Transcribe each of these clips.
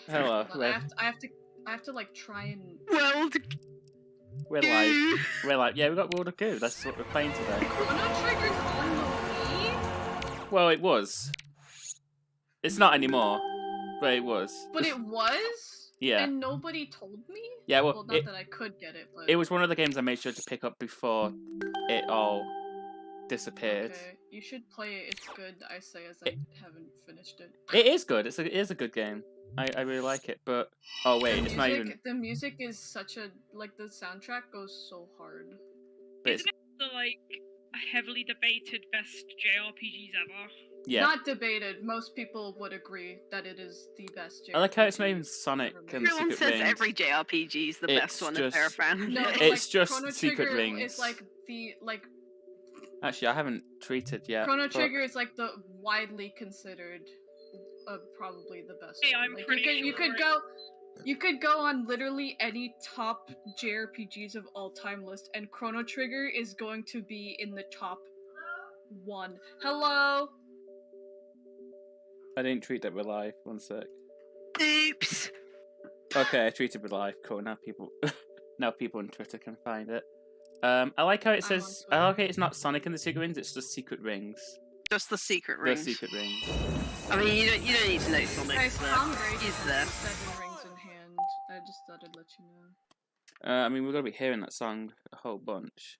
Hello. Hold on, I have to like try and. World. We're live. We're live. Yeah, we've got World of Goo. That's what we're playing today. Chrono Trigger's on the Wii? Well, it was. It's not anymore, but it was. But it was? Yeah. And nobody told me? Yeah, well, not that I could get it, but... It was one of the games I made sure to pick up before it all disappeared. Okay, you should play it. It's good, I say, as I haven't finished it. It is good. It is a good game. I really like it, but... Oh, wait, it's not even... The music is such a... Like, the soundtrack goes so hard. But Isn't it the, like, heavily debated best JRPGs ever? Yeah. Not debated. Most people would agree that it is the best JRPG. I like how it's not even Sonic and Everyone Secret says Rings. every JRPG is the best one if they're a fan. No, it's like, just Chrono Secret Trigger Rings. is like the, like... Actually, I haven't treated yet. Chrono Trigger is like the widely considered probably the best Hey, one. I'm Like, pretty sure. You could go on literally any top JRPGs of all time list, and Chrono Trigger is going to be in the top 1. Hello. I didn't treat that with live. 1 sec. Oops. Okay, I treated with live. Cool. Now people on Twitter can find it. I like how it says. I like how it's not Sonic and the Secret Rings. It's just Secret Rings. Just the Secret Rings. The Secret Rings. I mean, you don't need to know Sonic. Guys, Tom Brady He's has there. 7 rings in hand. I just thought I'd let you know. I mean, we're gonna be hearing that song a whole bunch.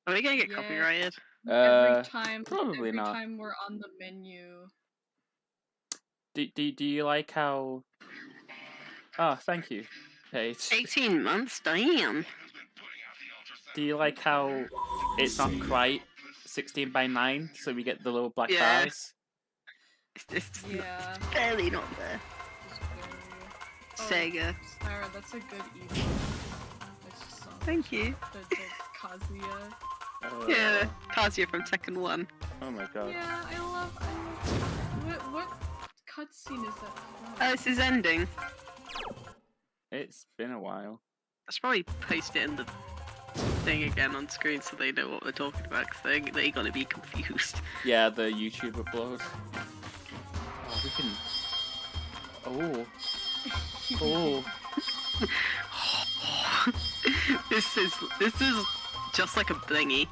Are we gonna get copyrighted? Every time we're on the menu. Do you like how? Oh, thank you, Paige. 18 months, damn. Do you like how it's not quite 16:9, so we get the little black bars? It's just Yeah. barely not there. Just very... Sega. Sarah, that's a good emo. I just saw Thank you. the Kazuya. Yeah, Kazuya from Tekken 1. Oh my god. Yeah, I love. What cutscene is that from? This is ending. It's been a while. I should probably post it in the thing again on screen so they know what we're talking about, because they're gonna be confused. Yeah, the YouTube upload. Oh, we can. Oh. Oh. This is just like a blingy.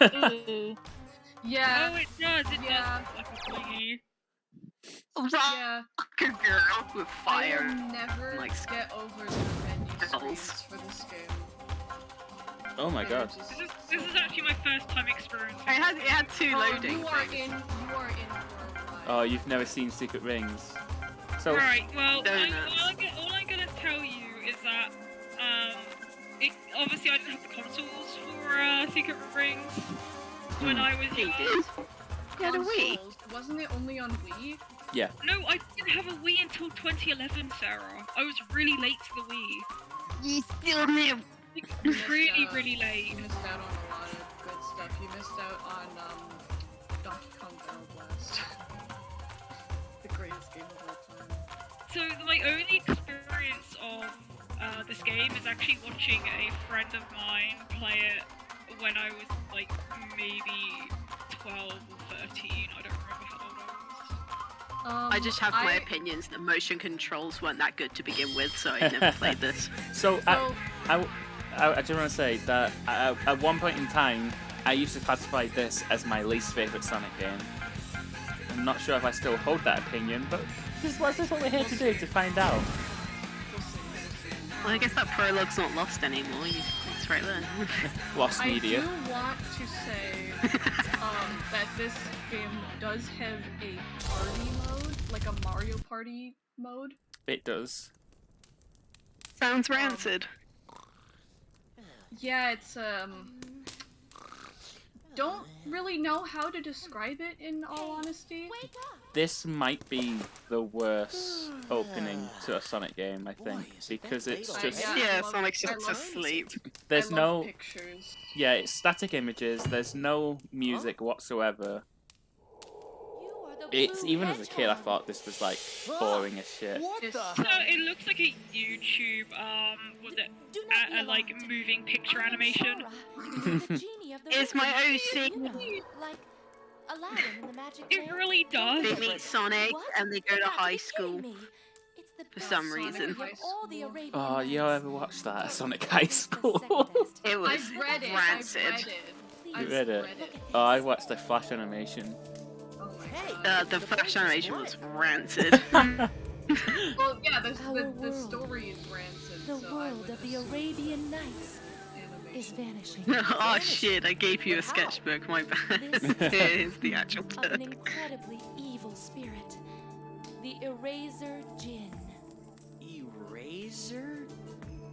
Ooh. Yeah. Oh, it does. It Yeah. does look like a thingy. Yeah. Like a girl with I fire. will never like, get over the menu skulls. screens for this game. Oh my They're god. just This is actually my first time experiencing. It had two loading You are things. in for a ride. Oh, you've never seen Secret Rings. So, Right, well, Donuts. all I'm gonna tell you is that, obviously I didn't have the consoles for Secret Rings when I was He young. did. You had a Wii. Consoles. Wasn't it only on Wii? No, I didn't have a Wii until 2011, Sarah. I was really late to the Wii. You still live. missed Really, out. really late. You missed out on a lot of good stuff. You missed out on Donkey Kong Battle Blast. The greatest game of all time. So my only experience of this game is actually watching a friend of mine play it when I was like maybe 12 or 13. I don't remember how old I was. I just have my opinions that motion controls weren't that good to begin with, so I never played this. so So, I just want to say that at one point in time, I used to classify this as my least favorite Sonic game. I'm not sure if I still hold that opinion, but this is what we're here to do, to find out. we'll see. Well, I guess that prologue's not lost anymore. It's right there. Lost I media. do want to say that this game does have a party mode, like a Mario Party mode. It does. Sounds rancid. Yeah, it's don't really know how to describe it in all honesty. This might be the worst opening to a Sonic game, I think, because it's just Yeah, Yeah, I love- Sonic's I just love- asleep. there's I no love pictures. yeah, it's static images. There's no music whatsoever. It's even as a kid, I thought this was like boring as shit. What It's the? So it looks like a YouTube, was it like moving picture animation? It's my OC. Like Aladdin in the Magic It Lamp. really does. They meet Sonic What? and they go to You have high be school. kidding me. It's the for best some Sonic reason. of all the Arabian Oh, you Nights. ever watched that? Sonic High It's the School? second best. It was I've read it. rancid. I've read it. Please I've read it? read it. Oh, I watched the Flash animation. Oh my Hey. god. The Flash animation was rancid. Well, yeah, the Our world. story is rancid. The so I world would of the assume Arabian Nights is animation. vanishing. Oh shit, I gave you a sketchbook, my bad. Here's the actual Of an book. incredibly evil spirit, the Eraser Jinn. Eraser?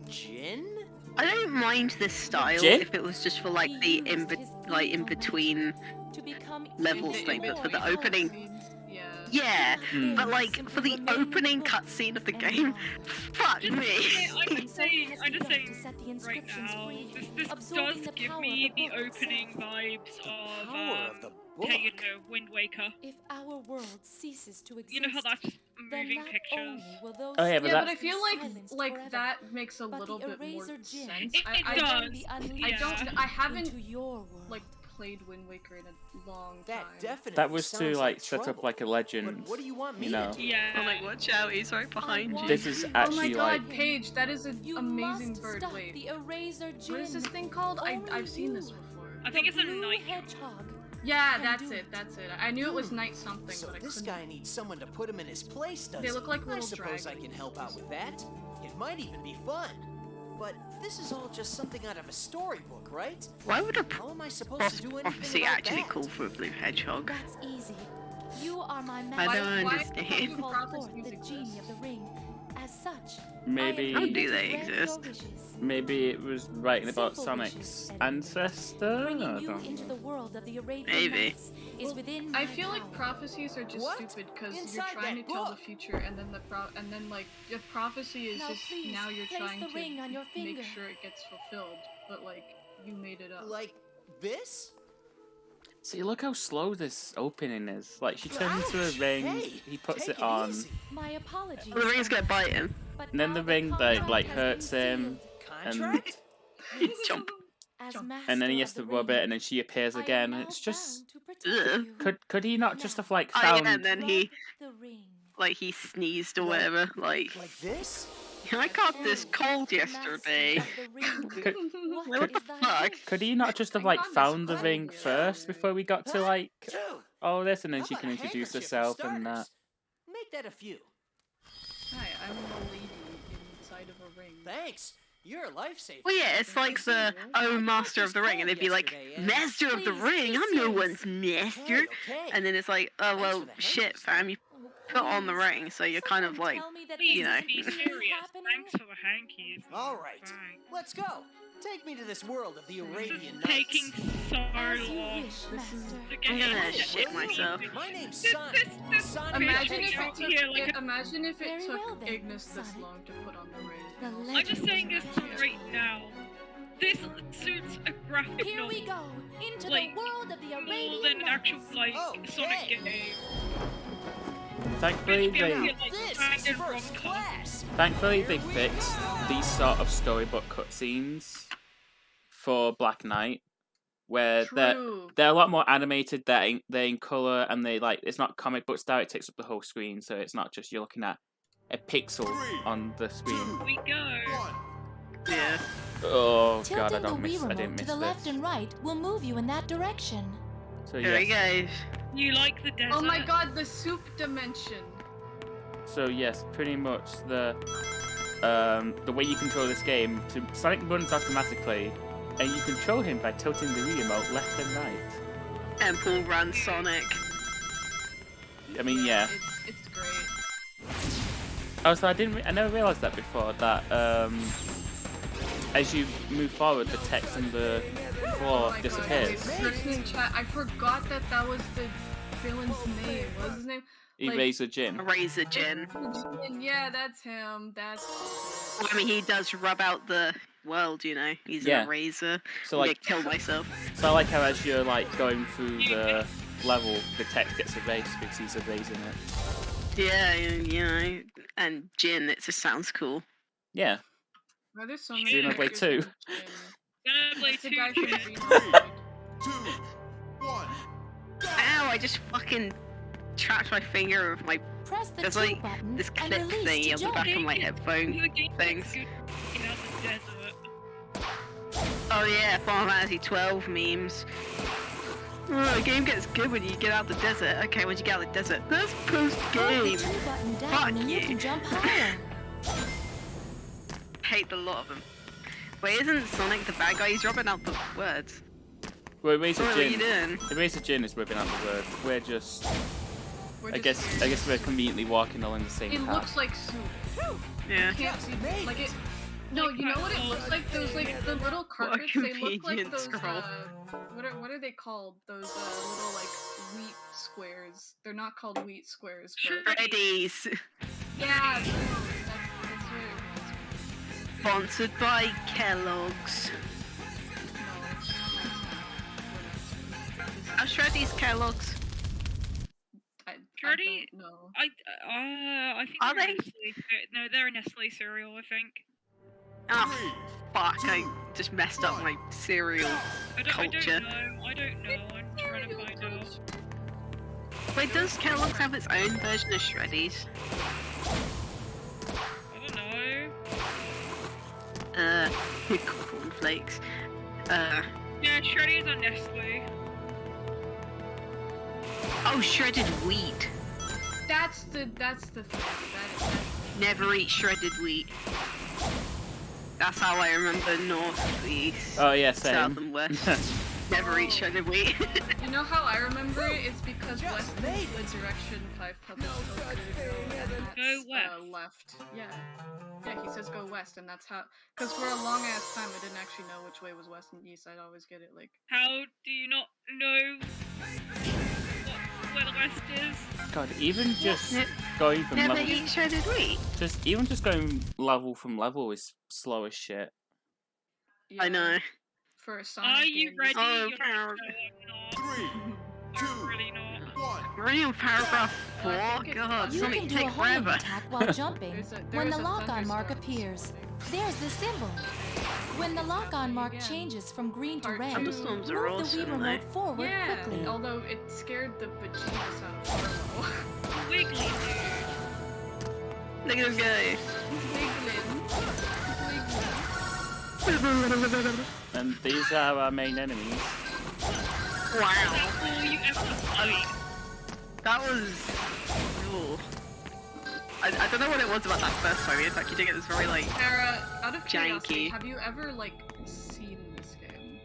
Jin? I don't mind this style Jin? if it was just for like the in between. To become Levels even thing, but for the more opening- powerful. Yeah. Yeah, Mm. but like for the opening cutscene of the game, fuck me. I'm just saying To set the right inscriptions now, free, this absorbing does the give power me of the the book opening itself. vibes Power of the of, book. you know, Wind Waker. If our world ceases to exist, You know how that's just then moving not pictures. only will those Oh, yeah, but Yeah, that- but I feel like silenced forever, that makes a but little the bit more Eraser Jinn sense. It I does. don't be I unleashed don't I haven't into your world. like played Wind Waker in a long time. That definitely That was to sounds like set trouble. up like a legend. But what do you want me you know. to do? Yeah. I'm like, watch out, he's right behind you. This is Oh my actually god, like Paige, that is an You amazing must bird. stop Wait, the Eraser Jinn. what is this thing called? Only I've seen this you. before. I think it's a blue night. hedgehog. Yeah, can that's do it. it. That's it. I knew it was night something, So but I this couldn't. guy needs someone to put him in his place, does They he? look like I little suppose I can dragons. help out with that. It might even be fun. But this is all just something out of a storybook, right? Why would a How am I supposed to do anything prophecy about actually that? call for a blue hedgehog? That's easy. You are my I master. don't Why- understand. Call prophecies forth the exist? genie of the ring as such. Maybe- I am How do here to they grant your exist? wishes. Maybe it was writing about Simple Sonic's wishes, ancestor? I Bringing you don't into know. the world of the Arabian Maybe. Nights is within I my feel like power. prophecies are just What? stupid because you're Inside trying to that tell the book. future, and then like the prophecy is Now just please, now you're place trying the to ring on your make finger. sure it gets fulfilled, but like you made it up. Like this? See, look how slow this opening is. Like, she turns into a Ouch. ring, Hey, he puts take it on, easy. My apologies. Well, the ring's gonna bite him. But and then now the ring, contract like has been hurts him, Contract? Jump. As Jump. and then he master has to of the rub it, ring, and then she appears I am again, and now it's just... bound to protect Ugh. you. Could he not just have, like, Oh yeah, found... and then he Rub the ring. like he sneezed or Like- whatever. Like Like this? I got this Oh, cold master yesterday. of the ring. Could, What the is thy fuck? wish? could he not just have, Hang like, on, this found the one ring here. first before we got to, Huh? like, Two. all this, and then How she about can a introduce handkerchief for herself and that? starters? Make that a few. Hi, I'm a lady inside of a ring. Thanks. You're a lifesaver. Well, yeah, it's like the oh master of the ring, and they'd be like, master of the Please, ring. I'm no please. one's master. Okay. And then it's like, oh Thanks well, for the shit, handkerchief. fam, you Oh, put on the please, ring, so you're kind of someone like, tell me that Please you this know. is be really serious. happening? Thanks for the hankies. All right. Thanks. Let's go. Take me to this world of the This Arabian is taking Nights. so As you long. wish, This is- master. to I'm get gonna you- shit myself. My name's This- Sonic. this- Sonic Imagine the if Hedgehog. it Yeah, took. like a- Imagine if it Very took well then, Ignis this Sonic. long to put on the ring. The Also, I'm just legend saying this Yeah. right now. This suits a graphic Here novel we go into Like, the world of the more Arabian than an actual Nights. like Okay. Sonic game. Thankfully, Maybe I'm they... getting, like, This is standard first rom-com. class. Thankfully, they Here we fixed go. these sort of storybook cutscenes for Black Knight, where True. they're a lot more animated. They're in color, and they like it's not comic book style. It takes up the whole screen, so it's not just you're looking at a pixel on the screen. We go. Yeah. Oh god, I Tilting the don't Wii miss. I remote didn't to miss the left this. and right will move you in that direction. So There yes, he goes. You like the desert? Oh my god, the soup dimension. so yes, pretty much the way you control this game, Sonic runs automatically, and you control him by tilting the Wii remote left and right. And Paul ran Sonic. I mean, yeah. It's great. Also, I never realized that before. That as you move forward, the text on the floor Oh my disappears. God, wait, person in chat, I forgot that was the villain's name. What was his name? Eraser Jin. Razor Jin. Yeah, that's him. That's. I mean, he does rub out the world, you know. He's Yeah. an eraser. So I'm like, gonna kill myself. so I like how as you're like going through the level, the text gets erased because he's erasing it. Yeah, you know. And Jin, it just sounds cool. Yeah. Why there's so many Xenoblade characters 2. in Jin? Xenoblade That's the 2 guy from shit. Xenoblade. Ow, I just fucking trapped my finger with my Press the There's, two like, button this and clip release thingy to on the jump. back of my headphone The game things. good in out the desert. Oh yeah, Final Fantasy 12 memes. Oh, the game gets good when you get out the desert. Okay, once you get out the desert, that's Hold post-game. the two button down Fuck and you you. can jump higher. Hate the lot of them. Wait, isn't Sonic the bad guy? He's dropping out the words. Well, Eraser What are you Jin. doing? Eraser Jin is whipping out the word. We're just. We're I just guess we're conveniently walking along the same It path. looks like soup. Yeah. Can't see like it. No, you know what it looks like? Those like the little carpets. They look like convenient those. scroll. What are they called? Those little like wheat squares. They're not called wheat squares, but Freddy's. yeah. That's what it reminds me. Sponsored by Kellogg's. No, it's not. Are Shreddy's Kellogg's? I Shreddy- don't know. I think Are they're they? Nestle. No, they're a Nestle cereal, I think. Oh, fuck, I just messed up my cereal. I Culture. don't know. I'm trying to find out. Wait, does Kellogg's have its own version of Shreddy's? I don't know. Cornflakes. Yeah, Shreddies are Nestle. Oh, shredded wheat. That's the thing. That's Never eat shredded wheat. That's how I remember north, east, Oh yeah, south, same. and west. Never eat shredded wheat. You know how I remember it? It's because Just West made is the direction 5 Puppets told you to go, and that's Go west. left. Yeah. Yeah, he says go west, and that's how. Because for a long ass time, I didn't actually know which way was west and east. I'd always get it like. How do you not know where the west is? God, even just going from Never level, eat shredded wheat. just going level from level is slow as shit. Yeah, I know. For a Sonic Are you game, ready? Oh, You're not. Farrah. No, I'm really not. We're only on paragraph 4. Well, I think it- God, You Sonic can do take a homing forever. attack while jumping. There's a- When there the is a lock-on mark thunderstorm appears, thing. there's the symbol. When the lock-on mark Again. changes from green to Part red, two. move Thunderstorms the are Wii awesome, remote though. forward Yeah, quickly. although it scared the bejesus out of Harlow. Wiggly dude. Look at him go. And these are our main enemies. Wow. That's all you ever fight. That was. Ooh. I don't know what it was about that first time. It's like you did get this very like. Sarah, out of curiosity, Janky. have you ever like seen this game,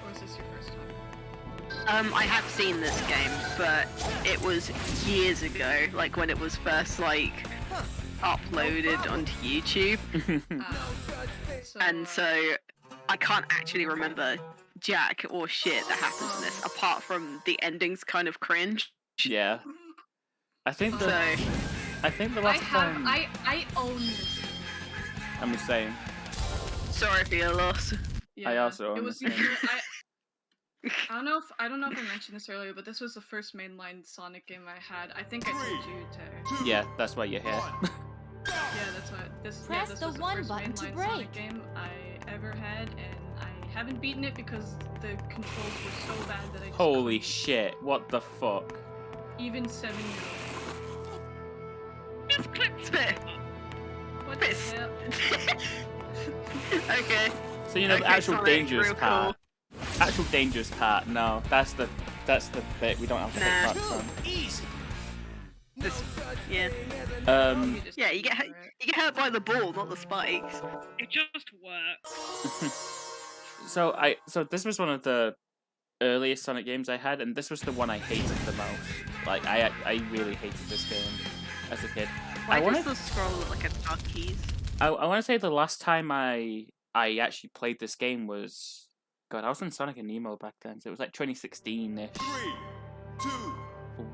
or is this your first time? I have seen this game, but it was years ago, like when it was first like uploaded onto YouTube, and so I can't actually remember jack or shit that happens in this, apart from the ending's kind of cringe. Yeah. I think the So last I time own this game. I'm the same. sorry for your loss. Yeah, also own it was this the game. I don't know if I mentioned this earlier, but this was the first mainline Sonic game I had. I think I told you to. Yeah, that's why you're here. Yeah, that's what this. Press this the was the one first button to mainline break. Sonic game I ever had, and I haven't beaten it because the controls were so bad that I just Holy couldn't. shit! What the fuck? Even 7-year-old. Just click Spit. What the Piss. hell? Okay. So you know the Okay, actual Sonic, dangerous real part. Actual dangerous part. No, that's the bit we don't have to Nah. take parts from. Easy. This, yeah. Um. just Yeah, you get ignore it. you get hurt by the ball, not the spikes. It just works. So this was one of the earliest Sonic games I had, and this was the one I hated the most. Like I really hated this game as a kid. Why I does wanna the scroll look like a ducky's? I want to say the last time I actually played this game was, God, I was in Sonic and Nemo back then, so it was like 2016ish. 3, 2,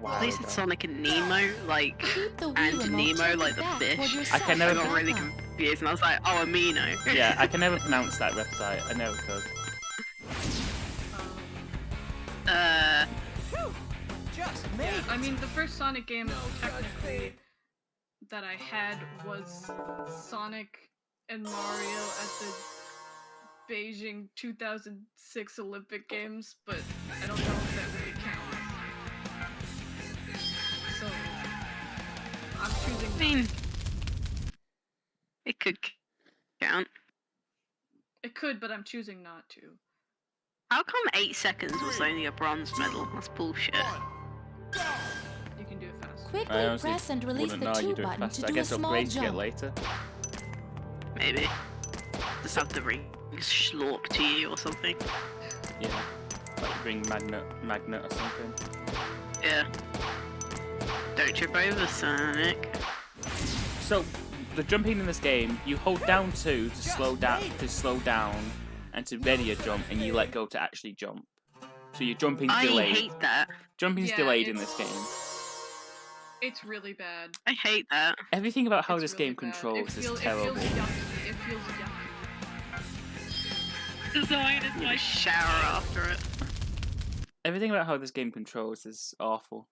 Wow. At least it's Sonic and Nemo, like Keep the Wii and remote Nemo, tilted like the back fish. toward your I can never- I cell got really background. confused, and I was like, oh, Amino. Yeah, I can never pronounce that website. I never could. just made Yeah, it. I mean, the first Sonic game technically that I had was Sonic and Mario at the Beijing 2006 Olympic Games, but I don't know if that really counts. So, I'm choosing. I mean, it could count. It could, but I'm choosing not to. How come 8 seconds was only a bronze medal? That's bullshit. You can do it fast. Quickly I honestly press and release wouldn't the know you 2 do it button fast. to I do a guess small upgrades get jump. later. Maybe. Just have the rings slorp to you or something. Yeah, like ring magnet or something. Yeah. Don't trip over, Sonic. So the jumping in this game, you hold down 2 to slow down, and to ready a jump, and you let go to actually jump. So your jumping's I delayed. hate that. Jumping's Yeah, delayed in it's- this game. It's really bad. I hate that. Everything about how It's this really game bad. controls It is terrible. It feels yucky. It feels yucky. Design is I'm gonna like shower after it. Everything about how this game controls is awful.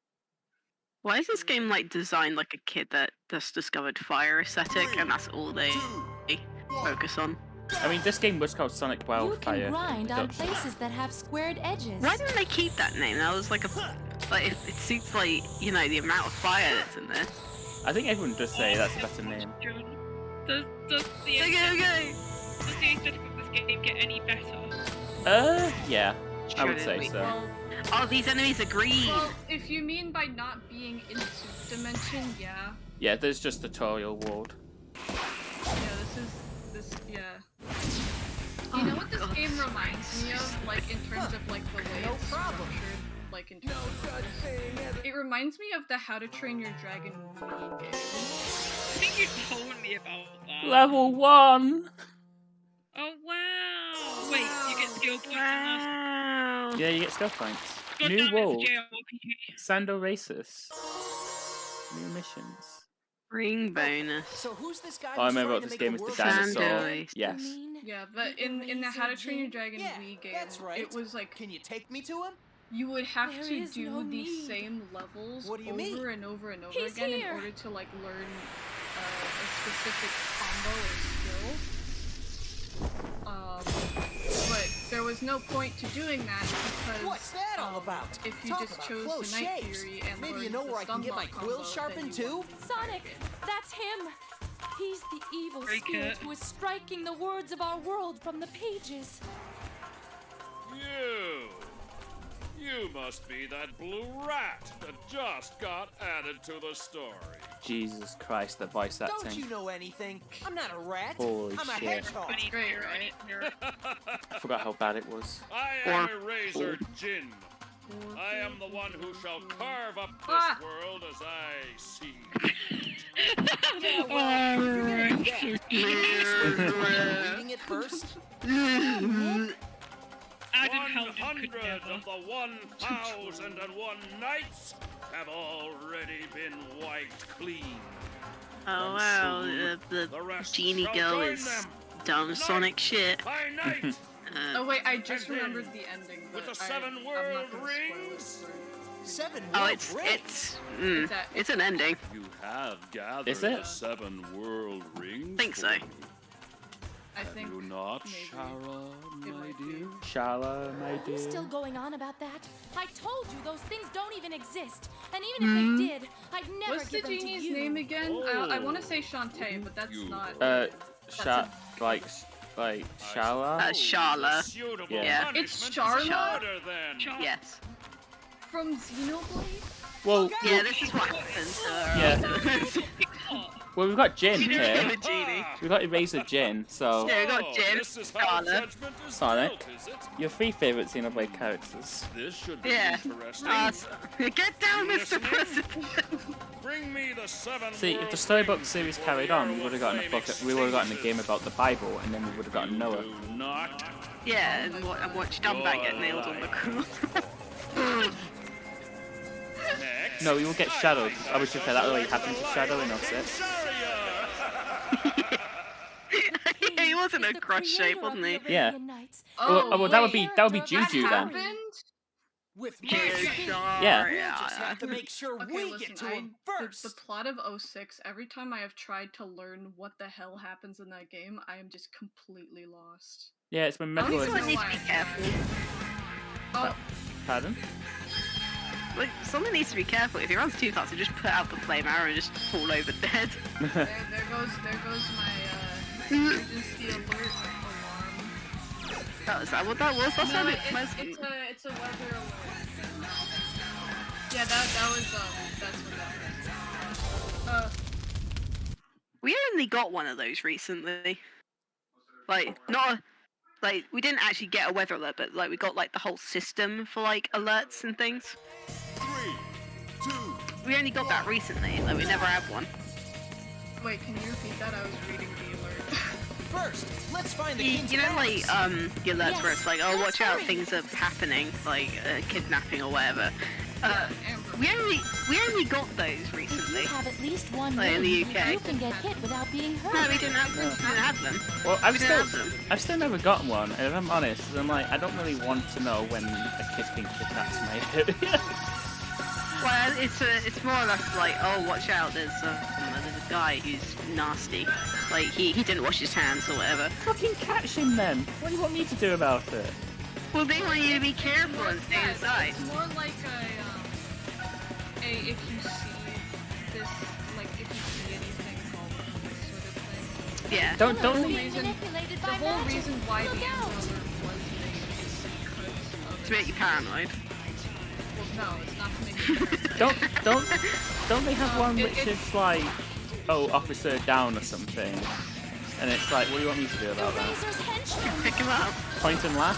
Why is this game like designed like a kid that just discovered fire aesthetic and that's all they focus on? I mean, this game was called Sonic You Wildfire. can grind on Production. places that have squared edges. Why didn't they keep that name? That was like it suits like, you know, the amount of fire that's in there. I think everyone does say that's a better name. Does the Okay, okay. does the aesthetic of this game get any better? Yeah, I would Shredded say wheat. so. Well, Oh, these enemies are green. well, if you mean by not being in Soup Dimension, yeah. Yeah, there's just tutorial world. Yeah, this. Yeah. You know what this this game reminds me of, like, in terms of, like, the way No it's problem. structured, like, in terms of it reminds me of the How to Train Your Dragon Wii game. I think you told me about that. Level 1! Oh wow! Wait, you get skill points in this. Wow. Yeah, you get skill points. God New damn it, world. JRPG. Sand Oasis. New missions. Ring bonus. So who's this guy? Oh, I who's remember trying what to this make game a is, the world dinosaur. Sandoi. Yes. Yeah, but in the How to Train Your Dragon Yeah, Wii game, that's right. it was like Can you take me to him? you would have There to is do no the need. same levels What do you over mean? and over and over He's again here. in order to like learn a specific combo or skill. But there was no point to doing that because What's that all about? if you Talk just about chose close the Night shaves. Fury and Maybe you learned know the where I can get my Stunlock quill combo, sharpened then you too? Sonic, that's him. He's the evil Break spirit it. who is striking the words of our world from the pages. You must be that blue rat that just got added to the story. Jesus Christ, the voice Don't acting. you know anything? I'm not a rat. Holy I'm a shit. hedgehog. Funny great, here, right? here. I forgot how bad it was. I am Eraser Jin. I am the one who shall carve up this Ah. world as I see. Yeah, well, you're gonna do that. Reading it first. Adam Helden could 100 never. of the 1,001 knights have already been wiped clean. Oh wow, the The rest genie shall girl join is them dumb Sonic shit. by night. Oh wait, I just And then, remembered the ending. with But the 7 I'm not world gonna spoil it rings. for- 7 Oh, world it's rings. it's an ending. You have gathered Is it? the 7 world rings. Think so. for me. I Have think you not, maybe. Shara, It my might be. dear? Shala, my Are you still dear. going on about that? I told you those things don't even exist. And even if they did, I'd never What's the give them to genie's you. name again? I want to Oh. say Shantae, but that's You. not. Sha, like Shala? Shala. Suitable Yeah. punishment It's is Charla? murder, then. Yes. From Xenoblade? Well, Yeah, this is what happens to her. Yeah. well, we've got Jin The here. genie. We've got Eraser Jin, so Yeah, we got Jin, This is how Charla. judgment is Sonic. dealt, is it? your 3 favourite Xenoblade characters. This should be Yeah. interesting. Get down, Mr. Listening? President. Bring me the 7 See, if world the storybook rings series for carried on, we your would have gotten a book. We would have gotten a game about the Bible, and then we would have gotten Noah. Do not. Yeah, and watch Dumback get nailed on the cross. Next. No, we will get Shadow. I wish you said that already happened to Shadow in 06. Yeah, he wasn't He's a the cross shape, creator of wasn't the he? Yeah. Arabian Nights. Well, that would be that Juju then. happened? With Yeah, my sure, Yeah. We'll just have to make sure Okay, we listen, get to him first. the plot of 06, every time I have tried to learn what the hell happens in that game, I am just completely lost. Yeah, it's when I don't Metal even Someone know needs to why be I careful. Oh, Pardon? Like, someone needs to be careful. If he runs too fast, he'll just put out the flame arrow and just fall over dead. there goes my emergency alert alarm. That was that. What that was? That No, sounded it's a weather alert. Yeah, that was that's what that was. We only got one of those recently. Like, not a, like we didn't actually get a weather alert, but like we got like the whole system for like alerts and things. 3, 2, We only got that recently. Like we never had one. Wait, can you repeat that? I was reading the alert. First, let's find the You, king's you know, like palace. the alerts where Yes, it's like, oh, let's watch out, hurry. things are happening, like kidnapping or whatever. Amber. We only got those If recently. you have at least one Like in ring, the UK. you can get hit without being hurt. No, we didn't have them. We didn't have them. Well, We didn't have them. I've still never gotten one, and if I'm honest, I'm like, I don't really want to know when a kid's being kidnapped to my hit. Well, it's more or less like, oh, watch out, there's a guy who's nasty. Like, he didn't wash his hands or whatever. Fucking catch him then! What do you want me to do about it? Well, they want you to be careful and stay inside. It's more like a if you see this, like if you see anything wrong, this sort of thing. Yeah. Don't The don't whole being reason, manipulated the by whole magic. reason why the Look Amber out. Alert was made is because of To make you paranoid. Well, no, it's not to make you don't they have one It- which it's- is like, oh, officer down or something? And it's like, what do you want me to do The about that? Razor's henchman. Pick him up. Point and laugh?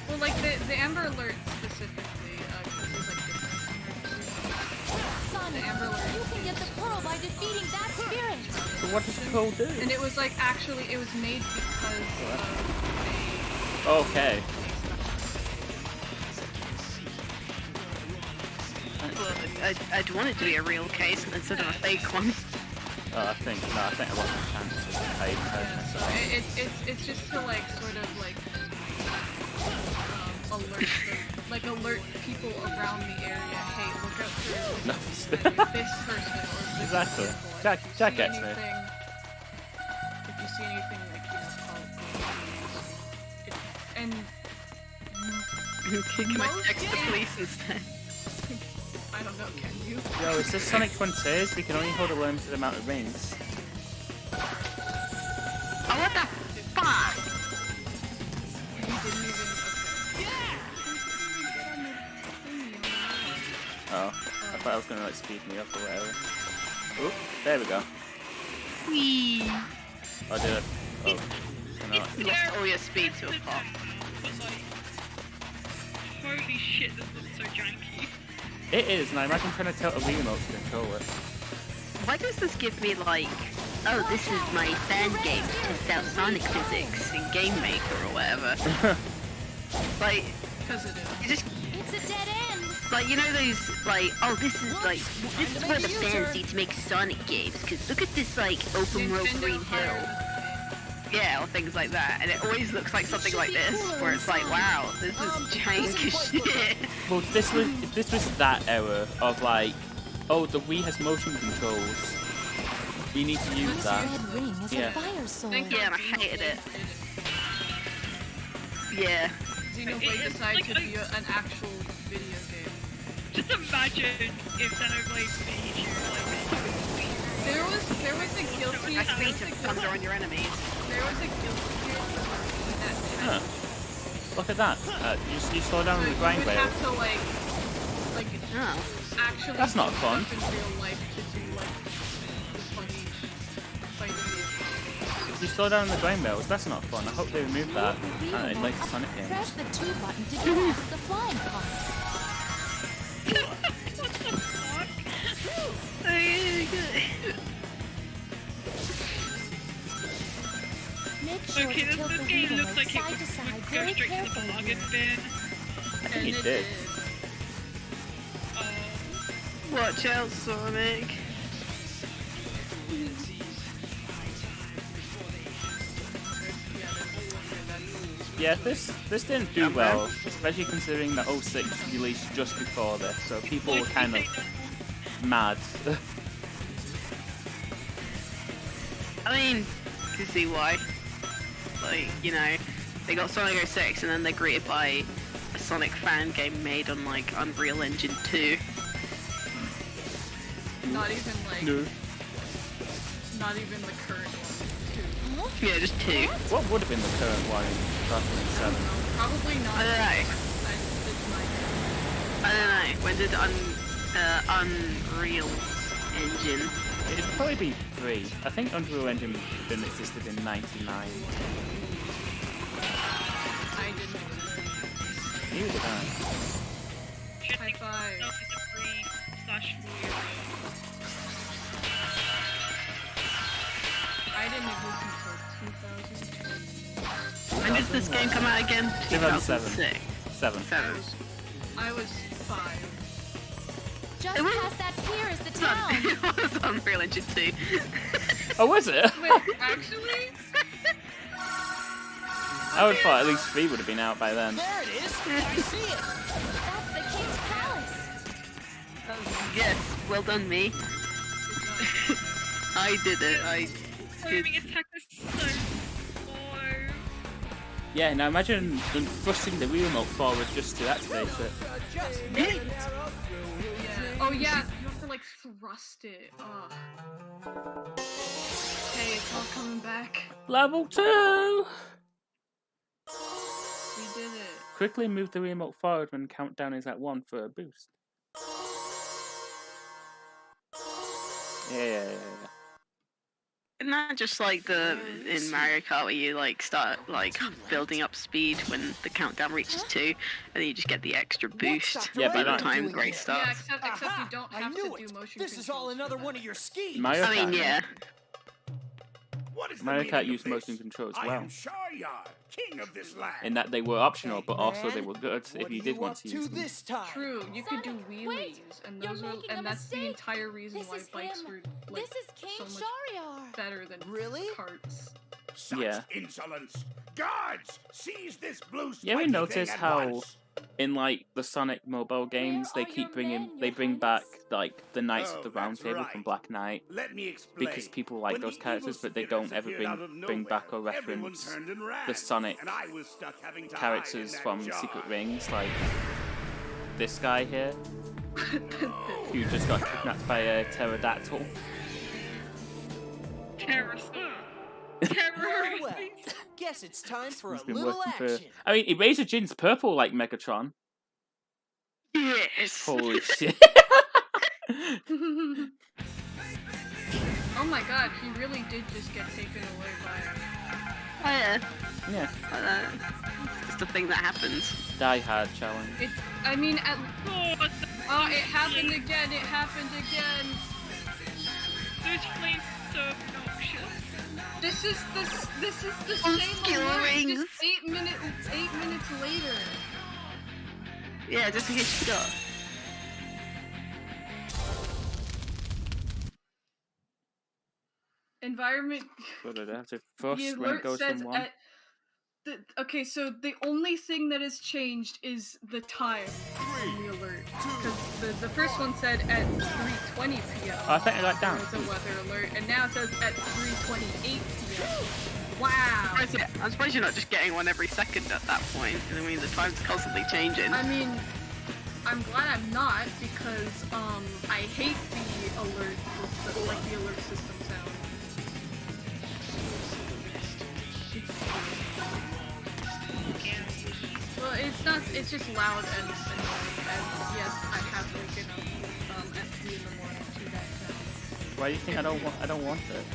Well, like the Amber Alert specifically, because there's like different Sonic, The Amber Alert. you can get the pearl by defeating that spirit. So what does the pearl do? And it was like actually it was made because of Okay. Well, I'd want it to be a real case instead of a fake one. Oh, I think I lost my chance. I even heard Yeah, so myself. it's just to like sort of like alert people around the area. Hey, look out for No. this person or this Exactly. vehicle. And Jack- if you Jack see gets it. anything, If you see anything like and Can I Most text the games- police instead? I don't know, can you? Yo, it says Sonic Frontiers. We can only hold a limited amount of rings. Oh, what the fuck? You didn't even. Oh, I thought I was gonna like speed me up or whatever. Oop, there we go. Whee! I did it. Oh, you know, You lost all your speed to a pop. Was like, holy shit, this looks so janky. it is, and I imagine trying to tilt a Wii remote to control it. Why does this give me like, oh, this is my fan game to test out Sonic physics in Game Maker or whatever? Like, Because it is. you just It's a dead end. like, you know those like, oh, this is where the fans need to make Sonic games because look at this like open world Nintendo green hill. hired Yeah, or things like that. And it always looks like something like this, where it's like, wow, this is jank as shit. Well, this was that era of like, oh, the Wii has motion controls. We need to use that. Red ring is Yeah. a fire sword. Thank Yeah, and I God hated it. Xenoblade Yeah. Xenoblade It's decided like to be an actual video game. Just imagine if Xenoblade made you like There was a guilty I speed to thunder on your enemies. there was a guilty gear that Huh. Look at that. You slow down so the you grind would rail. have to like Oh. actually That's not do fun. stuff in real life to do like the funny fighting. You slow down the grind rails. That's not fun. I hope they remove that in later Sonic games. Press the 2 button to get out of the flying car. Make sure okay, to tilt the this game wheel looks like it side would to side go very straight to the carefully. bargain bin. And it did. Watch out, Sonic. Yeah, this didn't do well, especially considering that 06 released just before this, so people were kind of mad. I mean, you can see why. Like, you know, they got Sonic 06 and then they're greeted by a Sonic fan game made on like Unreal Engine 2. Not even like No. not even the current one too. Yeah, just 2. What would have been the current one in 2007? Probably not. I don't know. It's my I don't know. When did Unreal Engine? It'd probably be 3. I think Unreal Engine didn't existed in 99. I didn't. Neither did I. High five. Itself is a free/4 I didn't exist until 2000. When did this game come out again? 2007. 2006. 7. 7. I was 5. Just It was- past that pier is the It's not- town. It was Unreal Engine 2. Oh, was it? Wait, actually? I would have thought at least 3 would have been out by then. There it is. I see it. That's the king's palace. Yes, well done me. I did it. I did. Homing attack is so slow. Yeah, now imagine thrusting the Wii remote forward just to activate it. Just made it. Yeah. Oh yeah, you have to like thrust it. Ugh. Hey, it's all coming back. Level 2! We did it. Quickly move the remote forward when countdown is at 1 for a boost. Yeah. Isn't that just like the in Mario Kart where you like start like building up speed when the countdown reaches 2, and then you just get the extra boost Yeah, by but the I- time the doing race here? Yeah, starts? except you don't I have knew to it. do motion This is all controls for another that. one of your schemes. Mario I mean, Kart. yeah. What is the Mario meaning Kart of used this? motion controls I well, am Sharyar, king of this land. in that they were optional, Hey, but also man, they were good what if you are did want up to use them. this time? True, you could do Sonic, wheelies, wait! and You're those are, making a and that's the mistake. entire reason This why is bikes him. were like This is King so much Shariar. better than Really? carts. Such Yeah. insolence! Guards, seize this blue You ever spiky notice thing at how once. in like the Sonic mobile games they are keep your bringing men, they your bring back highness? like the Knights Oh, of the Round that's Table from right. Black Knight Let me explain. because people like When those the characters, evil but they spirits don't ever appeared out bring of bring back or nowhere, everyone reference turned and ran, the Sonic and I was stuck having to hide in characters that from jar. Secret Rings, like this guy here who just got kidnapped by a pterodactyl. Terrorist. Well, Terrorist. guess it's time for He's a been little working for. action. I mean, Eraser Jin's purple like Megatron. Yes. Holy shit! Oh my god, he really did just get taken away by Oh yeah. Yeah, It's just a thing that happens. Die Hard challenge. it. I mean, Oh, it happened again. It happened again. those flames so obnoxious. This is the Oh, same skill alert, rings. just 8 minutes later. Yeah, just in case you forgot. Environment. What did I have to first The when it alert goes says from one? at. Okay, so the only thing that has changed is the time on the alert. Because the first one said at 3:20 p.m. Oh, I think I got down. There was a weather alert, and now it says at 3:28 p.m. Wow. I'm surprised you're not just getting one every second at that point. I mean, the time's constantly changing. I mean, I'm glad I'm not because I hate the alert system, like the alert system sound. Well, it's not. It's just loud and annoying. And yes, I have woken up at 3 in the morning to that sound. Why do you think I don't want it?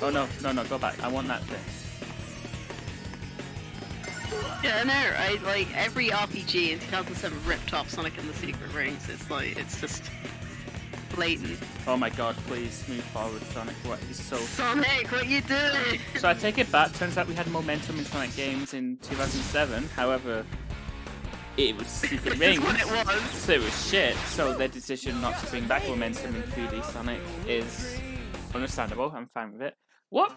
Oh no, go back. I want that thing. Yeah, I know, right? Like, every RPG in 2007 ripped off Sonic and the Secret Rings. It's like, it's just blatant. Oh my god, please move forward, Sonic. What is so... Sonic, what you doing? So I take it back. Turns out we had momentum in Sonic games in 2007. However, it was Secret This Rings. is what it was. So it was shit. So their decision not to bring back momentum in 3D Sonic is understandable. I'm fine with it. What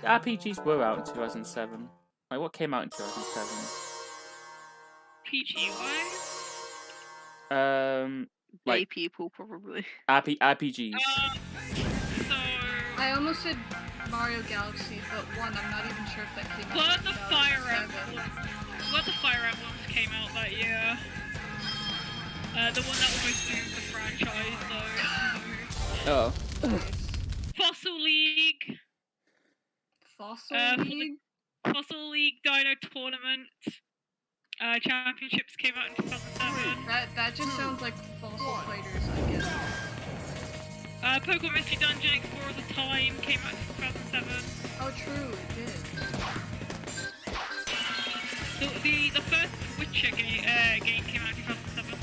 RPGs were out in 2007? Like, what came out in 2007? PG wise. Gay like people, probably. RPGs. So I almost said Mario Galaxy, but one, I'm not even sure if that came out. Blood in the Fire 2007. Emblem. Blood the Fire Emblems came out that year. The one that almost doomed the franchise, though. Oh. Fossil League. Fossil League? Fossil League Dino Tournament. Championships came out in 2007. That just sounds like Fossil Fighters, I guess. Pokemon Mystery Dungeon Explorers of Time came out in 2007. Oh, true, it did. The first Witcher game came out in 2007.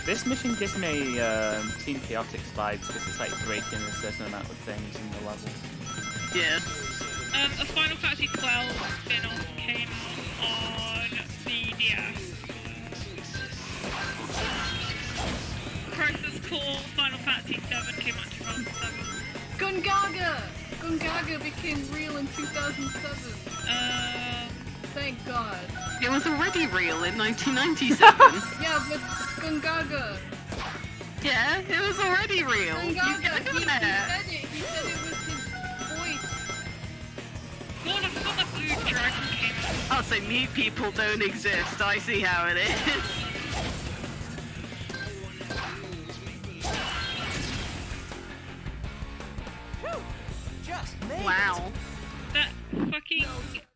This mission gives me Team Chaotix vibes because it's like breaking a certain amount of things in the level. Yeah. A Final Fantasy 12 spin-off came on the DS. Crisis Core Final Fantasy 7 came out in 2007. Gungaga! Gungaga became real in 2007. Thank God. It was already real in 1997. Yeah, but Gungaga. Yeah, it was already real. Gungaga, You he get there. said it. He said it was his voice. Well, I forgot that Blue Dragon came out. Oh, so mute people don't exist. I see how it is. Just made it. Wow. That fucking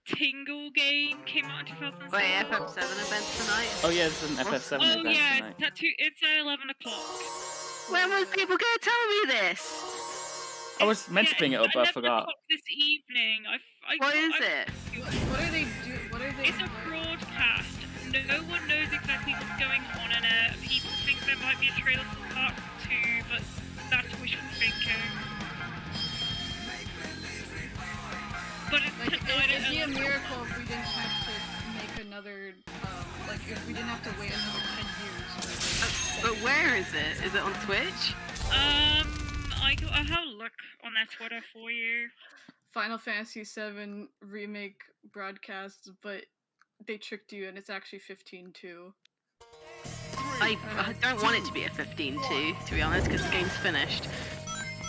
Tingle game came out in 2007. Wait, FF7 event tonight? Oh yeah, there's an FF7 Oh event yeah, tonight. it's at 11 o'clock. When was people gonna tell me this? I was meant to bring it up, but I 11 forgot. o'clock this evening. What is it? What are they do? What are they? It's a broadcast. No one knows exactly what's going on in it. People think there might be a trailer for Part 2, but that's wishful thinking. But it's Like, tonight it'd at be a 11 miracle if we didn't have to make another, like, if we didn't have to wait another 10 years. But where is it? Is it on Twitch? I'll have a look on their Twitter for you. Final Fantasy VII Remake broadcast, but they tricked you and it's actually 15-2. I don't want it to be a 15-2, to be honest, because the game's finished.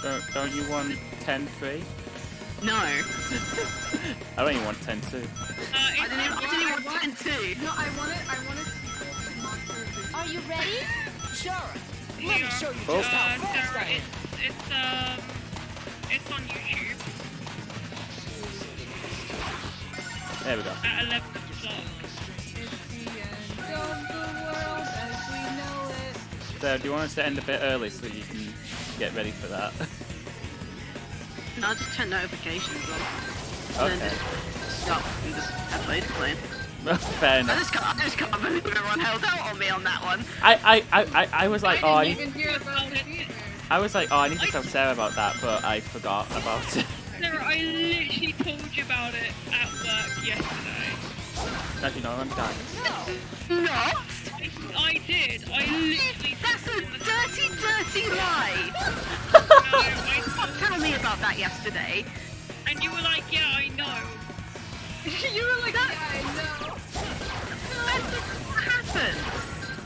Don't you want 10-3? No. I don't even want 10-2. I didn't even want 10-2. No, I want a sequel to Monster Vision. Are you ready? Shara, let me show you Oh. just how fast Sarah, I am. it's on YouTube There we go. at 11 o'clock. It's the end of the world as we know it. So, do you want us to end a bit early so you can get ready for that? No, I'll just turn notifications on. And then Okay. just stop and just have both playing. Fair I enough. just can't believe everyone held out on me on that one. I was like, oh, I I didn't even hear about this either. I was like, oh, I need to tell Sarah about that, but I forgot about it. Sarah, I literally told you about it at work yesterday. Actually, no, I'm dying. Not? I did. I literally. That's a dirty, dirty lie! No, I Stop telling me about that yesterday. And you were like, yeah, I know. You were like, yeah, I know. That didn't happen.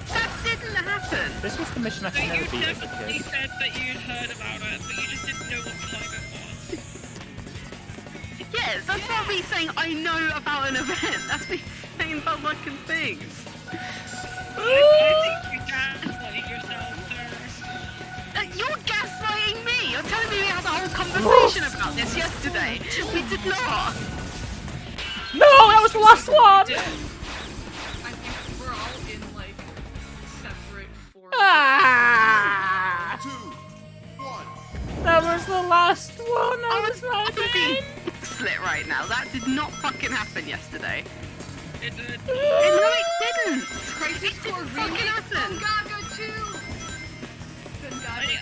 That didn't happen. This was the mission I So could you never beat as a definitely kid. said that you'd heard about it, but you just didn't know what time it was. Yeah, that's not me saying I know about an event. That's me saying about looking things. I think you're gaslighting yourself, sir. You're gaslighting me. You're telling me we had a whole conversation about this yesterday. We did not. No, that was the last one! I think we're all in, like, separate forms. Ah! 2, 1. That was the last one. I I was was being slit right now. That did not fucking happen yesterday. It did. No, it didn't. Crisis It Core didn't fucking Remake happen. Gungaga 2! Gungaga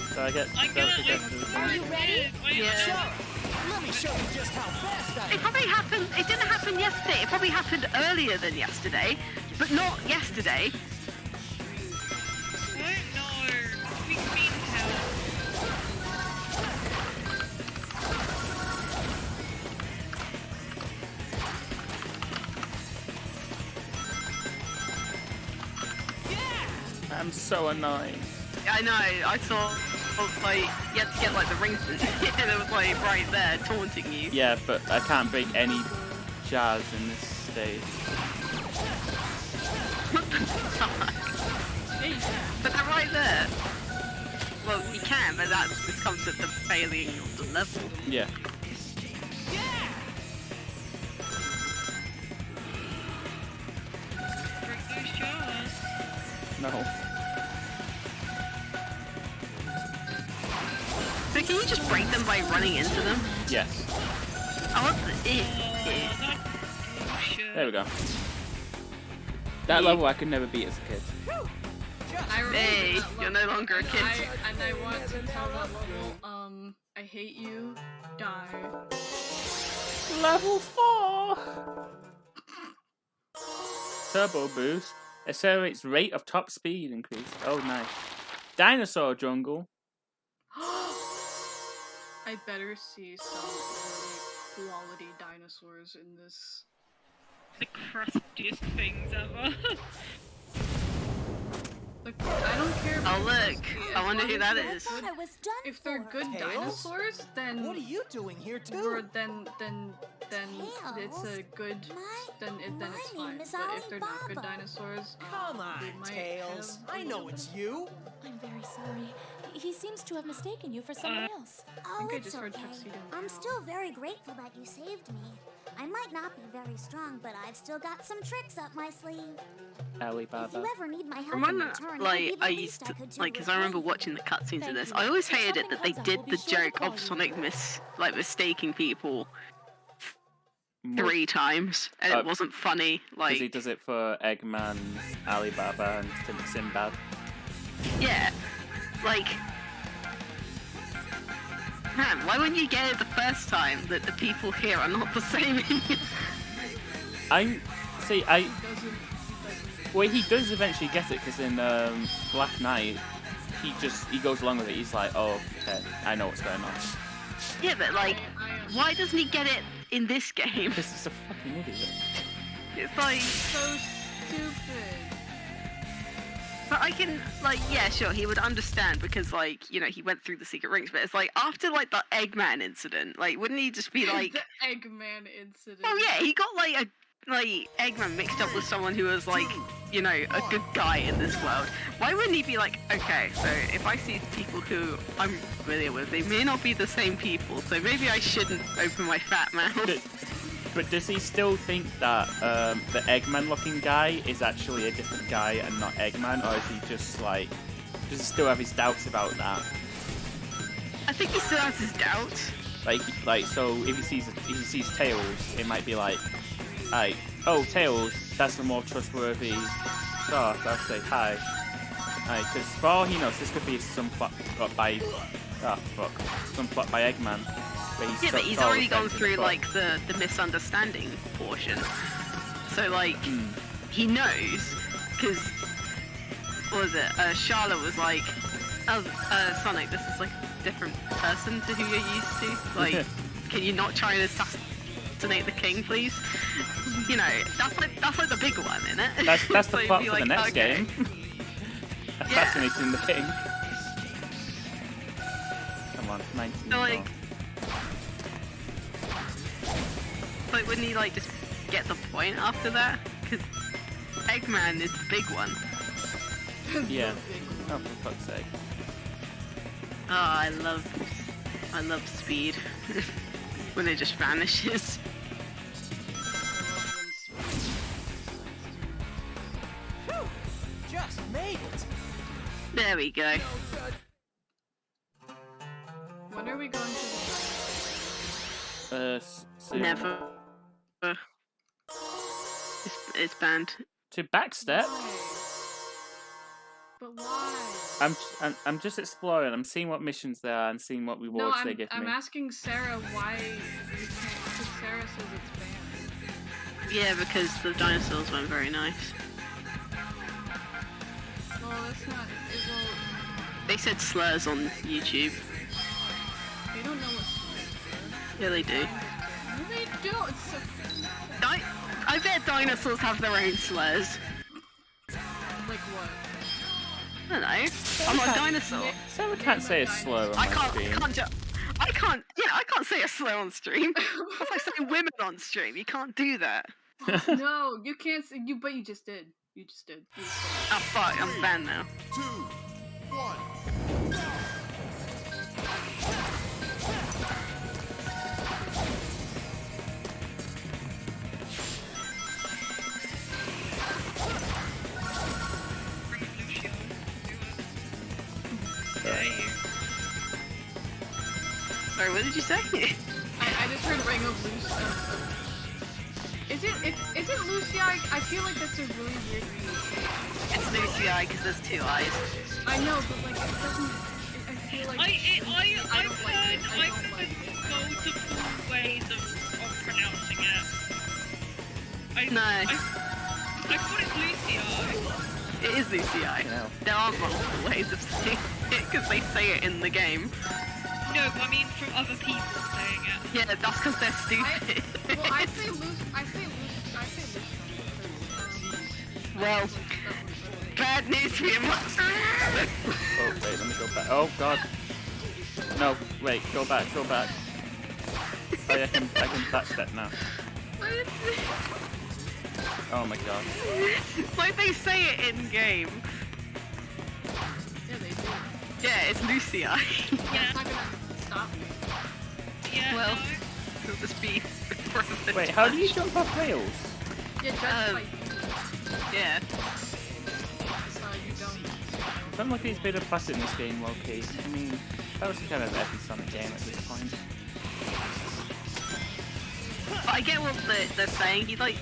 2. So I get. I get so it. Are you ready? Yeah. Shara, let me show you just how fast I It am. probably happened. It didn't happen yesterday. It probably happened earlier than yesterday, but not yesterday. I don't know. We mean hell. I'm so annoyed. I know. I saw like you had to get like the ring, and it was like right there taunting you. Yeah, but I can't break any jars in this stage. But they're right there. Well, you can, but that just comes at the failing of the level. Yeah. Break those jars. No. So can you just break them by running into them? Yes. I want the That's bullshit. There we go. That level I could never beat as a kid. I remember Hey, that you're level. no longer a kid. And I want to tell that level, I hate you, die. Level 4! Turbo boost. Accelerates rate of top speed increase. Oh, nice. Dinosaur jungle. I better see some really quality dinosaurs in this. The crustiest things ever. Like, I don't care if Oh they're look, crusty, I as wonder long who as that they're is. good- I was done If they're for. good Tails? dinosaurs, then What are you doing here too? then it's a good. Then my it's name fine. is But if they're not good Alibaba. dinosaurs, Come we on, might Tails. have- I know it's you. I'm very sorry. He seems to have mistaken you for someone else. I Oh, think I it's just heard okay. tuxedo. I'm now. still very grateful that you saved me. I might not be very strong, but I've still got some tricks up my sleeve. If Alibaba. you ever need my help in Remember, return, like, it'd be the I least used to, I could do like, because to I remember repay watching you. the cutscenes of Thank this. you. I always If hated it something that they comes up, did we'll be the sure to joke call of you. Sonic mistaking people More- 3 times, and it wasn't funny. Because he Like, does it for Eggman, Alibaba, and Sinbad. yeah, like, man, why wouldn't you get it the first time that the people here are not the same? I see. He doesn't. Well, he does eventually get it because in Black Knight, he goes along with it. He's like, oh, okay, I know what's going on. Yeah, but like, I am why doesn't he get it in this game? This is a fucking idiot. It's like, so stupid. but I can, like, yeah, sure, he would understand because, like, you know, he went through the secret rings, but it's like, after, like, the Eggman incident, like, wouldn't he just be like, The Eggman incident. oh yeah, he got, like, Eggman mixed up with someone who was, like, you know, a good guy in this world. Why wouldn't he be like, okay, so if I see people who I'm familiar with, they may not be the same people, so maybe I shouldn't open my fat mouth. But does he still think that the Eggman-looking guy is actually a different guy and not Eggman, or is he just like, does he still have his doubts about that? I think he still has his doubts. Like so, if he sees Tails, it might be like, oh Tails, that's the more trustworthy source. I'll say hi. Because for all he knows, this could be some plot by some plot by Eggman. Yeah, but he's already gone through like the misunderstanding portion. So like he knows because what was it? Charlotte was like, "Oh, Sonic, this is like a different person to who you're used to. Like, can you not try and assassinate the king, please?" You know, that's like the big one, isn't it? That's the So plot be for like, the next okay. game. Assassinating the king. Come on, 19 So, more. like, so wouldn't he like just get the point after that? Because Eggman is the big one. Yeah. Oh, for fuck's sake. Oh, I love speed when it just vanishes. Phew! Just made it! There we go. When are we going to Soon. Never. It's banned. To Backstep. But why? I'm just exploring. I'm seeing what missions there are and seeing what No, rewards they I'm, give I'm me. asking Sarah why you can't, because Sarah says it's banned. Yeah, because the dinosaurs weren't very nice. Well, that's not, They said slurs on YouTube. they don't know what slurs Yeah, they do. are. No, they don't. It's so, I bet dinosaurs have their own slurs. like what? I don't know. I'm not a dinosaur. Sarah can't say a slur on I my can't. stream. I can't. Yeah, I can't say a slur on stream. That's like saying women on stream. You can't do that. No, you can't say, but you just did. You just did. You just did. Oh fuck! I'm banned now. 2, 1. Sorry, what did you say? I just heard Ring of Lucia. Is it Lucia? I feel like that's a really weird thing. It's Lucy because there's 2 eyes. I know, but like it doesn't. I feel like I've don't like heard it. I don't like it. multiple ways of pronouncing it. No. I thought it's Lucia. It is Lucy. Yeah. There aren't multiple ways of saying it because they say it in the game. No, but I mean from other people saying it. Yeah, that's because they're stupid. Well, I say Lucia. Well, bad news for you, monster. Oh wait, let me go back. Oh god. No, wait, go back. Oh, I can backstep now. Oh my god. Like they say it in game. Yeah, they do. Yeah, it's Lucy. Yeah, it's not gonna stop me. Yeah, Well, no. it'll just be forever. Wait, how do you jump off rails? Yeah, just Um, yeah. you don't. Don't look at these bit of plastic in this game, low-key. I mean, that was kind of every Sonic game at this point. But I get what they're saying. He like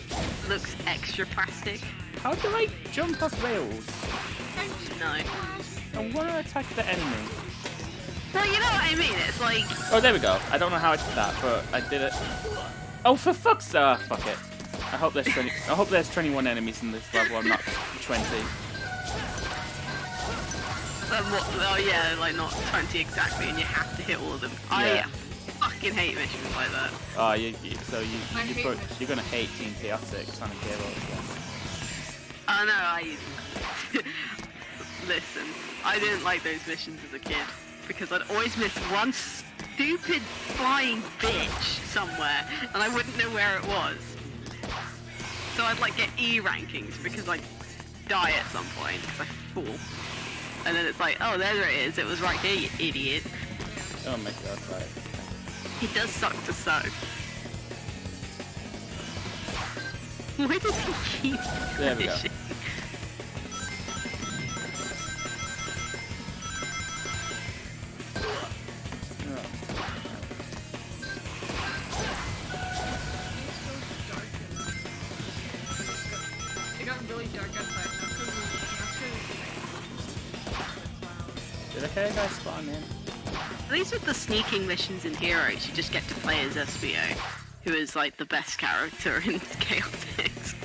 looks extra plastic. How do I jump off rails? No. I want to attack the enemy. Well, you know what I mean. It's like Oh, there we go. I don't know how I did that, but I did it. Oh, for fuck's sake! Fuck it. I hope there's 20. I hope there's 21 enemies in this level. I'm not 20. oh yeah, like not 20 exactly, and you have to hit all of them. Yeah. I fucking hate missions like that. Oh, I you're hate gonna hate Team Chaotic Sonic Heroes. Oh no, listen. I didn't like those missions as a kid because I'd always miss one stupid flying bitch somewhere, and I wouldn't know where it was. So I'd like get E rankings because I'd die at some point because I fall. And then it's like, oh, there it is. It was right here, you idiot. Oh my god, right. He does suck to sew. Where does he keep There we go. finishing? It got really dark outside. Did I hear a guy spawn in? These are the sneaking missions in Heroes. You just get to play as SBO, who is like the best character in Chaotix.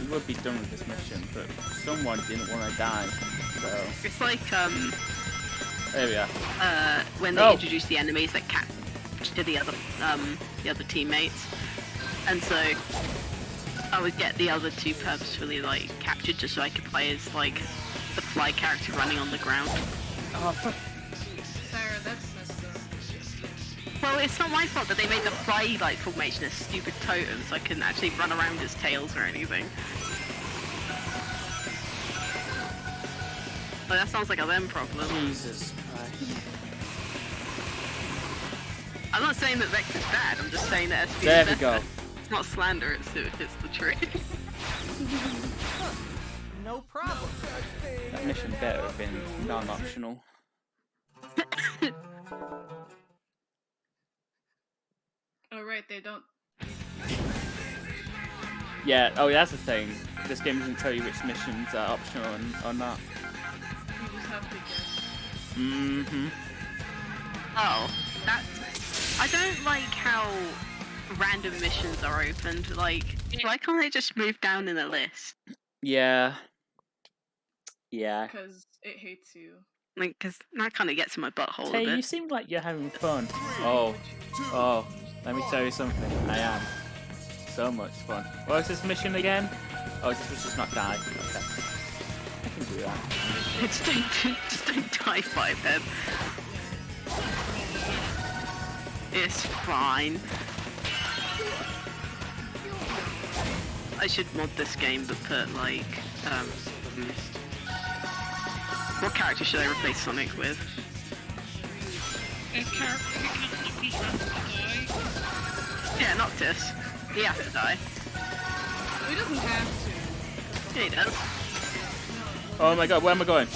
We would be done with this mission, but someone didn't want to die, so It's like there we are. when they Oh. introduce the enemies that capture the other teammates, and so I would get the other two purposefully like captured just so I could play as like the fly character running on the ground. Oh, fuck. Sarah, that's messed up. Well, it's not my fault that they made the fly like formation a stupid totem, so I couldn't actually run around as Tails or anything. But that sounds like a them problem. Jesus Christ. I'm not saying that Vector's bad, I'm just saying that SP There is we better. go. It's not slander, it's the truth. No problem. That mission better have been non-optional. Oh right, they don't. Yeah, oh, that's the thing. This game doesn't tell you which missions are optional or not. You just have to guess. Mm-hmm. Oh, that's... I don't like how random missions are opened. Like, why can't they just move down in a list? Yeah. Yeah. Because it hates you. Like, because that kind of gets in my butthole Hey, a you bit. seem like you're having fun. Oh. Oh. Let me tell you something. I am. So much fun. What was this mission again? Oh, this was just not die. Okay. I can do that. just don't die five them. It's fine. I should mod this game but put like, what character should I replace Sonic with? A character who cannot be has to die. Yeah, Noctis. He has to die. He doesn't have to. Yeah, he does. Oh my god, where am I going?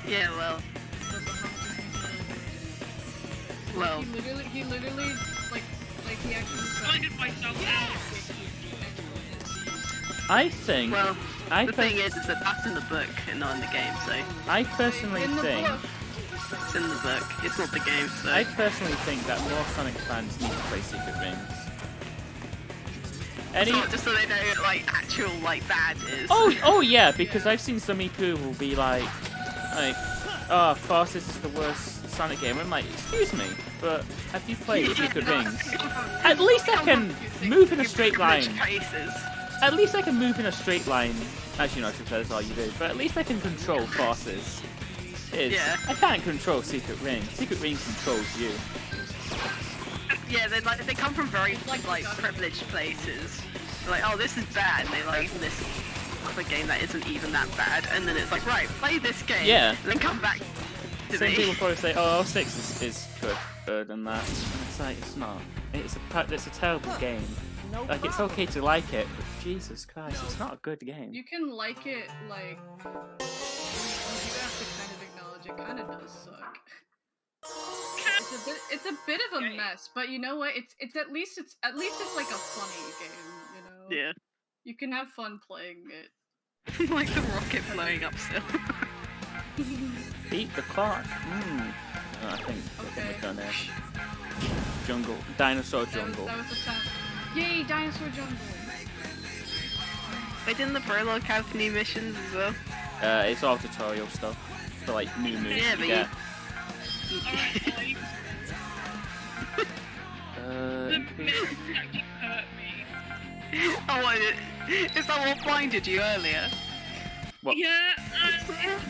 Yeah, well. Well. He literally, like he actually. Blinded myself out. I think. Well, I the think. thing is that that's in the book and not in the game, so I personally In the think. book. it's in the book. It's not the game, so. I personally think that more Sonic fans need to play Secret Rings. It's Any? not just so they know what, like actual like bad is. Oh yeah, because I've seen some people who will be like, oh, Forces is the worst Sonic game. I'm like, excuse me, but have you played Secret Rings? At least I can move in a straight line. Faces. At least I can move in a straight line. Actually, no, that's all you do. But at least I can control Forces. Yeah. I can't control Secret Rings. Secret Rings controls you. Yeah, they come from very like privileged places. like, oh, this is bad, and they like this other game that isn't even that bad, and then it's like, right, play this game, Yeah. and then come back to Some me. people probably say, "Oh, 06 is good than that." And it's like it's not. It's a terrible game. No Like it's problem. okay to like it, but Jesus Christ, it's not a good game. You can like it, like, you have to kind of acknowledge it kind of does suck. It's a bit of a mess, but you know what? It's at least it's like a funny game, you know. Yeah. You can have fun playing it. Like the rocket blowing up still. Beat the clock. Oh, I think Okay. we've done it. Jungle, dinosaur jungle. That was the sound. Yay, dinosaur jungle! Wait, didn't the Prologue have new missions as well? It's all tutorial stuff for like new moves Yeah, you but get. Alright, like, the Increase- mist actually hurt me. Oh, what, is that what blinded you earlier? What? Yeah, it's sort of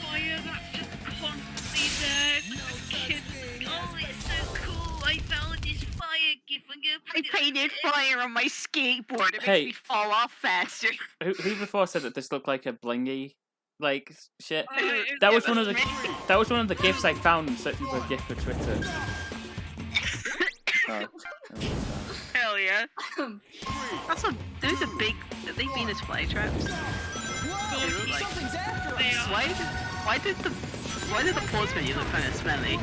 fire that's just constantly there. The kids, oh, it's so cool. I found this fire gift. I'm gonna I put it painted fire on my skateboard. It makes Hey. me fall off faster. Who before said that this looked like a blingy like shit? it That Yeah, was one of the that's me. that was one of the gifts I found searching for a gift for Twitter. Oh, Hell yeah. Those are big. Have they been as fly traps? Whoa, They look like- something's after They us. are. Why did the pause menu look kind of smelly?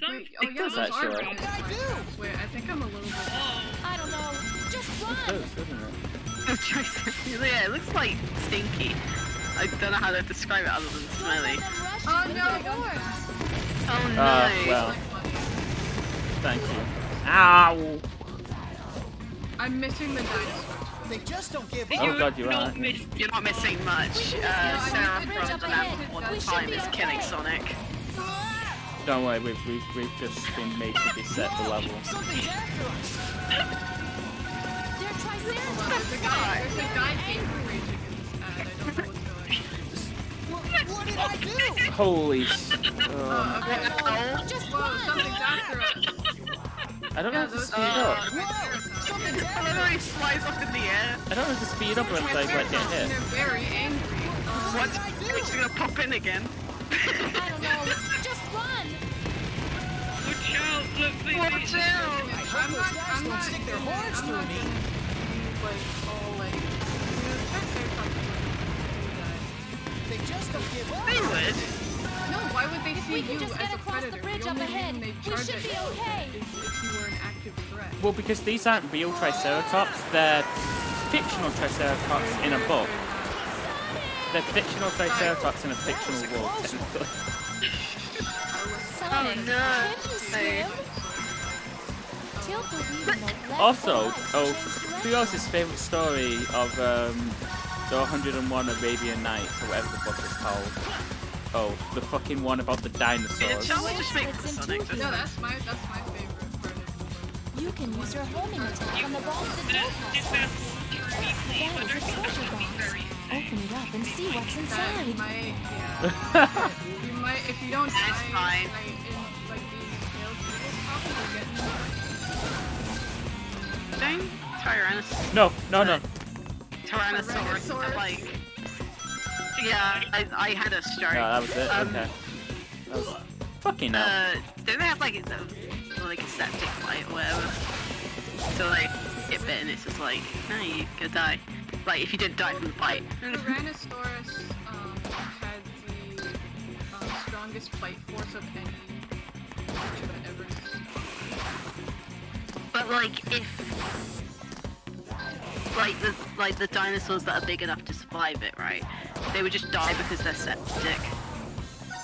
Some, Wait, oh yeah, does those are actually. really What did I nice do? traps. Wait, I think I'm a little bit. oh, I don't know. Just it run. does, doesn't it? Yeah, it looks like stinky. I don't know how to describe it other than smelly. Oh no, don't. Oh no. Well, thank you. Ow! I'm missing the dinosaurs. They just don't give Oh up. god, you not are. missed. You're not missing much. Sarah from the map all the time is killing Sonic. Don't worry, we've just been made to beset the level. Something's after us. They're Hold Triceratops. on, there's a guy gamer raging in this ad. I don't know what's going on. What did I do? Holy Okay. Just Whoa, run. something's after us. I don't know how to those speed up. Whoa, something's I love after how he us. flies up in the air. I don't know how to speed up when I like get They're hit. very angry. What? It's gonna pop in again. I don't know. Just run. Watch out, look, they Watch out! I'm not Don't stick their horns I'm through not me. gonna be, like, all like, Triceratops wouldn't They just don't give up. They would. No, why would they If see we can you just as get a across the predator? bridge The up only ahead, reason they we charge should at be you okay. is if you were an active threat. Well, because these aren't real Triceratops, they're fictional Triceratops in a book. They're fictional Triceratops in a fictional world, technically. Sonic, no. can you swim? Tilt the wheel and the left Also, side to oh, change who else's favourite story of the 101 Arabian Nights, or whatever the book is called? Oh, the fucking one about the dinosaurs. Shall we just make It's the in Sonic? two No, that's my favorite part of You can use your homing attack on the balls of the If Dullcast. that's true, please, I That don't is a think that's treasure gonna be box. very safe. Open it up and see what's that. inside. Might, you might, if you don't That's die fine. in like these tails, you will probably get Don't Tyrannosaurus. No, no, no. Tyrannosaurus. Like, yeah, I had a stroke. No, that was it. Um, Okay. That was fucking hell. Don't they have like a septic bite or whatever? So like, get bitten, it's just like, no, you go die. Like if you didn't die from the bite. Tyrannosaurus had the strongest bite force of any creature that ever existed. But like if like the dinosaurs that are big enough to survive it, right? They would just die because they're septic.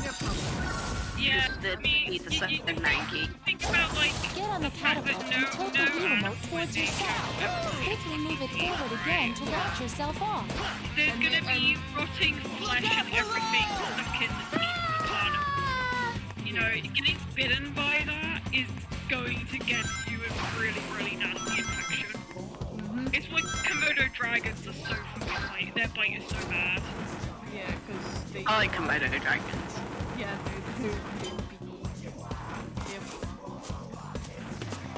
Yeah, probably. Yeah, The I mean, teeth are you so manky. think about like Get on the fact that catapult and tilt the wheel remote towards yourself. Quickly move it forward again to launch yourself off. there's gonna be rotting flesh and everything stuck in the teeth of the carnivore. You know, getting bitten by that is going to get you a really, really nasty infection. It's like Komodo dragons are so fucking like their bite is so bad. Yeah, because they. I like Komodo dragons. Yeah, they're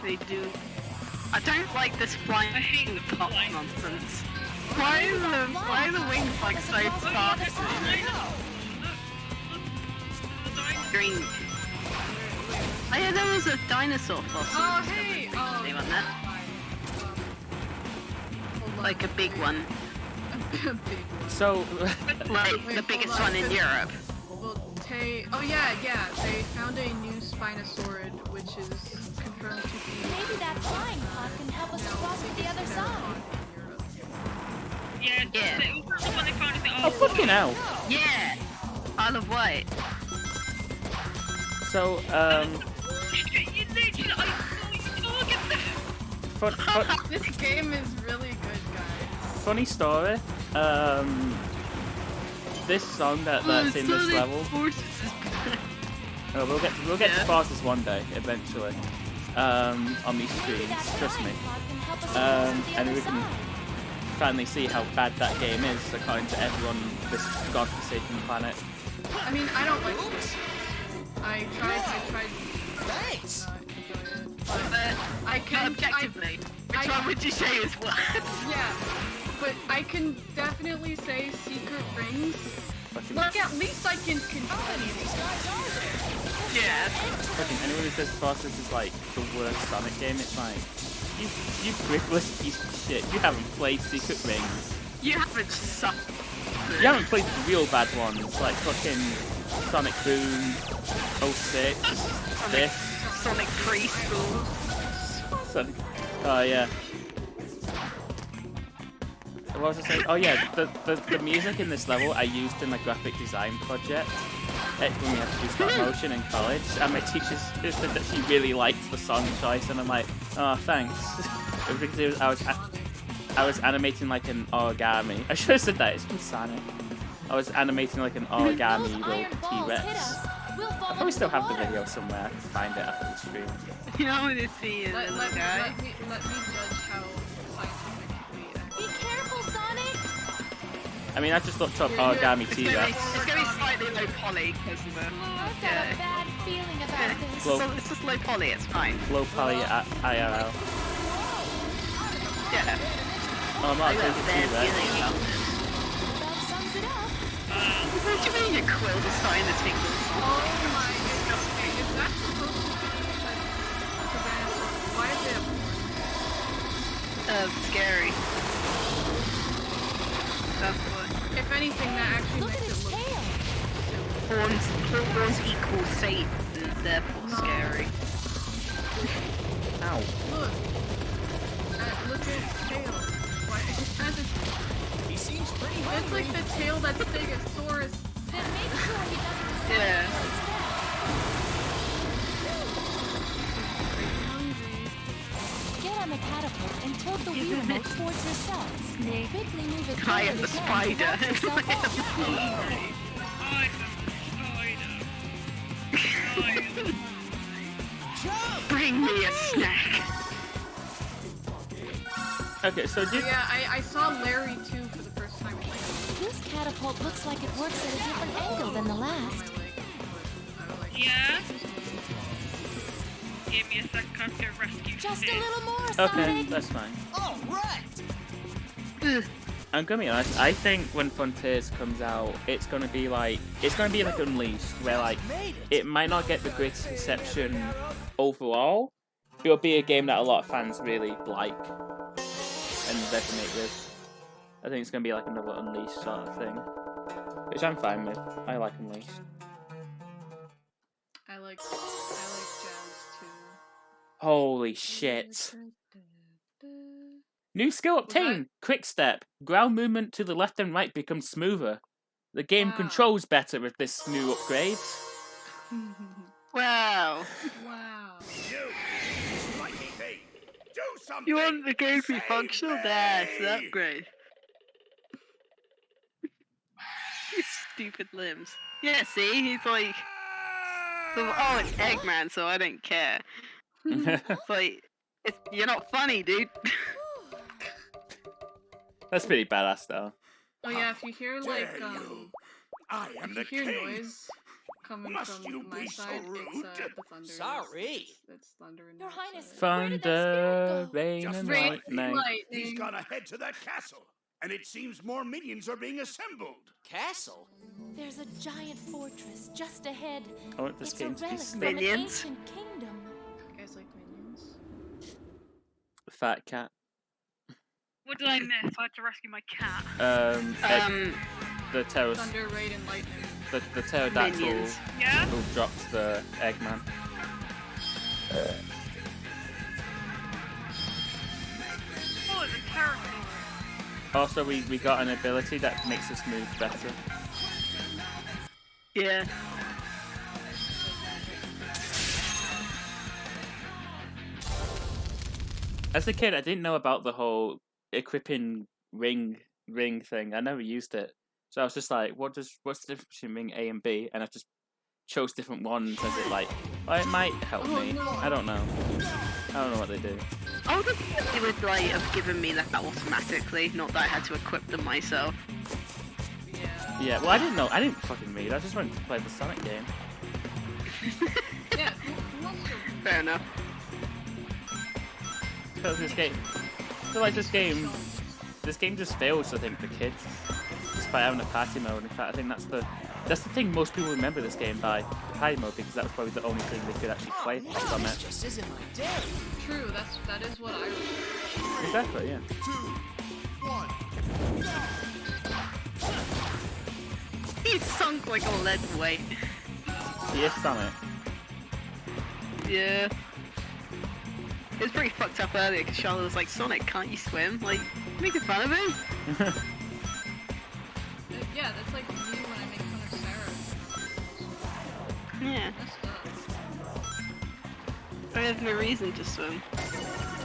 They do. I don't like this flying hate the top flying. nonsense. Why are the wings like so fast? Green. Oh yeah, there was a dinosaur fossil. Oh, hey! Oh, They want that? Like a big one. big. So, Like Wait, the biggest hold on, one in 'cause- Europe. Well, oh yeah, they found a new Spinosaurid, which is confirmed to be Maybe that flying pod can help us now across to the other side. in Europe. Yeah, Yeah. it was the one they found in the oh fucking hell. Yeah! Isle of Wight. So, You literally, I saw you target the This game is really good, guys. funny story. This song that's in this level. Oh, we'll get to Yeah. Forces one day eventually. On these Maybe that streams, trust me. flying pod can help us across to the And other we can side. finally see how bad that game is according to everyone on this godforsaken planet. I mean, I don't like this. I tried Thanks. not enjoy it, but But I can objectively, which I- one would you say is worse? Yeah, but I can definitely say Secret Rings. Fucking, Like, at least I can control Yeah. fucking anyone who says Forces is like the worst Sonic game, it's like you frivolous piece of shit. You haven't played Secret Rings. You haven't suffered. You haven't played the real bad ones like fucking Sonic Boom 06, this. Sonic Preschool. Sonic. Oh yeah. What was I saying? Oh yeah, the music in this level I used in my graphic design project when we had to do stop motion in college, and my teacher said that she really liked the song choice, and I'm like, oh thanks. Because it was, I was animating like an origami. I should have said that. It's from Sonic. I was animating like an origami Those little iron balls hit T-Rex. us. We'll fall I probably into still the have the water. video somewhere. I can find it after the stream. You know when you see a Let little me guy? judge how scientifically accurate. Be careful, Sonic! I mean, I just looked up You're- origami It's gonna be, T-Rex. it's gonna be slightly low poly because of the. I've got Yeah. a bad feeling about Yeah, this. Well- it's just low poly. It's fine. Low poly IRL. Yeah. Oh, I'm not I got a taking bad T-Rex. feeling about this. That sums it up. What do you mean your quills are starting to tingle? Oh my goodness. Okay, is that supposed to be a Tyrannosaurus? Why is it? Scary. That's what. If anything, that actually Look at makes its it look tail. Horns equal Satan, therefore No. scary. Ow. Look. Look at its tail. Why? It has a, He seems pretty it's hungry. like the tail that Stegosaurus. Then make sure he doesn't decide Yeah. to Hungry. Get on the catapult and tilt the wheel remote towards yourself. Quickly move it I forward am the again to spider. help yourself up. Bring me a snack. Okay, so did Yeah, I saw Larry too for the first time. in, like, This catapult looks like it works at a different angle than the last. Yeah? Give me a second, I have to go rescue Just a Sid. little more, okay, Sonic. that's fine. All right. I'm gonna be honest. I think when Frontiers comes out, it's gonna be like Unleashed, where like Made it. it might not get the greatest reception overall. But it'll be a game that a lot of fans really like and resonate with. I think it's gonna be like another Unleashed sort of thing, which I'm fine with. I like Unleashed. I like jazz too. Holy shit! New skill obtained! Quick step. Ground movement to the left and right becomes smoother. The game Wow. controls better with this new upgrade. Wow. Wow. You want the game to be functional? That's an upgrade. His stupid limbs. Yeah, see? He's like... Oh, it's Eggman, so I don't care. It's like... you're not funny, dude. That's pretty badass though. Oh yeah, if you hear like I am if the you hear king. noise coming Must you from my be so side, rude? it's the thunder. Sorry. It's thunder and Your that Highness, side. where did that spirit Thunder, go? rain, Just and Rain, lightning. He's lightning. got to head to that castle, and it seems more minions are being assembled. Castle? There's a giant fortress just ahead. I want this It's a game to be relic sick. from an Minions. ancient kingdom. You guys like minions? Fat cat. What did I miss? I had to rescue my cat. The terrorist, Thunder, rain, and lightning. the pterodactyl Minions. Yeah? who drops the Eggman. Oh, it's a pterodactyl. Also, we got an ability that makes us move better. Yeah. As a kid, I didn't know about the whole equipping ring thing. I never used it, so I was just like, what's the difference between ring A and B? And I just chose different ones as it like, well, it might help me. I don't know. I don't know what they do. I would have they would like have given me that automatically, not that I had to equip them myself. Yeah. Yeah, well, I didn't know. I didn't fucking read. I just wanted to play the Sonic game. Yeah, who wants to? Fair enough. Because this game, I feel like this game just fails. I think for kids, despite having a party mode. In fact, I think that's the thing most people remember this game by, the party mode, because that was probably the only thing they could actually play from This it. just isn't my day. True, that is what I remember. Exactly, yeah. 2, 1. He's sunk like a lead weight. He is Sonic. Yeah. It was pretty fucked up earlier because Charlotte was like, Sonic, can't you swim? Like, making fun of him? Yeah, that's like me when I make fun of Sarah. Yeah. That's I have no reason to swim.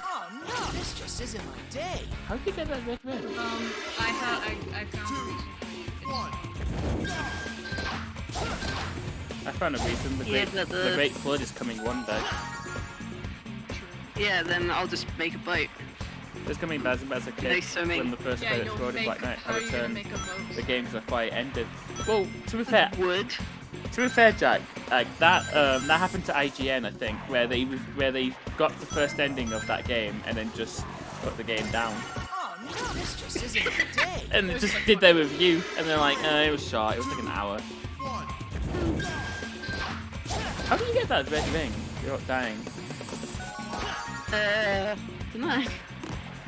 Oh no, this just isn't my day. How did you get that red ring? I found a reason for you. I found a reason. Yeah, but The Great Flood is coming one day. Yeah, then I'll just make a boat. It's coming as a kid No swimming. when the first Yeah, credit you'll exploded make. Black Knight. How I are you gonna returned make a boat? the game because I thought it ended. Well, to be fair, Wood. Jack, like that happened to IGN, I think, where they got the first ending of that game and then just put the game down. Oh no, this just isn't my day. And they just did their review, and they're like, it was short, it was like an hour. How do you get that red ring? You're not dying. Dunno.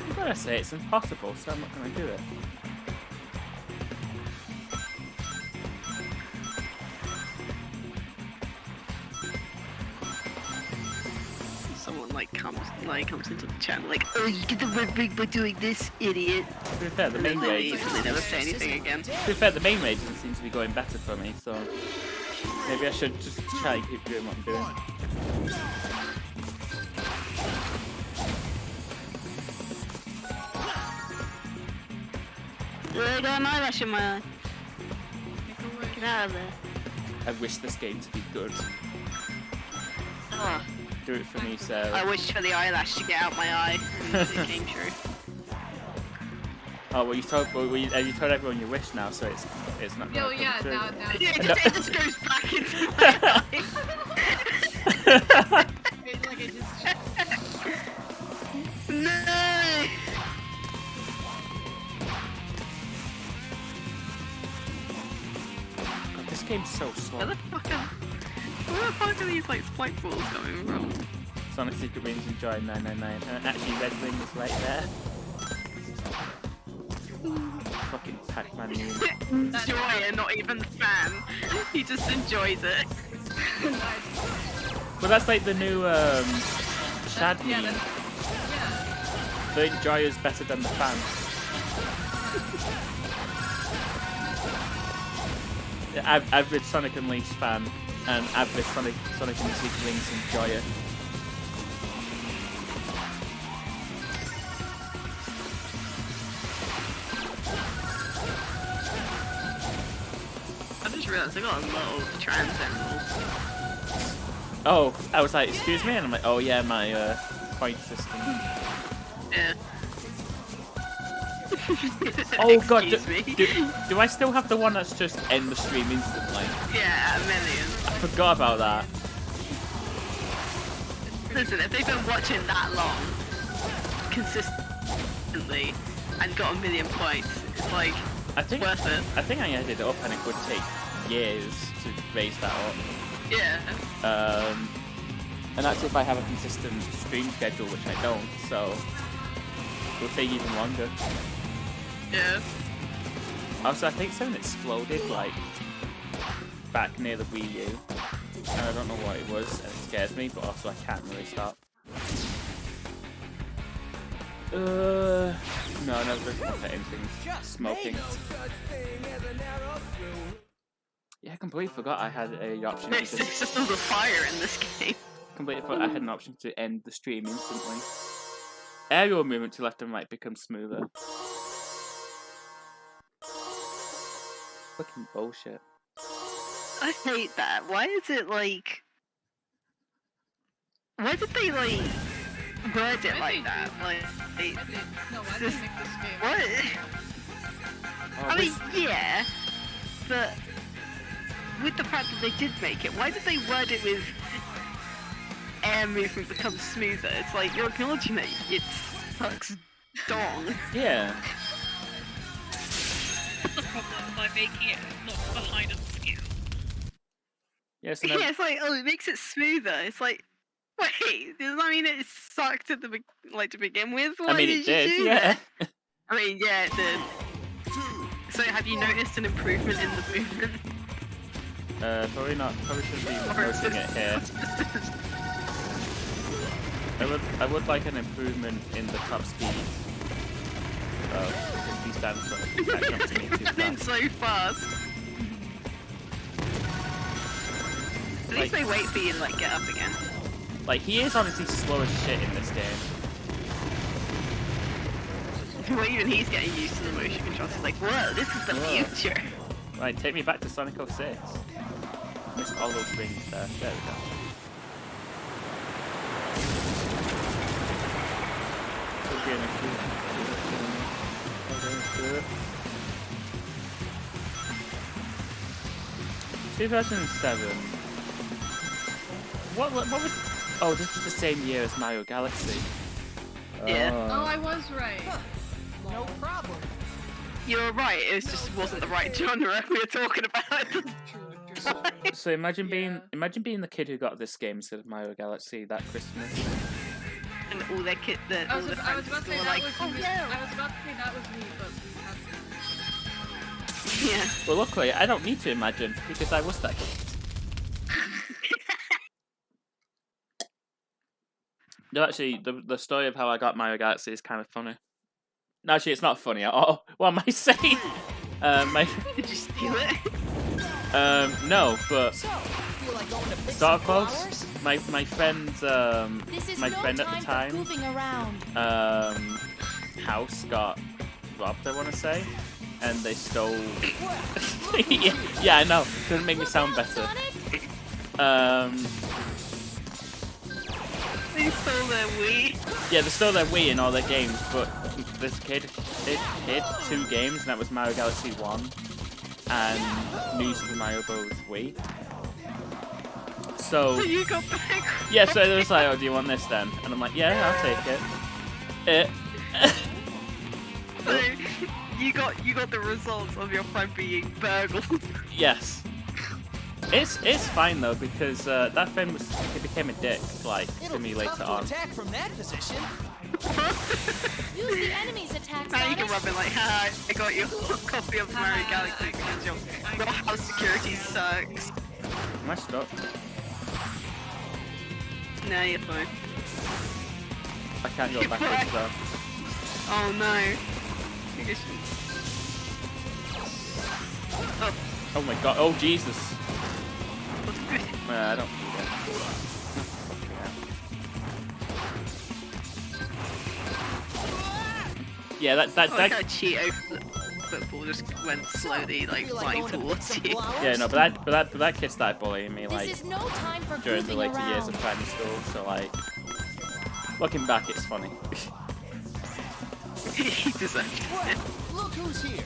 You gotta say it's impossible, so I'm not gonna do it. Someone comes into the chat like, oh, you get the red ring by doing this, idiot. To be fair, the And main then they raid. leave and they never say anything again. To be fair, the main raid doesn't seem to be going better for me, so maybe I should just try and keep doing what I'm doing. I got an eyelash in my eye. Make a wish. Get out of there. I wish this game to be good. Oh, Do it for me, I Sarah. wish for the eyelash to get out my eye, and it came true. Oh, well, have you told everyone your wish now, so it's not Yo, gonna come yeah, true. now. Yeah, it just goes back into my eye. It's like it just. No! God, this game's so Where slow. the fuck are these like spike balls coming from? Sonic Secret Rings and Joy 999. And actually, Red Ring is right there. Fucking Pac-Man meme. Joy and not even the fan. He just enjoys it. Well, that's like the new Shad Yeah, meme. yeah. The Joy is better than the fan. Yeah, average Sonic Unleashed fan and average Sonic and Secret Rings enjoyer. I just realised I got a lot of trans emeralds. Oh, I was like, excuse me? And I'm like, oh yeah, my point system. Yeah. Oh god, Excuse me. do I still have the one that's just end the stream instantly? Yeah, a million. I forgot about that. Listen, if they've been watching that long, consistently, and got 1 million points, it's like, I think worth it. I think I added it up and it would take years to raise that up. Yeah. And that's if I have a consistent stream schedule, which I don't, so it will take even longer. Yeah. Also, I think something exploded, like, back near the Wii U. And I don't know what it was, and it scares me, but also I can't really stop. No, never looked at anything. Smoking. Yeah, I completely forgot I had a option to It's just all the fire in this game. completely forgot I had an option to end the stream instantly. Aerial movement to left and right becomes smoother. Fucking bullshit. I hate that. Why is it like... Why did they like... word it like that? Like... No, why did This- they make this game? What? Oh, I mean, yeah, but with the fact that they did make it, why did they word it with air movement becomes smoother? It's like you're acknowledging that it sucks dong. yeah. What's the problem by making it not behind a skill? Yes, and Yeah, it's like, oh, it makes it smoother. It's like, wait, does that mean it sucked at the to begin with? Why I mean, did it did, you do yeah. that? I mean, yeah, it did. So have you noticed an improvement in the movement? Probably not. Probably shouldn't be Or is noticing it here. I would like an improvement in the top speed. Because these dance runners catch up to me too Running fast. so fast. At least they wait for you to like get up again. Like, he is honestly slow as shit in this game. Well, even he's getting used to the motion controls. He's like, whoa, this is the Whoa. future. Right, take me back to Sonic 06. Missed all those rings there. There we go. Could be an improvement. 2007. What was? Oh, this is the same year as Mario Galaxy. Yeah. Oh, I was right. No problem. You're right, it just wasn't the right genre we were talking about. True. So imagine Yeah. being the kid who got this game instead of Mario Galaxy that Christmas. And all their kid, I all was, the I was friends about to say were that like, was oh me. yeah. I was about to say that was me, but we have Yeah. Well, luckily, I don't need to imagine because I was that kid. No, actually, the story of how I got Mario Galaxy is kind of funny. No, actually, it's not funny at all. What am I saying? Did you steal it? No, but So, feel like going to pick sort of some close. flowers? My friend's This is my no friend at time the for time goofing around. house got robbed, I want to say, and they stole. Well, yeah, I know. Doesn't make me sound better. They stole their Wii. Yeah, they stole their Wii and all their games, but this kid hid 2 games, and that was Mario Galaxy 1 and New Super Mario Bros. Wii. So So, you got back. yeah, so they was like, oh, do you want this then? And I'm like, yeah, I'll take it. So you got the results of your friend being burgled. Yes. It's fine though, because that friend he became a dick, like, it'll to me be later tough to on. attack from that position. Use the enemy's attack, Now you Sonic. can rub it like, haha, I got your copy of Mario Galaxy because your house security sucks. Am I stuck? No, you're fine. I can't go You're backwards fine. though. Oh no. I think I should... Oh, Oh my god, oh Jesus. what's good? I don't need it. Yeah, I like that how Cheeto football just went slowly, like, Feel like flying going to pick towards some you. flowers? yeah, no, but that kid started bullying me, This like, is no time for during the goofing later years around. of primary school, so like, looking back, it's funny. He deserved it. Well, Look who's here!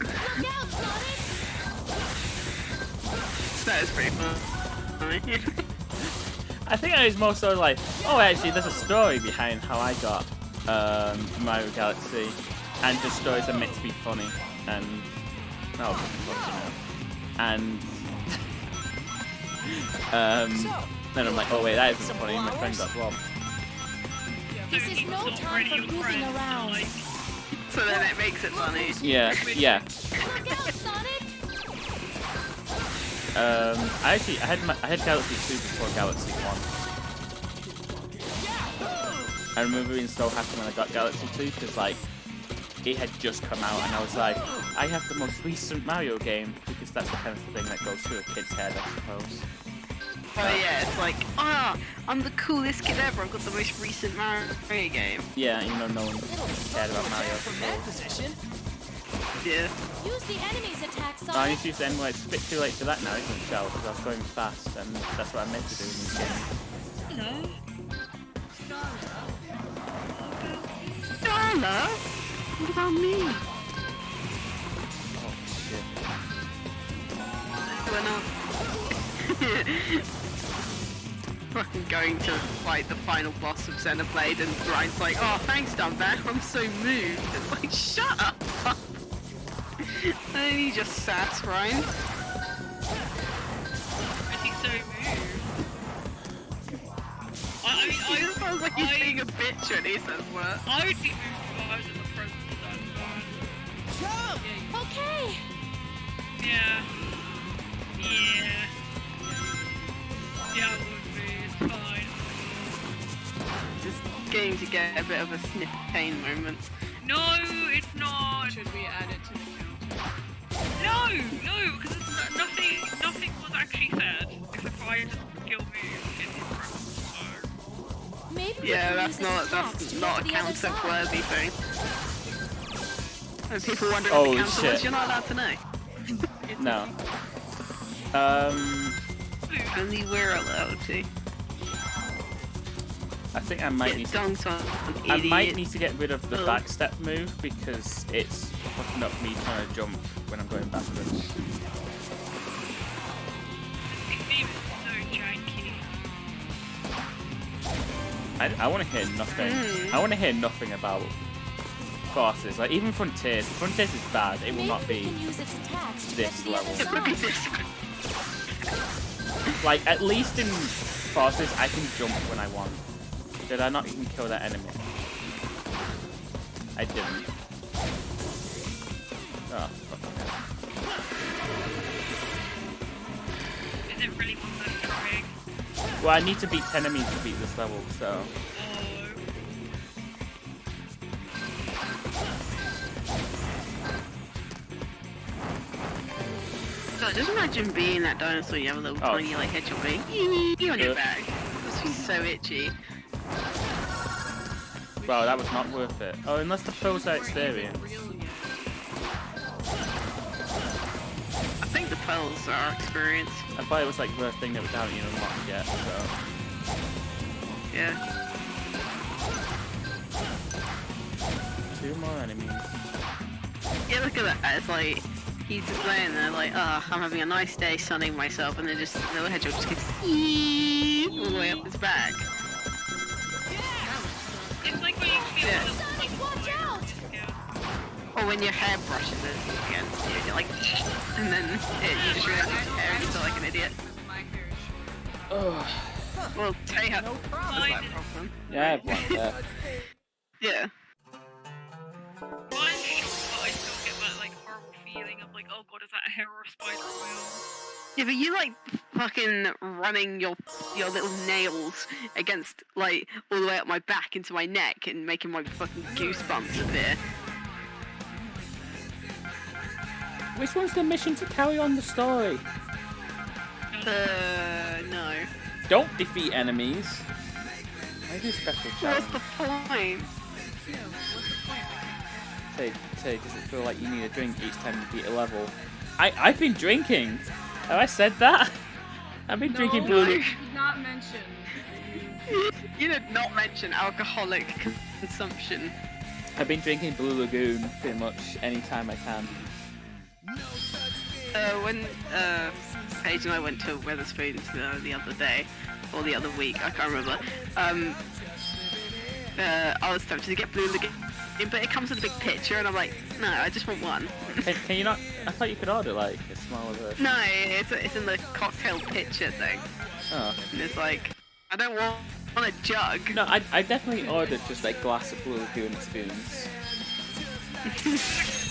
Look out, Sonic! That is pretty fun. I think I was more so like, oh, actually, there's a story behind how I got Mario Galaxy, and the stories are meant to be funny, and and then I'm like, oh wait, that isn't funny. My friend got robbed. This is no time for goofing around. So then it makes it funny. Yeah. Look out, Sonic! I had Galaxy 2 before Galaxy 1. I remember being so happy when I got Galaxy 2 because like it had just come out and I was like, I have the most recent Mario game, because that's the kind of thing that goes through a kid's head, I suppose. Oh yeah, it's like, I'm the coolest kid ever. I've got the most recent Mario game. Yeah, you know, no one cared about Mario. I From that suppose. position. Yeah. Use the enemy's attack, No, I Sonic! need to use the N-word. It's a bit too late for that now, isn't it, Shell? Because I was going fast, and that's what I meant to do in these games. Hello. Darla? What about me? Oh, shit. We're not. Fucking going to fight the final boss of Xenoblade, and Brian's like, oh, thanks, Dumback, I'm so moved. It's like, shut up! And he just sass Ryan. Is he so moved? I mean, He just sounds like he's being a bitch when he says that. I would be moved if I was in the presence of that man. Okay! Yeah. Yeah, it would be. It's fine. Just getting to get a bit of a sniff pain moment. No, it's not. Should we add it to the counter? No, because nothing was actually said. Except for I just kill me in his presence. So. Maybe we Yeah, can that's use its not attacks to a get to the other side. counter-worthy thing. And people wondering Oh, what the counter shit. was, you're not allowed to know. No. Only we're allowed to. I think I might need Get to. dunked on, I idiot. might need to get rid of the Oh. backstep move because it's fucking up me trying to jump when I'm going backwards. This game is so janky. I want to hear nothing. I want to hear nothing about bosses. Like even Frontiers. Frontiers is bad. It will Maybe not we be can use its attacks to this get to the level. other It would be side. this. like at least in bosses I can jump when I want. Did I not even kill that enemy? I didn't. Oh, fucking hell. Is it really worth trying? Well, I need to beat 10 enemies to beat this level, so. Oh. So just imagine being that dinosaur, you have a little Oh. tiny like hedgehog going "Ee" on your Good. back. This is so itchy. Wow, that was not worth it. Oh, unless the pros are experienced. Real yet. I think the pearls are experience. I thought it was like the thing that we haven't even unlocked yet, so. Yeah. 2 more enemies. Yeah, look at that. It's like he's just laying there like, I'm having a nice day sunning myself, and then just the little hedgehog just goes "Ee" all the way up his back. It's like when you feel Yeah. the Sonic, watch out! Yeah. Or when your hair brushes it against you, and you're like, and then you just realize your hair and you feel like an idiot. My hair is Ugh. Well, Tay had No that problem. problem. Yeah, I have one there. Yeah. Mine's short, but I still get that like horrible feeling of like, oh god, is that a hair or a spider wheel? Yeah, but you like fucking running your little nails against like all the way up my back into my neck and making my fucking goosebumps appear. Which one's the mission to carry on the story? No. Don't defeat enemies. I do special What's challenge. the point? Say, does it feel like you need a drink each time you beat a level? I've been drinking. Have I said that? I've been drinking No, Blue. did not mention. You did not mention alcoholic consumption. I've been drinking Blue Lagoon pretty much anytime I can. When Paige and I went to Weatherspoons the other day, or the other week, I can't remember. I was tempted to get Blue Lagoon, but it comes with a big picture, and I'm like, no, I just want one. Can you not? I thought you could order like a smaller version. No, it's in the cocktail pitcher thing. Oh. And it's like, I don't want a jug. No, I definitely ordered just like glass of Blue Lagoon experience.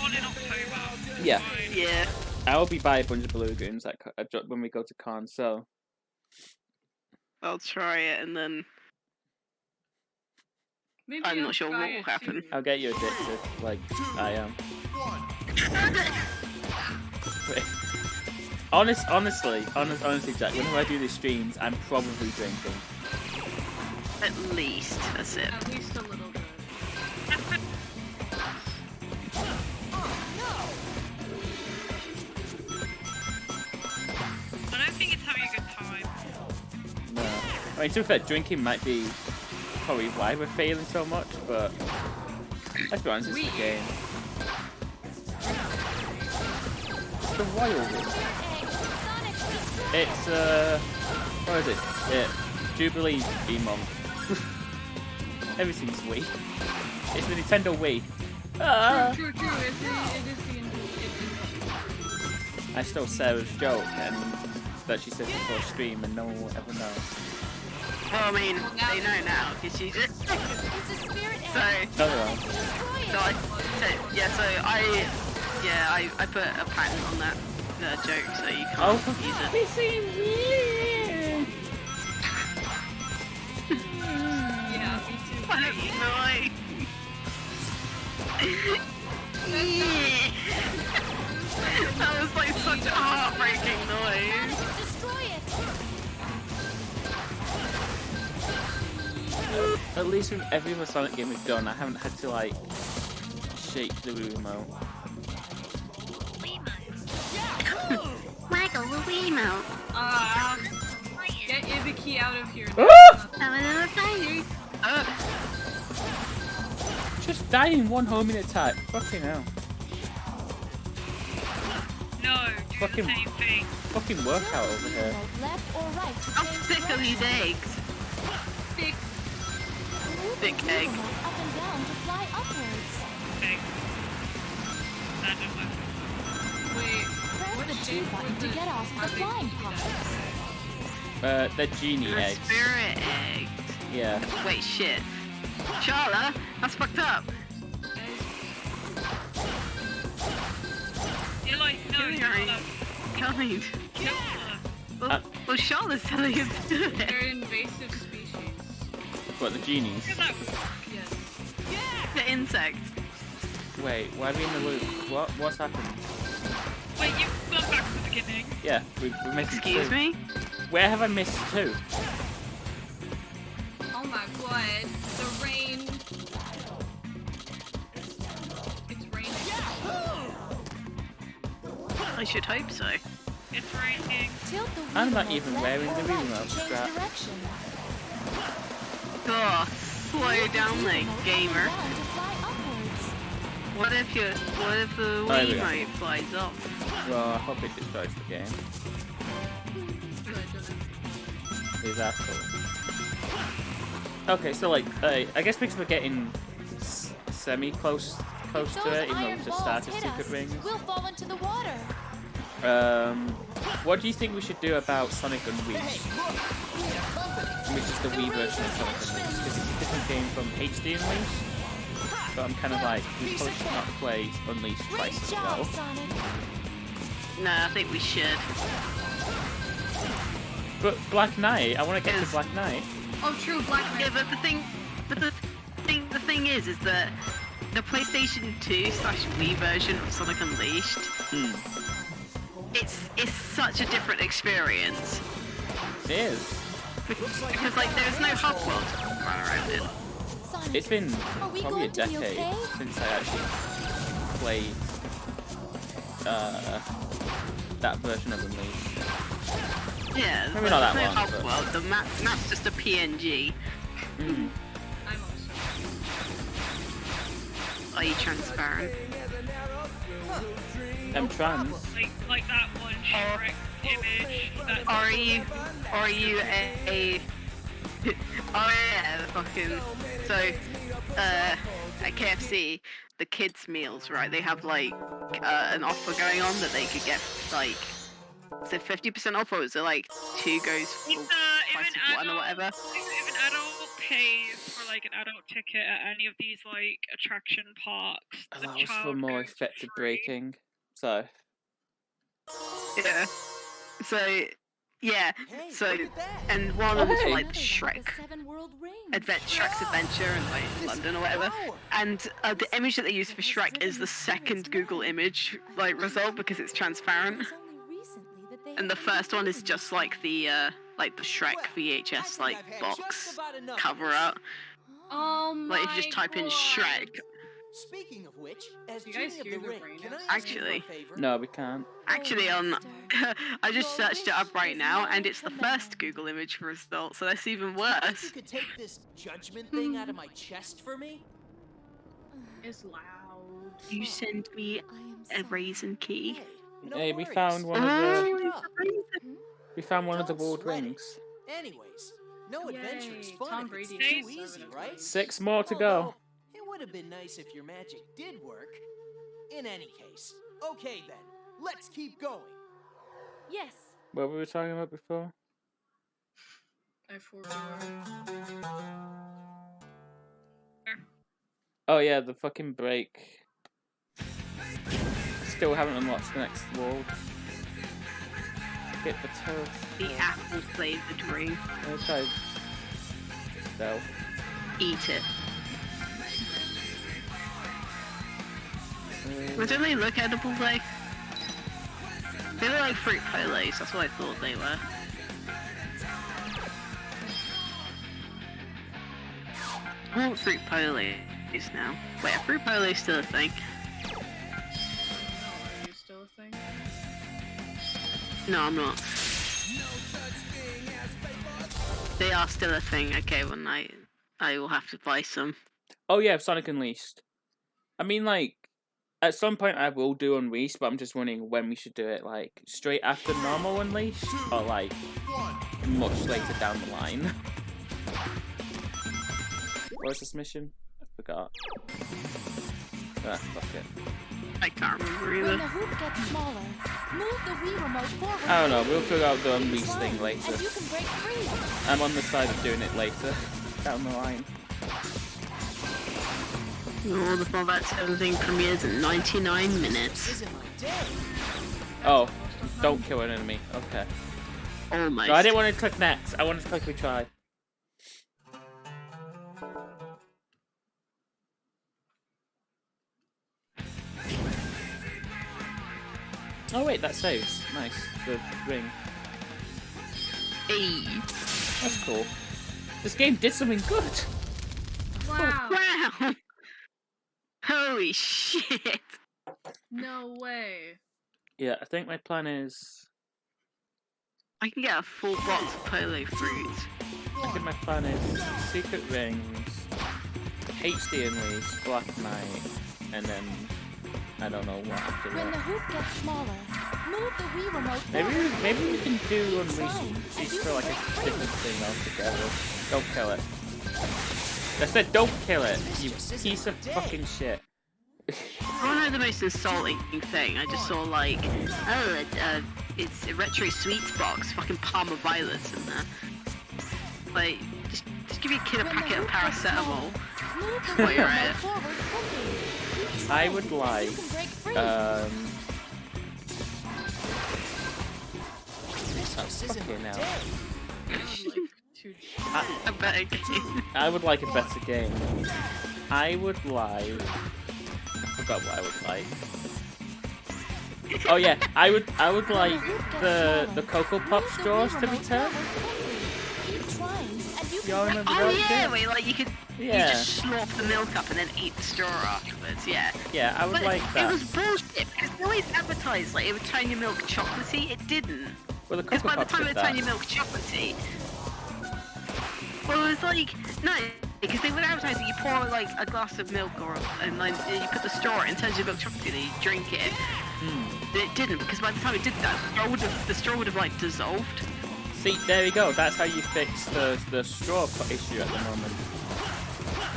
On in October. Yeah. Yeah. I'll be buying a bunch of Blue Lagoons when we go to con, so. I'll try it and then Maybe I'm I'll not sure try what will it happen. too. I'll get you addicted, like I am. Wait. Honestly, Jack, whenever I do these streams, I'm probably drinking. At least a sip. At least a little bit. I don't think it's having a good time. No. I mean, to be fair, drinking might be probably why we're failing so much, but let's be honest, it's the game. It's the Royal Room. It's, what is it? Jubilee month. Everything's Wii. It's the Nintendo Wii. Ah! True. It is the I stole Sarah's joke and that she said before stream and no one will ever know. Well, I mean, they know now because she just. So. No, they're wrong. So I put a patent on that joke, so you can't use it. Yeah, me too. That was like such a heartbreaking noise. At least with every other Sonic game we've done, I haven't had to like shake the remote. Michael, the Wiimote. Get Ibiki out of here. Just die in one homing attack. Fucking hell. No, do Fucking- the same thing. Fucking workout over here. Left or right to How change thick are these eggs? Thick. Move Thick the egg. remote up and down to fly upwards. Thing. That didn't work. Wait. Press What the shape G button were to get off are the they flying supposed to pod. be They're genie The eggs. spirit egg. Yeah. Wait, shit. Charla, that's fucked up. You're like, no, You're you're right. not. Kind. Kill her. Well, Charlotte's telling him to do it. They're invasive species. What, the genies? Look at that. Yes. The insects. Wait, why are we in the loop? What's happened? Wait, you've gone back to the beginning. Yeah, we're missing Excuse two. me? Where have I missed two? Oh my god. The rain. It's raining. I should hope so. It's raining. Tilt the I'm not remote even left wearing or the right remote to change strap. direction. Oh, slow Move the down G there, remote up and gamer. down to fly upwards. What if the there we go. Wiimote flies off? Well, I hope it destroys the game. Is that cool? Okay, so like, I guess because we're getting semi-close If to those it, even though we iron just balls started hit Secret us, Rings. we'll fall into the water. What do you think we should do about Sonic Unleashed? Which is the Wii version of Sonic Unleashed, because it's a different game from HD Unleashed. But I'm kind of like, we probably should not play Unleashed Great twice as job, well. Sonic. No, I think we should. But Black Knight, I want to get to Yes. Black Knight. Oh, true. Black Yeah, Knight. but the thing is that the PlayStation 2/Wii version of Sonic Unleashed, it's such a different experience. It is. Because like there's no hub world to run around in. Sonic, It's been are we probably a going to be decade okay? since I actually played that version of Unleashed. Yeah, Maybe not that there's no long, hub but- world. The map's just a PNG. Mm. I'm also. Are you transparent? I'm trans. Like that one Shrek image. That Are you a oh yeah, fucking so at KFC the kids meals, right? They have like an offer going on that they could get like, is it 50% off, or is it like 2 goes for if price of 1 or whatever? If an adult pays for like an adult ticket at any of these like attraction parks, the Allows for child more goes effective free. braking. So Yeah. So yeah. Hey, So look at that. and one of them was hey. like Another Shrek. one of the 7 world rings. Shrek's Adventure in like This London or whatever, flower. and the image that they use for Shrek is the second Google image like result because it's transparent, It's only recently that they and the have first one is used just it. like the Shrek Well, VHS I think like I've had box just about enough of cover this. art. Oh my Like if you just type in God. Shrek, Speaking of which, as You guys Genie hear of the the Ring, rain can I outside? ask you for a Actually, favor? no, we can't. actually on I just searched it up right now, and it's the first command. Google image result, so that's even Do you think worse. you could take this judgment thing out of my chest for me? It's loud. You send me I am a sorry. raisin key. Hey, no Hey, we worries. found one of Oh, the Cheer up. we found one of the Don't world sweat it. rings. Anyways, no adventure is Yay, fun Tom if it's Brady too is easy, serving right? 6 more to go. Although, it would have been nice if your magic did work. In any case, okay then, let's keep going. Yes. What were we talking about before? I forgot. Oh yeah, the fucking break. Still haven't unlocked the next world. Get the turf. The apple flavored ring. I'll try stealth. Eat it. Well, don't they look edible though? They look like fruit polos, that's what I thought they were. I want fruit polos now. Wait, are fruit polos still a thing? Are you still a thing? No, I'm not. They are still a thing. Okay, well, I will have to buy some. Oh yeah, Sonic Unleashed. I mean, like, at some point I will do Unleashed, but I'm just wondering when we should do it. Like, straight after normal Unleashed, or like much later down the line. What was this mission? I forgot. Ah, fuck it. I can't remember When either. the hoop gets smaller, move the Wii remote forward. I don't know. We'll figure out the You Unleashed climb, thing later. And you can break free. I'm on the side of doing it later down the line. Oh, the Fallout 17 premieres in 99 minutes. Isn't my day. Oh, don't kill an enemy. Okay. Almost. No, I didn't want to click next. I wanted to click retry. Oh wait, that saves. Nice. The ring. Hey. That's cool. This game did something good. Wow. Wow! Holy shit! No way. Yeah, I think my plan is. I can get a full box of polo fruit. I think my plan is secret rings, HD Unleashed, Black Knight, and then I don't know what after When the that. hoop gets smaller, move the Wii remote forward. Maybe we can do Unleashed for like a different thing altogether. Don't kill it. I said don't kill it, you piece of fucking shit. I want to know the most insulting thing. I just saw like, oh, it's a retro sweets box, fucking Parma Violets in there. Like, just give your kid a When the packet of hoop gets smaller, paracetamol. move the While Wii you're remote at it. forward quickly. You I climb, would and like, you can break free. This isn't okay my now. day. A better game. I would like a better game. I would like. I forgot what I would like. Oh yeah, I would like the Cocoa Pop straws to be turned. Y'all remember Oh that? yeah, wait, like you could you Yeah. just slop the milk up and then eat the straw afterwards. Yeah. Yeah, I would But like it that. was bullshit because they always advertised like it would turn your milk chocolatey. It didn't. Well, the Because Cocoa by the Pops time did it turned that. your milk chocolatey, well, it was like no, Because they would advertise that you pour like a glass of milk and like you put the straw in, it turns your milk chocolate and you drink it. But it didn't, because by the time it did that, the straw would have like dissolved. See, there you go. That's how you fix the straw issue at the moment.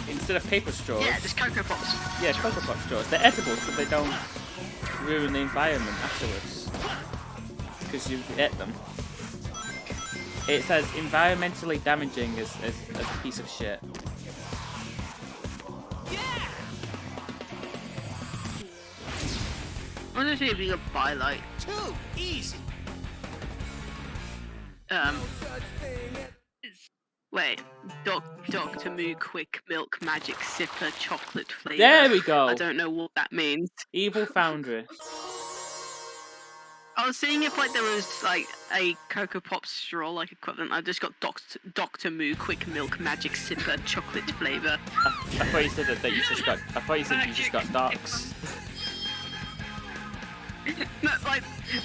Instead of paper straws. Yeah, just Cocoa Pops. Yeah, Cocoa Pop straws. They're edible, so they don't ruin the environment afterwards. Because you ate them. It's as environmentally damaging as a piece of shit. I wonder if you could buy like Too easy. wait, Dr. Moo Quick Milk Magic Sipper Chocolate Flavor. There we go. I don't know what that means. Evil Foundry. I was seeing if like there was like a Cocoa Pop straw like equivalent. I just got Dr. Moo Quick Milk Magic Sipper Chocolate Flavor. I thought you said that you just got. I thought you said you just got Docs. No, like,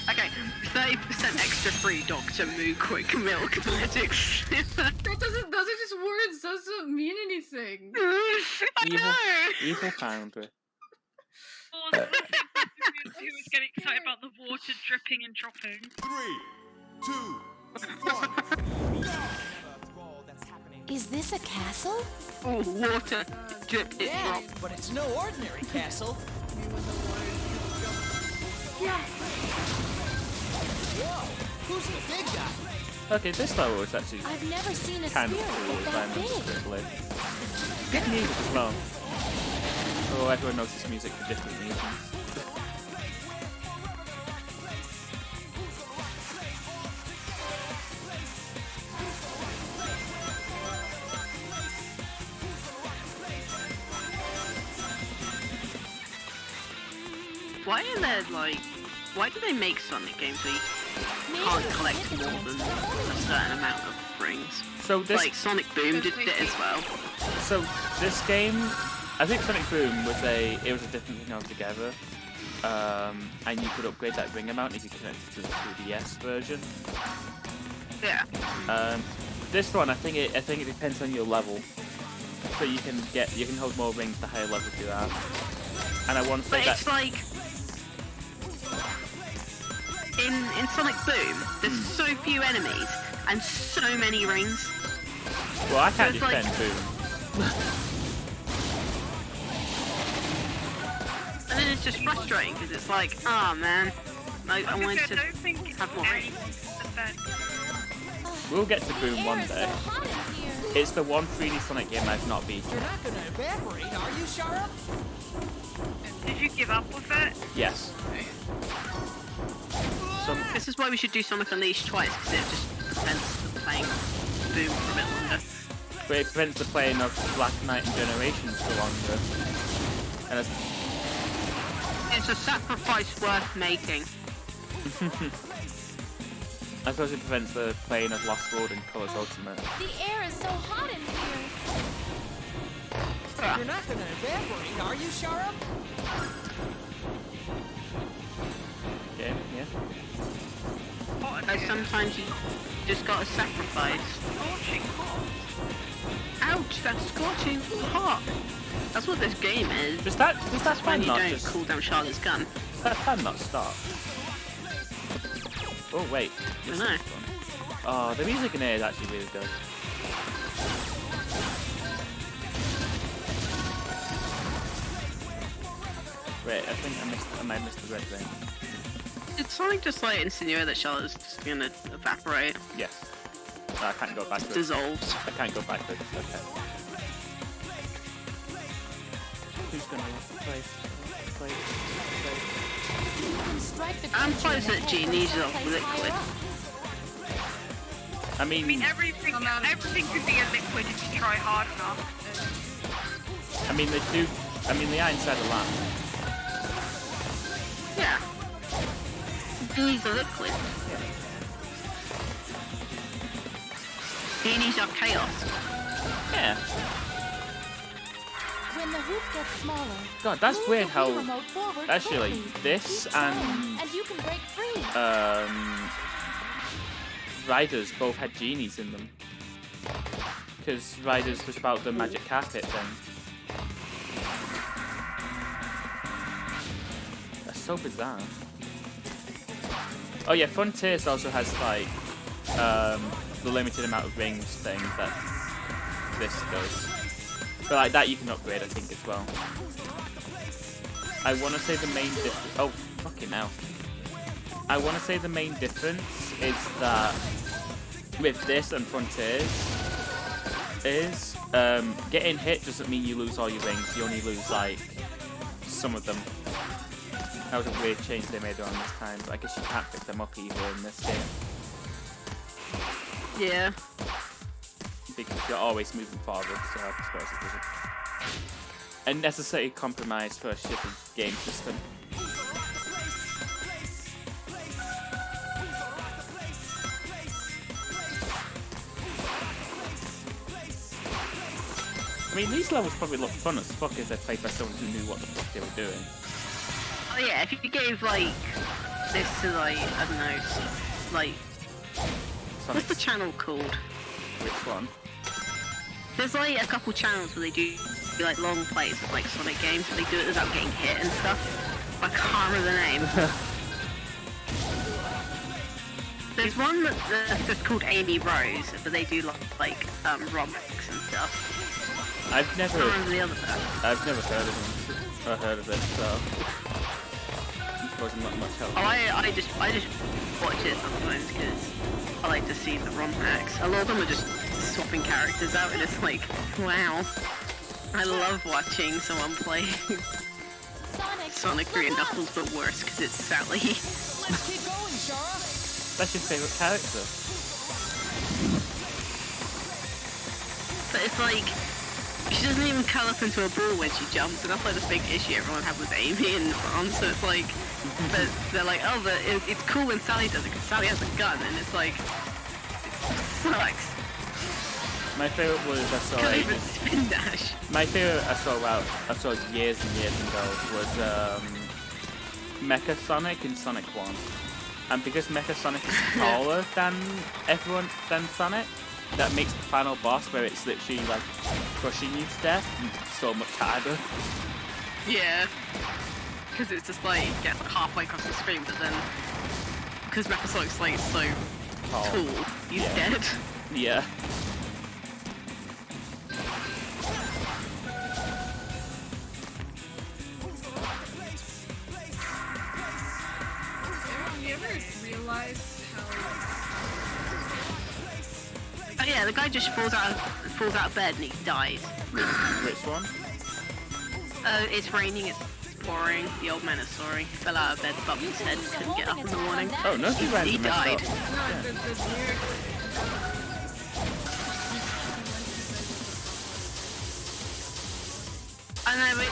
okay, 30% extra free Dr. Moo Quick Milk Magic Sipper. That doesn't. Those are just words. Doesn't mean anything. I know. Evil Foundry. Or who was getting excited about the water dripping and dropping. 3, 2, 1. Is this a castle? Oh, water drip it Yeah, drop. but it's no ordinary castle. Whoa, who's the big guy? Okay, this level was actually I've never seen a kind of spirit cool if I that remember big. correctly. Good music as well. Oh, everyone knows this music for different reasons. Why are there like, why do they make Sonic games where you can't collect more than a certain amount of rings? So this, Like Sonic Boom did it as well. so this game, I think Sonic Boom was a different thing altogether. And you could upgrade that ring amount if you connected to the 3DS version. Yeah. This one, I think it depends on your level. So you can hold more rings the higher level you are. And I want to say But that. it's like in Sonic Boom, there's so few enemies and so many rings. Well, I can't so it's defend like- Boom. And then it's just frustrating because it's like, ah man, like, I wanted to don't think have more rings. We'll get to Boom The air one is so day. hot in here. It's the one 3D Sonic game I've not beaten. You're not gonna evaporate, are you, Shara? Did you give up with it? Yes. So, This is why we should do Sonic Unleashed twice because it just prevents the playing Boom for a bit longer. but it prevents the playing of Black Knight and Generations for longer. And It's a sacrifice worth making. I suppose it prevents the playing of Lost World and Colors Ultimate. The air is so hot in here. You're not gonna evaporate, are you, Shara? Okay, yeah. So sometimes you just gotta sacrifice. Ouch, that's scorching hot. That's what this game is. Does that When fan you not don't just cool down Charlotte's gun. does that fan not stop? Oh wait. I know. Oh, the music in here is actually really good. Wait, I think I might have missed the red thing. Did Sonic just like insinuate that Charlotte's just gonna evaporate? Yes. No, I can't go backwards. Dissolves. I can't go backwards. Okay. Who's gonna play? You can strike the I'm creature in close the at head Genie's from of someplace liquid. higher up. I I mean, mean, everything could be a liquid if you try hard enough. they do. I mean, they are inside the lamp. Yeah. Genie's a liquid. Genie's are chaos. Yeah. When the hoop gets smaller, God, that's move weird the how Wii remote forward actually quickly. this Keep trying, and and you can break free. Riders both had genies in them. because Riders was about the magic carpet thing. That's so bizarre. Oh yeah, Frontiers also has like the limited amount of rings thing that this does. But like that you can upgrade, I think, as well. I want to say the main difference. Oh, fucking hell. I want to say the main difference is that with this and Frontiers is getting hit doesn't mean you lose all your rings. You only lose like some of them. That was a weird change they made around this time, but I guess you can't pick them up either in this game. Yeah. Because you're always moving forward, so I suppose it doesn't. A necessary compromise for a shitty game system. I mean, these levels probably look fun as fuck if they're played by someone who knew what the fuck they were doing. Oh yeah, if you gave like this to like, I don't know, like what's the channel called? Which one? There's like a couple channels where they do like long plays of like Sonic games, but they do it without getting hit and stuff. I can't remember the name. There's one that's just called Amy Rose, but they do like ROMX and stuff. I've never I can't remember the other person. I've never heard of them or heard of it, so wasn't not much help. Oh, I just watch it sometimes because I like to see the ROM hacks. A lot of them are just swapping characters out, and it's like, wow. I love watching someone play Sonic 3 and Knuckles, but worse because it's Sally. Let's keep going, Shara. That's your favourite character. But it's like, she doesn't even curl up into a ball when she jumps, and that's like the big issue everyone had with Amy and Ron, so it's like, but they're like, oh, but it's cool when Sally does it, because Sally has a gun, and it's like, it sucks. My favourite was I saw Can't even spin dash. My favourite I saw years and years ago was Mecha Sonic in Sonic 1. And because Mecha Sonic is taller than Sonic, that makes the final boss where it's literally like crushing you to death so much harder. Yeah. Because it's just like, gets like halfway across the screen, but then, because Mecha Sonic's like so tall, he's dead. Yeah. Have you ever realized how Oh yeah, the guy just falls out of bed and he dies. Which one? It's raining, it's pouring. The old man is sorry. Fell out of bed, bumped his head, couldn't get up in the morning. Oh no, He died. I know, but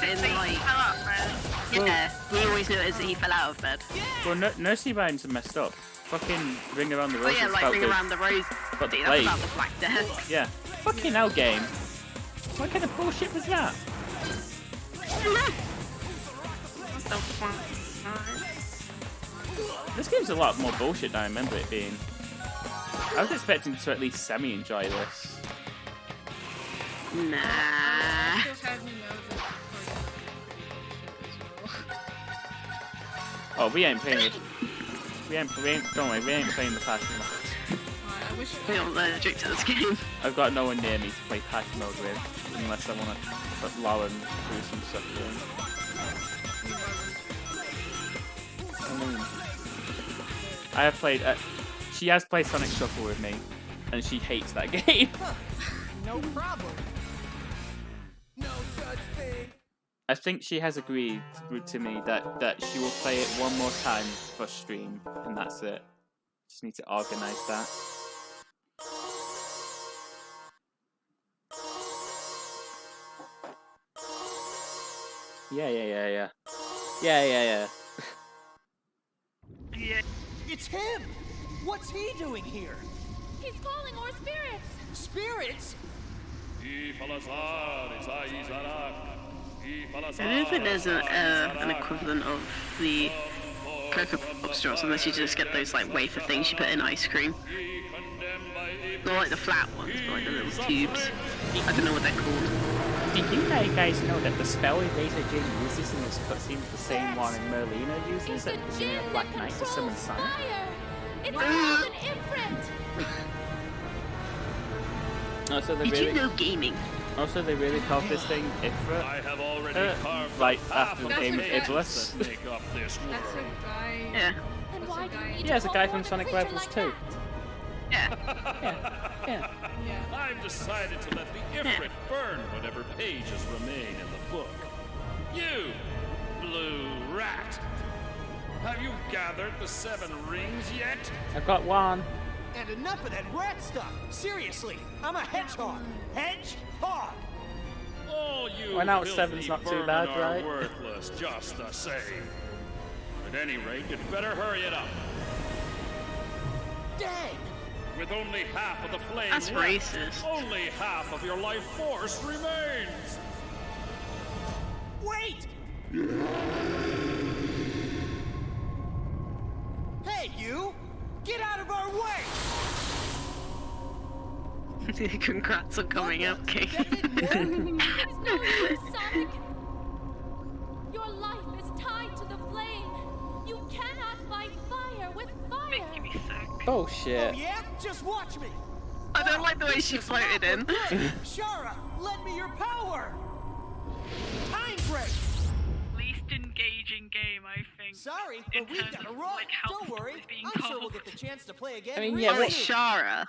in like, yeah, we always knew it as he fell out of bed. Well, nursery rhymes are messed up. Fucking Ring Around the Oh Roses. yeah, like Ring Around the Rose. About the That's plague. about the Black Death. Yeah. Fucking hell, game. What kind of bullshit was that? This game's a lot more bullshit than I remember it being. I was expecting to at least semi-enjoy this. Nah. still have me know that Oh, we ain't playing it. Don't worry, we ain't playing the party mode. I wish We're not allergic to this game. I've got no one near me to play party mode with, unless I want to put Lauren through some stuff doing. I have played. She has played Sonic Shuffle with me, and she hates that game. No problem. No such thing. I think she has agreed to me that she will play it one more time for stream, and that's it. Just need to organise that. Yeah. Yeah. It's him. What's he doing here? He's calling our spirits! Spirits? I don't think there's an equivalent of the Cocoa Pop straws unless you just get those like wafer things you put in ice cream. Not like the flat ones, but like the little tubes. I don't know what they're called. Did you guys know that the spell Eraser Jane uses in this cutscene is the same one Merlina uses at the beginning of Black Knight to summon Sonic? It's called an Ifrit. Also, they Did really, you know gaming? also, they really called this thing Ifrit. I have already carved Right half after the of game of pages Iblis. that make up this That's world. a guy. Yeah. And why do you need Yeah, it's a to guy call from forth a Sonic creature Rebels like 2. that? Yeah. Yeah. Yeah. I've decided to let the Ifrit burn whatever pages remain in the book. You, Blue Rat, have you gathered the 7 rings yet? I've got one. And enough of that rat stuff. Seriously, I'm a hedgehog. Hedgehog. All you Well, now filthy 7's not too vermin bad, are right? worthless just the same. At any rate, you'd better hurry it up. Dang. With only half of the flame That's left, racist. only half of your life force remains. Wait. Hey, you! Get out of our way! Congrats on coming up, King. That didn't work. It's no use, Sonic. Your life is tied to the flame. You cannot fight fire with fire. Making me sick. Oh Bullshit. yeah? Just watch me. I don't like the way she floated in. Shara, lend me your power. Time break. Least engaging game, I think. Sorry, in but we've terms got to of, run. like, how Don't the worry. story's being I'm sure we'll told. get the chance to play again. I mean, real yeah, Oh, what- it's soon. Shara,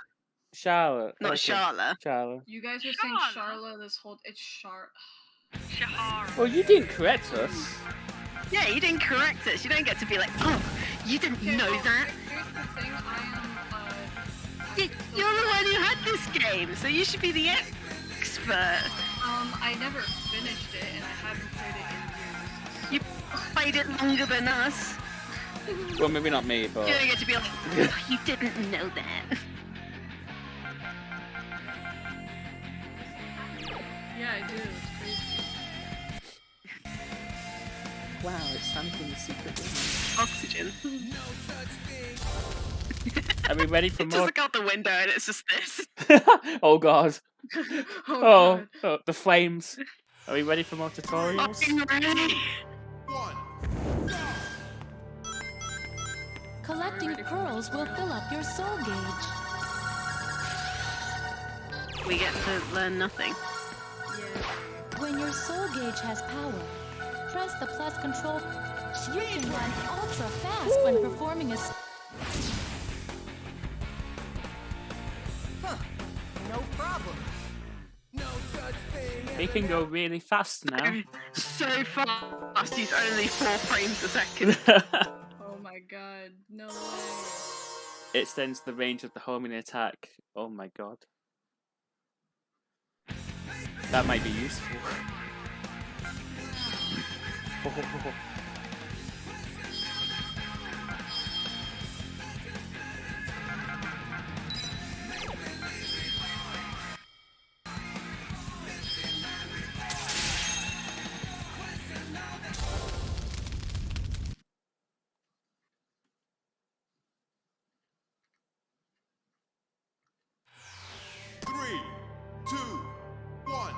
Charlotte. not okay. Sharla. Charlotte. You guys are saying Sharla. Sharla this whole. It's Shahara. Well, you didn't correct us. Yeah, you didn't correct us. You don't get to be like, oh, you didn't know that. Here's the thing. I am. You're the one who had this game, so you should be the expert. I never finished it, and I haven't played it in years. You played it longer than us. Well, maybe not me, but. You don't get to be like, oh, you didn't know that. Yeah, I do. It's crazy. Wow, it's Sonic in the Secret Room. Oxygen. Are we ready for Just more? look out the window and it's just this. Oh god. Oh, Oh, God. oh, the flames. Are we ready for more tutorials? Fucking ready. Collecting pearls will fill up your soul gauge. We get to learn nothing. When your soul gauge has power, press the plus control. You can run ultra fast when performing a. No problem. No such thing. He can go really fast now. So fast, he's only 4 frames a second. Oh my god. No way. It extends the range of the homing attack. Oh my god. That might be useful. Three, two, one.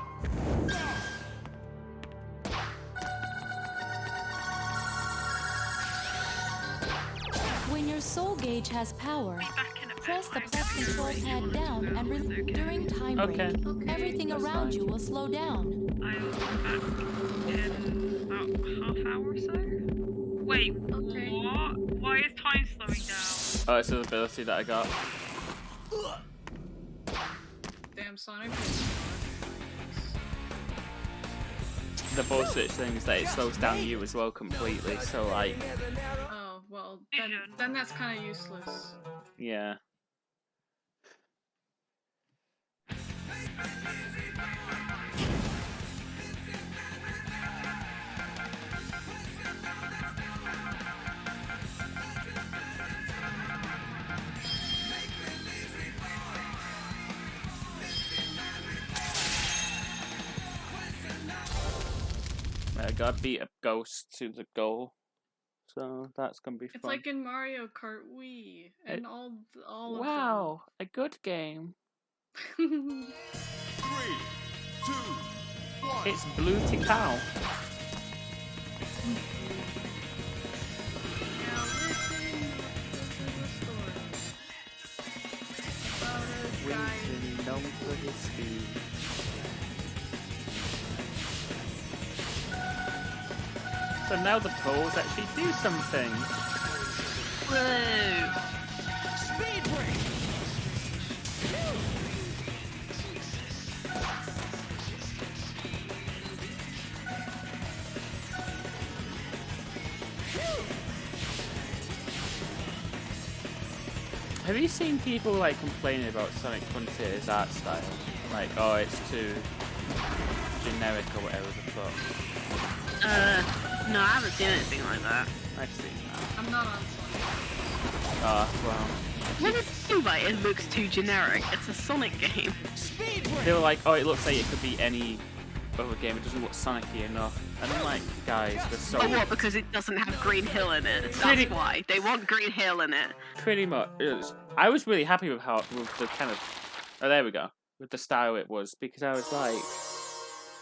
When your soul gauge has power, Back in a bit, press the like, plus control pad down and during time Okay. break, everything That's around fine. you will slow down. I'll be back in about half hour or so. Wait, Okay. what? Why is time slowing down? Oh, it's an ability that I got. Damn Sonic. The bullshit thing is that it slows down you as well completely, so like, Oh, well, Vision. then that's kind of useless. yeah. I gotta beat a ghost to the goal. so that's gonna be fun. It's like in Mario Kart Wii and all Wow, a good game. of them. 3, 2, 1. It's Blue Cow. Now listen to the story about a guy. Winston, known for his speed. So now the poles actually do something. Whoa! Speed break! Have you seen people like complaining about Sonic Frontier's art style? Like, oh, it's too generic or whatever the fuck. No, I haven't seen anything like that. I've seen that. I'm not on Sonic. Ah, well. What do you mean by it looks too generic? It's a Sonic game. Speed They break! were like, oh, it looks like it could be any other game. It doesn't look Sonic-y enough. And I'm like, guys, we're so... Oh, what? Because it doesn't have Green Hill in it. Pretty- That's why. They want Green Hill in it. Pretty much. I was really happy with with the kind of... Oh, there we go. With the style it was. Because I was like...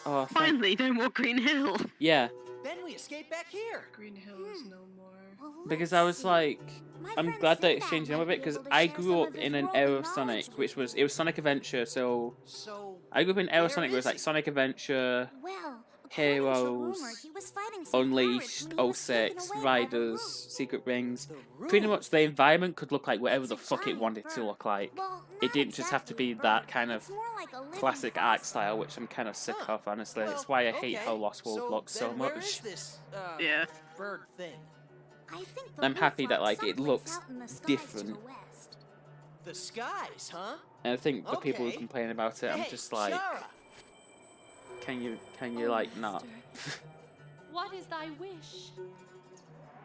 Oh, Finally, no more Green Hill. Yeah. Then we escape back here. Green Hill is no more. Well, Because let's I was see. like... My I'm friend glad that Sinbad it's changing might a bit be because able to I share grew some up of his in an worldly era of knowledge Sonic, with which me. was Sonic Adventure. So So, I grew up in an era of Where Sonic where it was is like he? Sonic Adventure, Well, according to Heroes, rumor, he was fighting some Unleashed, pirates when he was taken 06, away by the Riders, Room. Secret Rings. the Pretty room. much the environment could look like whatever It's the a fuck it giant wanted to bird. look like. Well, It not didn't just have to exactly be a that bird. kind of It's more like a living classic art person. style, which I'm kind of sick Huh. of, honestly. Well, It's why I hate okay. how Lost World so looks so then where much. is this, Yeah. bird thing? I think the I'm roof happy that, lies like, it someplace looks out in the skies to different. the west. The skies, huh? And I think the people who Okay. complain about it, I'm Hey, just like, Shara. can you Oh, like not? master. What is thy wish?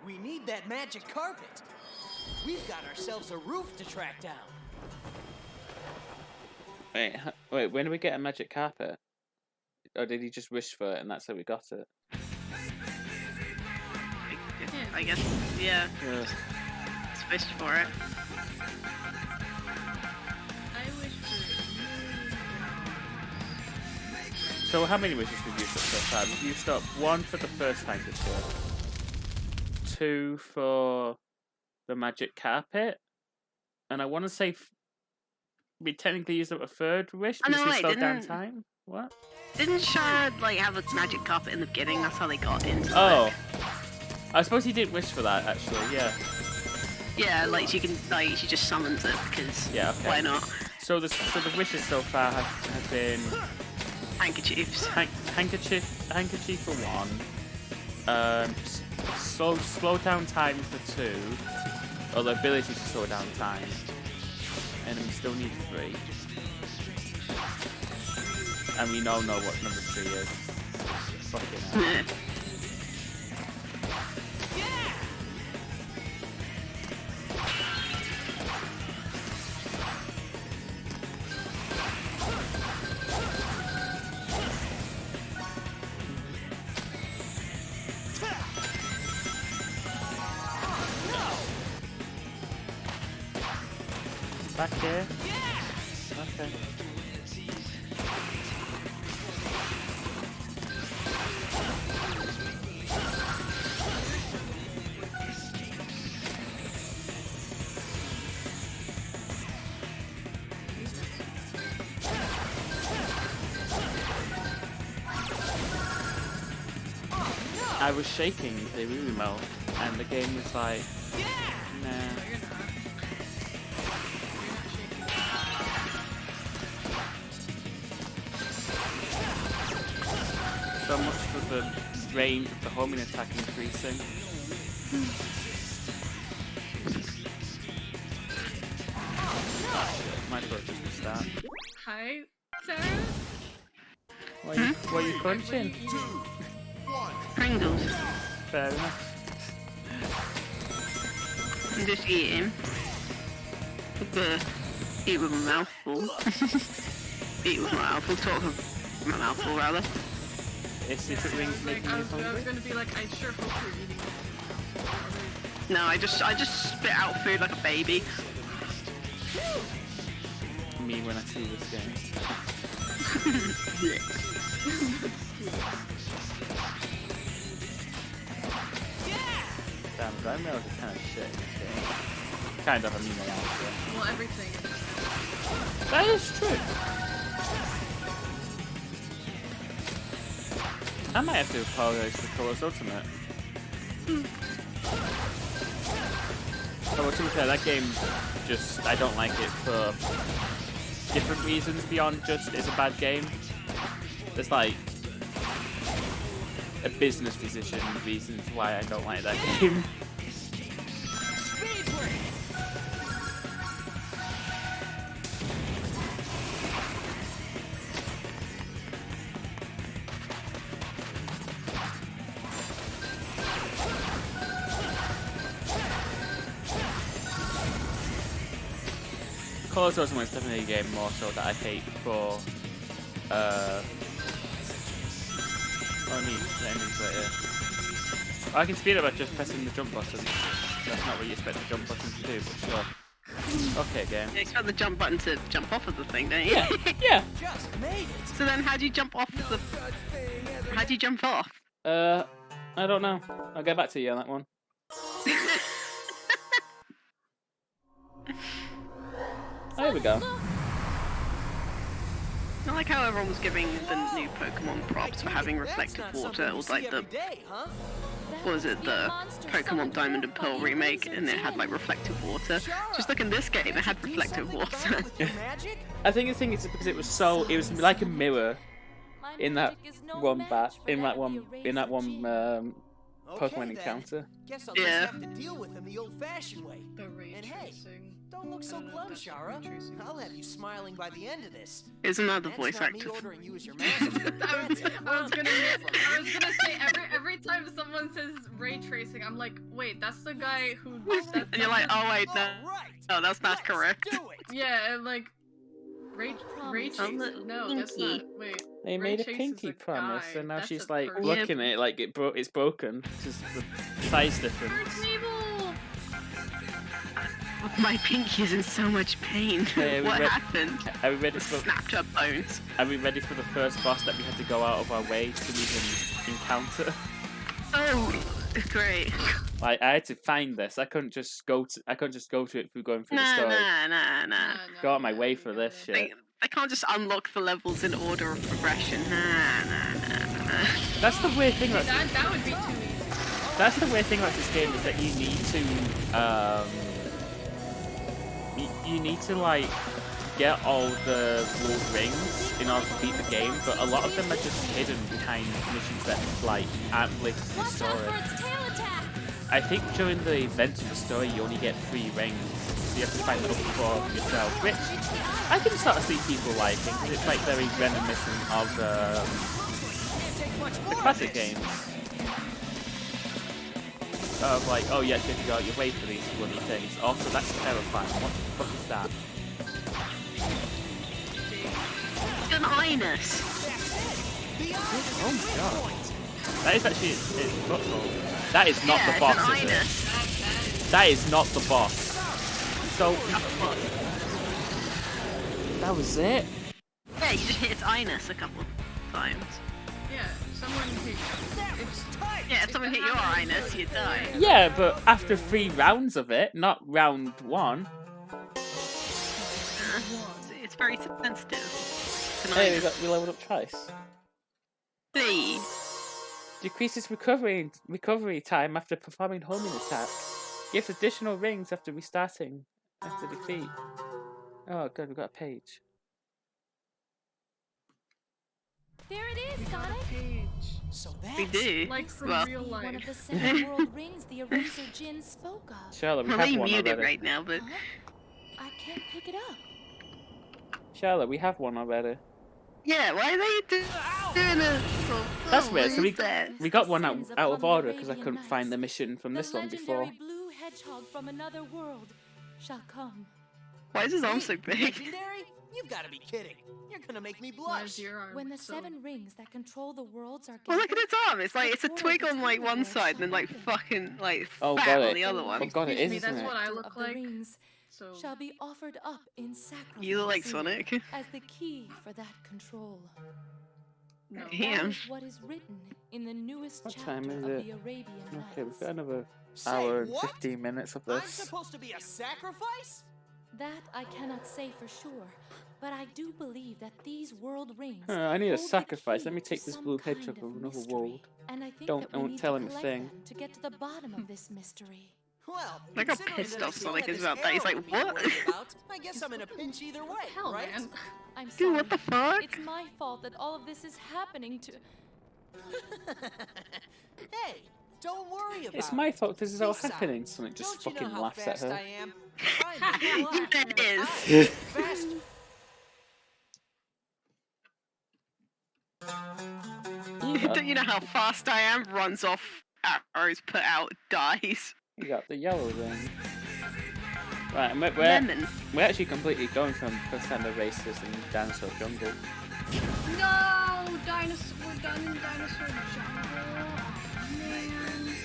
We need that magic carpet. We've got ourselves a roof to track down. Wait, when did we get a magic carpet? Or did he just wish for it and that's how we got it? I guess, yeah. Ugh. It's wished for it. I wish for So how many wishes we've used up so far? We've used up 1 for the first time this year, 2 for the magic carpet, and I want to say we technically used up a 3rd wish Oh, no, because we wait, slowed down didn't- time. What? Didn't Shara like have a magic carpet in the beginning? That's how they got into Oh, it. I suppose he didn't wish for that actually. Yeah. Yeah, like she can, like she just summons it because Yeah. Okay. why not? So the wishes so far have been Handkerchiefs. handkerchief for 1, slow down time for 2, or the ability to slow down time, and then we still need 3. And we now know what number 3 is. Fucking hell. Back here? Okay. I was shaking the remote, and the game was like, nah. So much for the range of the homing attack increasing. Might as well just restart. Hi, Sarah? What are you crunching? Pringles. Fair enough. I'm just eating. Eat with my mouth full. Eat with my mouth full. Talk with my mouth full, rather. Is Secret Rings making I you was hungry? gonna be like, I sure hope you're eating. No, I just spit out food like a baby. Me when I see this game. Damn, Grand Milk is kind of shit in this game. Kind of, I mean, they are. Well, everything. That is true. I might have to apologize to Colors Ultimate. Well, to be fair, that game just, I don't like it for different reasons beyond just it's a bad game. There's like a business decision reasons why I don't like that game. Colors Ultimate is definitely a game more so that I hate for oh neat, the ending's right here. I can speed up by just pressing the jump button. That's not what you expect the jump button to do, but sure. Okay, game. You expect the jump button to jump off of the thing, don't you? Yeah, yeah. Just made it. So then how do you jump off the... How do you jump off? I don't know. I'll get back to you on that one. Oh, here we go. I like how everyone was giving the new Pokemon props for having reflective water, or like the... What was it, the Pokemon Diamond and Pearl remake, and it had like reflective water. Just like in this game, it had reflective water. I think the thing is because it was like a mirror in that one Pokemon encounter. Guess I'll Yeah. just have to deal with him the old-fashioned way. The ray And hey, tracing. don't look so I don't know if glum, that's what Shara. ray tracing I'll is. have you smiling by the end of this. It's another That's voice not me actor. ordering you as your master. I was gonna say every time someone says ray tracing, I'm like, wait, that's the guy who. And you're like, oh wait, no, All right. no, that's not correct. Let's do it. yeah, and like ray tracing. little No, that's pinky. not. Wait. They Ray made a Chase is pinky a promise, guy. and now That's she's a like person. looking at it like it's broken. Just the size difference. Mabel! My pinky is in so much pain. Yeah, we What read- happened? Are we ready It for? snapped her bones. Are we ready for the first boss that we had to go out of our way to even encounter? Oh, great. Like I had to find this. I couldn't just go to it through going through the Nah, story. nah. Go out of my way for this shit. I can't just unlock the levels in order of progression. Nah. That's the weird thing about That would be too easy. That's the weird thing about this game is that you need to like get all the world rings in order to beat the game, but a lot of them are just hidden behind missions that like aren't related to the Watch out story. for its tail attack! I think during the events of the story you only get 3 rings, so you have to find the other 4 yourself, which I can sort of see people liking, because it's like very reminiscent of the classic games. Of like, oh yes, you have to go out your way for these bloody things. Also, that's terrifying. What the fuck is that? An Inus. Oh my god. That is actually its foothold. That is not the boss, it's an is it? Inus. That is not the boss. So, that was it? Yeah, you just hit its Inus a couple times. Yeah, someone hit. Yeah, if someone hit your Inus, you die. Yeah, but after 3 rounds of it, not round 1. It's very sensitive. It's an Hey, Inus. we leveled up twice. See? Decreases recovery time after performing homing attack. Gives additional rings after restarting after defeat. Oh good, we got a page. There it is, Sonic! So We that's do. Like from Well, real One of life. the 7 world rings the eraser Jin spoke of. Charlotte, we well, have they one mute it already. right now, but Huh? I can't pick it up. Charlotte, we have one already. yeah, why are they doing it? That's Oh, weird. what So is that? we got one out Sins of upon the order because I Arabian couldn't find the Nights. mission from The this one before. legendary blue hedgehog from another world shall come. Why is his arm so Wait, big? legendary? You've gotta be kidding. You're gonna make me Why blush. is your arm When the so- 7 rings that control the worlds are Well, look at gathered, its arm. It's like it's a the twig world on like one will side and then like shine. fucking like Oh, fat got on it. the other Oh one. god, it Excuse is, me, isn't that's it? what I nectar look of the like. rings So shall be offered up in sacrifice. You look like Sonic. As the key for that control. no. Damn. That is what is written in the newest What chapter time is of it? the Arabian Okay, we've Nights. got another Say hour and what? 15 minutes of I'm this. supposed to be a sacrifice? That I cannot say for sure, but I do believe that these world rings. I need a hold the sacrifice. key Let me to take this some blue kind hedgehog of of another mystery, world. And I think Don't- that we don't need tell to him a collect thing. them to get to the bottom of this mystery. Well, Look how considering pissed that I off still Sonic have is this about that. He's arrow like, to be what? worried about, I guess I'm in a pinch either way, Hell, right? man. I'm sorry. Dude, what the fuck? It's my fault that all of this is happening to. Hey, don't worry about It's it. my fault this is all Besides, happening. Sonic just don't you know fucking how laughs at fast her. I am? I'm the black. It is. Faster. Don't you know how fast I am? Runs off, arrows put out, dies. You got the yellow ring. Right, and Lemon. we're actually completely going from Pretender Races and Dinosaur Jungle. No, dinosaur. We're done in dinosaur jungle. Oh, man.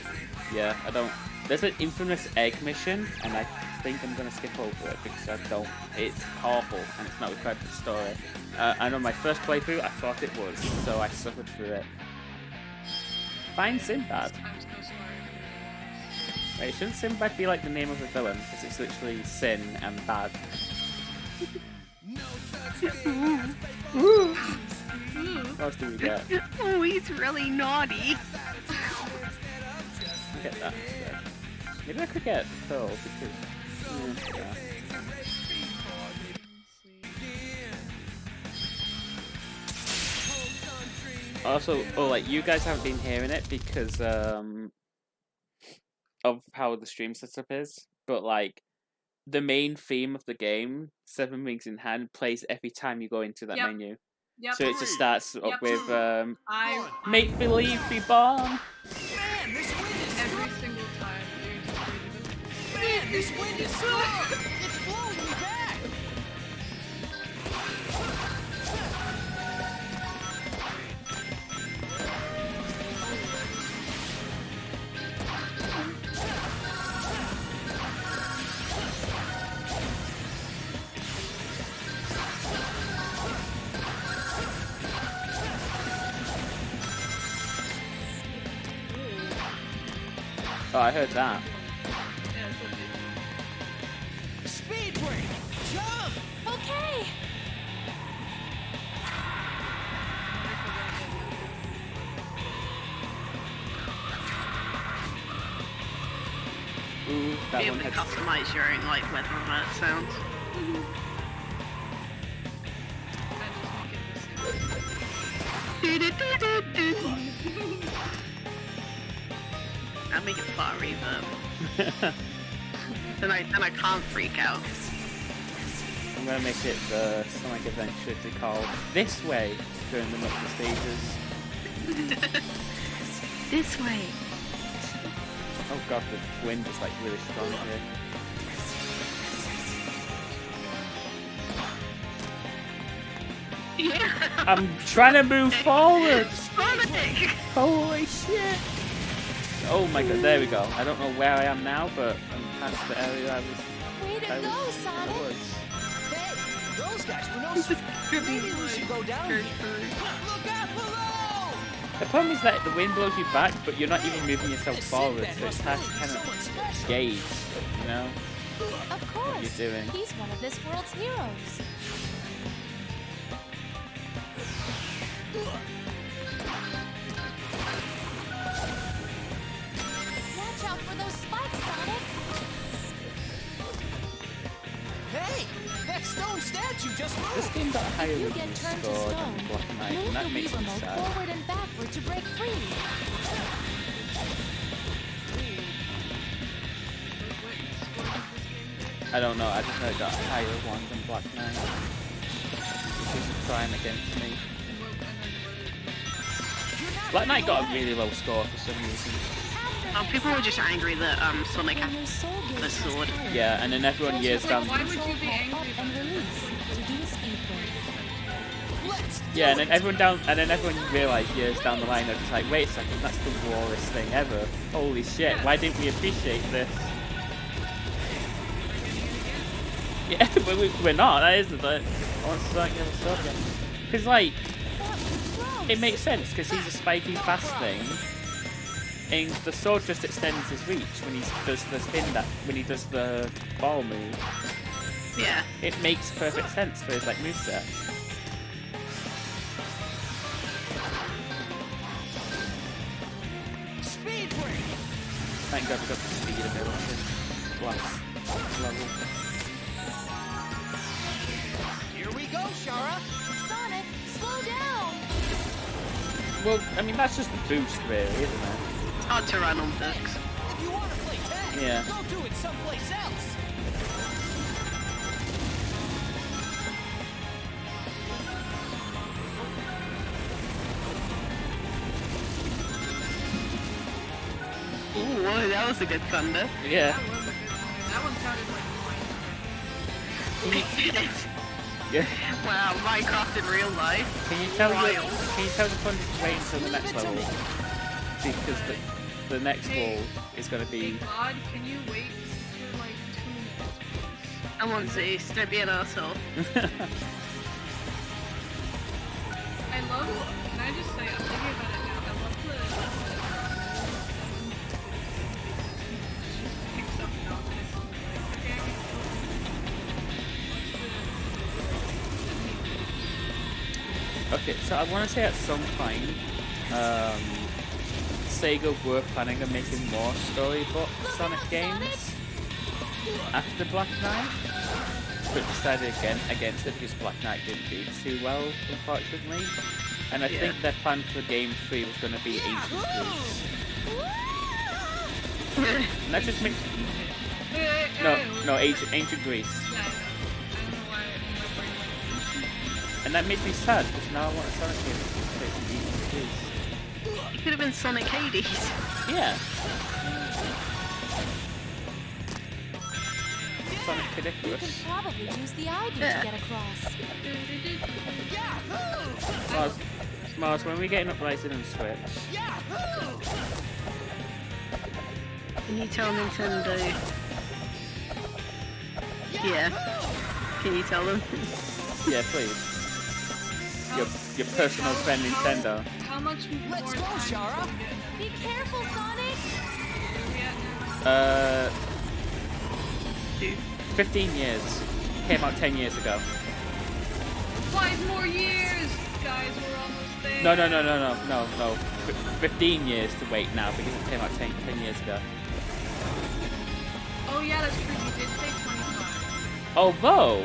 Yeah, I don't. There's an infamous egg mission, and I think I'm gonna skip over it because I don't. It's awful, and it's not required for the story. I know my first playthrough, I thought it was, so I suffered through it. Find Sinbad. I'm so sorry. Wait, shouldn't Sinbad be like the name of the villain? Because it's literally sin and bad. What else do we get? Oh, he's really naughty. I get that instead. Maybe I could get Pearl because. Yeah. Also, like you guys haven't been hearing it because of how the stream setup is, but like the main theme of the game, Seven Rings in Hand, plays every time you go into that Yep. menu. Yep. So it just starts up Yep. with I Make Believe Be Born. Man, this wind is every strong. single time. Man, this wind is strong. It's blowing me back. Oh, I heard that. Yeah, it's okay. Speed break. Jump. Okay. Ooh, that Be one able to had. customize your own like weather alert sounds. I'll make it far reverb. Then I can't freak out. I'm gonna make it the Sonic Adventure to call This Way during the Knuckle stages. This way. Oh god, the wind is like really strong here. Yeah. I'm trying to move forward! Sonic! Holy shit! Oh my god, there we go. I don't know where I am now, but I'm past the area I was. Way to I go, was. Sonic! Hey, those guys were no. Maybe we should go down here. Look out below! The problem is that the wind blows you back, but you're not even moving yourself forward, so it's hard to kind of gauge, you know? Of course. you're doing. He's one of this world's heroes. Watch out for those spikes, Sonic. Hey, that stone statue just This moved. game got higher You than get turned to Sword stone. and Black Knight, Move and that the makes Wii me remote sad. forward and backward to break free. I don't know, I just know it got higher one than Black Knight. Which is trying against me. Black Knight got a really low score for some reason. Oh, people were just angry that Sonic When had your soul the gets sword. tired, Yeah, and then everyone years down. Why would you be hold angry up and release. Reduce ink Yeah, and then everyone realised years down the line, they're just like, wait a second, that's the rawest thing ever. Holy shit, why didn't we appreciate this? Yeah, but we're not, that isn't it? I want to start getting stuff again. Because, like, it makes sense, because he's a spiky fast thing, and the sword just extends his reach when he does the when he does the ball move. Yeah. It makes perfect sense for his, like, moveset. Thank God we got the speed of it last level. Here we go, Shara. Sonic, slow down! Well, I mean, that's just a boost, really, isn't it? It's hard to run on books. If you want to play tag, Yeah. go do it someplace else. Ooh, whoa, that was a good thunder. Yeah. That one sounded like Yeah. Wow, Minecraft in real life. Can you tell the fun to wait until the next level? Because the next wall is going to Hey be. God, can you wait for like 2 minutes, please? I want Zeus, don't be an asshole. I love. Can I just say, I'm thinking about it now. I love the. Just picks up Noctis. Okay, so I want to say at some point, Sega were planning on making more storybook Sonic games after Black Knight, but decided against it because Black Knight didn't do too well, unfortunately. And I think their plan for Game 3 was going to be Ancient Greece. And that just makes... No, Ancient Greece. And that makes me sad because now I want a Sonic game that's basically Ancient Greece. It could have been Sonic Hades. Yeah. Sonic You Ridiculous. can probably use the ID Yeah. to get across. Mars, when we get an Uprising on Switch, Can you tell Nintendo? Yeah. Can you tell them? yeah, please. Your personal friend Nintendo. How much more Let's go, time Shara. do we get? Be careful, Sonic! Yeah. 15 years. Came out 10 years ago. 5 more years, guys. We're almost there. No. 15 years to wait now because it came out 10 years ago. Oh yeah, that's true. You did say 25. Although,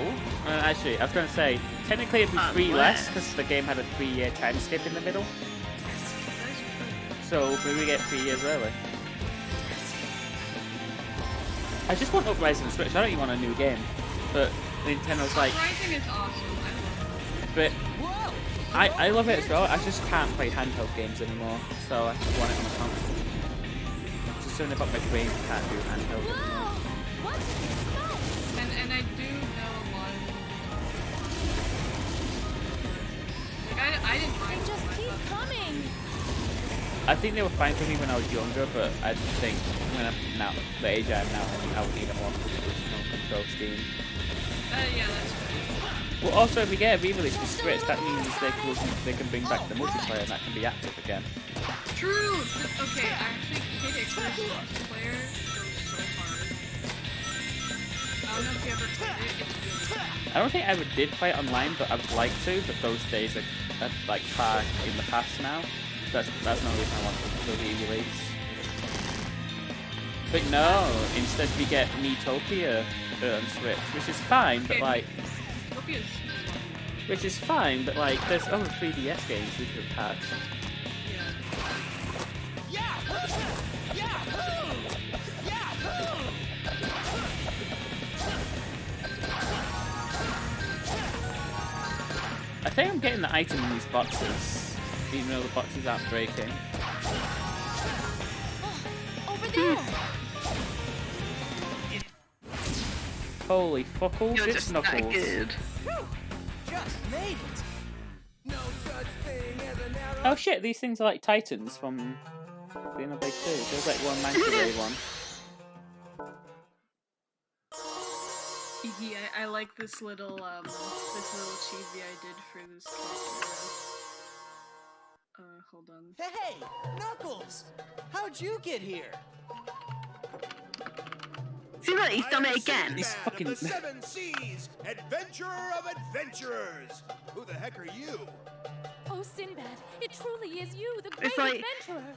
actually, I was going to say, technically it'd be 3 less Unless- because the game had a 3-year time skip in the middle. That's true. So maybe we get 3 years early. I just want Uprising on Switch. I don't even want a new game. But Nintendo's like, Rising is awesome. I love but I love it as well. I just can't play handheld games anymore. So I just want it on a console. Just something about my brain can't do handheld anymore. Whoa! What's this? it. And I do know a lot of like I didn't mind They just them. I keep thought- coming! I think they were fine for me when I was younger, but I think when I'm now the age I am now, I would need a more traditional control scheme. yeah, that's true. Well, also if we get a re-release for Switch, that means they can bring back the multiplayer and that can be active again. True. Okay, actually, Kid Icarus multiplayer goes so hard. I don't know if you ever played it. It's really fun. I don't think I ever did play it online, but I'd like to. But those days are like far in the past now. That's no reason I want the re-release. But no, instead we get Miitopia on Switch, which is fine. But like, Utopia's fun. which is fine. But like, there's other 3DS games we could have had. I think I'm getting the item in these boxes, even though the boxes aren't breaking. Over there! Holy fuckles, You're it's just that Knuckles. good. just made it. No such thing as an arrow. Oh shit, these things are like Titans from Xenoblade 2. There's like one Manta Ray one. I like this little cheesy I did for this character. Hold on. Hey, Knuckles! How'd you get here? See that? He's done it again. He's fucking. The Seven Seas, adventurer of adventurers. Who the heck are you? Oh, Sinbad, it truly is you, the great It's like- adventurer.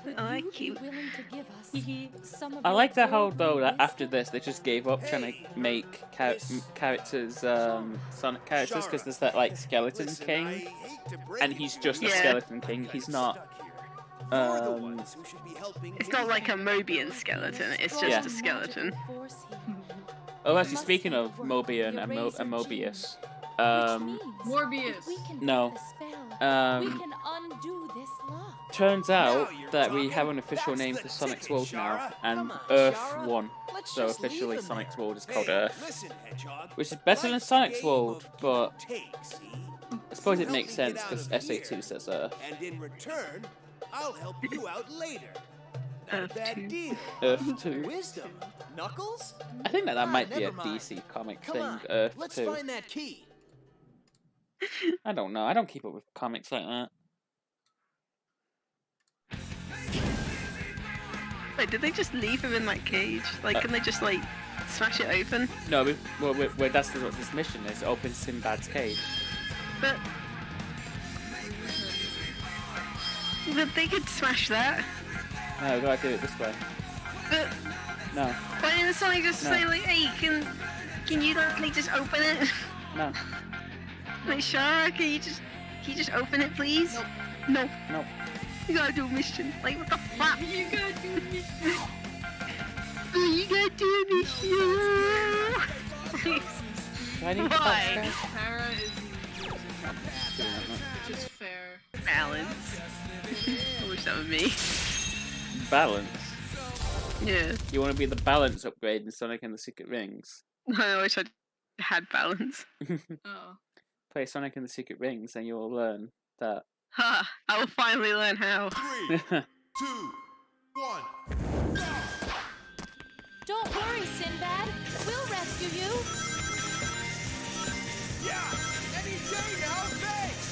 Would I like you you. be willing to give us some of I your like the whole golden though that wisdom? after this they just gave up trying to make characters Sonic characters because there's that like Skeleton Listen, King I hate to break and it he's to just a you, Yeah. Skeleton but King. I'm He's kinda not. stuck here. You're the ones who should be helping It's me. not like a Mobian skeleton, it's just Yeah. a skeleton. Oh, actually, speaking of Mobian and Mobius, Morbius. no, we um, can undo this law. turns Now out you're that we talking. have an official That's name the for Sonic's ticket, World now, Shara. and Come on, Earth Shara. won. Let's So just leave officially, him Sonic's there. World is called Hey, Earth, listen, Hedgehog. which is better than Life's a Sonic's game World, of give but and take, see? I suppose You it help makes me sense get out because of SA2 here, says Earth. And in return, I'll help you out later. Not a Earth bad 2. deal. Earth 2. Wisdom. Knuckles? I think that might be a never mind. DC comic Come thing, on, Earth let's 2. find that key. I don't know. I don't keep up with comics like that. Wait, did they just leave him in that cage? Like, can they just, like, smash it open? No, that's what this mission is. Open Sinbad's cage. But they could smash that. No, we gotta do it this way. But No, why didn't Sonic just No. say, like, hey, can you like just open it? no, Like, Shara, can you just open it, please? No. no. You gotta do a mission. Like, what the fuck? You gotta do this. You gotta do a mission. Do I need Why? Para is which is fair. Balance. I wish that was me. balance? Yeah. You want to be the balance upgrade in Sonic and the Secret Rings? I wish I had balance. Oh. Play Sonic and the Secret Rings and you'll learn that. Ha! I will finally learn how. 3, 2, 1. Don't worry, Sinbad. We'll rescue you. Yeah! Any day now, thanks!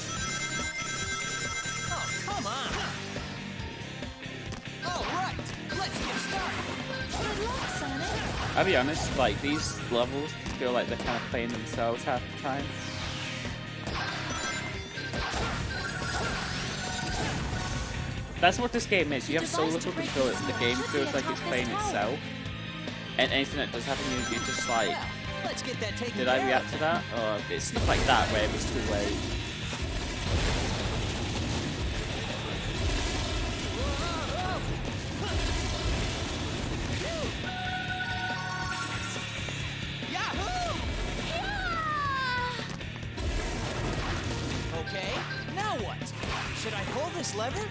Oh, come on. All right, let's get started. Good luck, Sonic. I'll be honest, like these levels feel like they're kind of playing themselves half the time. That's what this game is. You have so little control that the game feels like it's playing itself. And anything that does happen, you're just like, Yeah, let's get that taken did care I of. react to that? Or it's stuff like that where it was too late. Yahoo! Okay, now what? Should I pull this lever?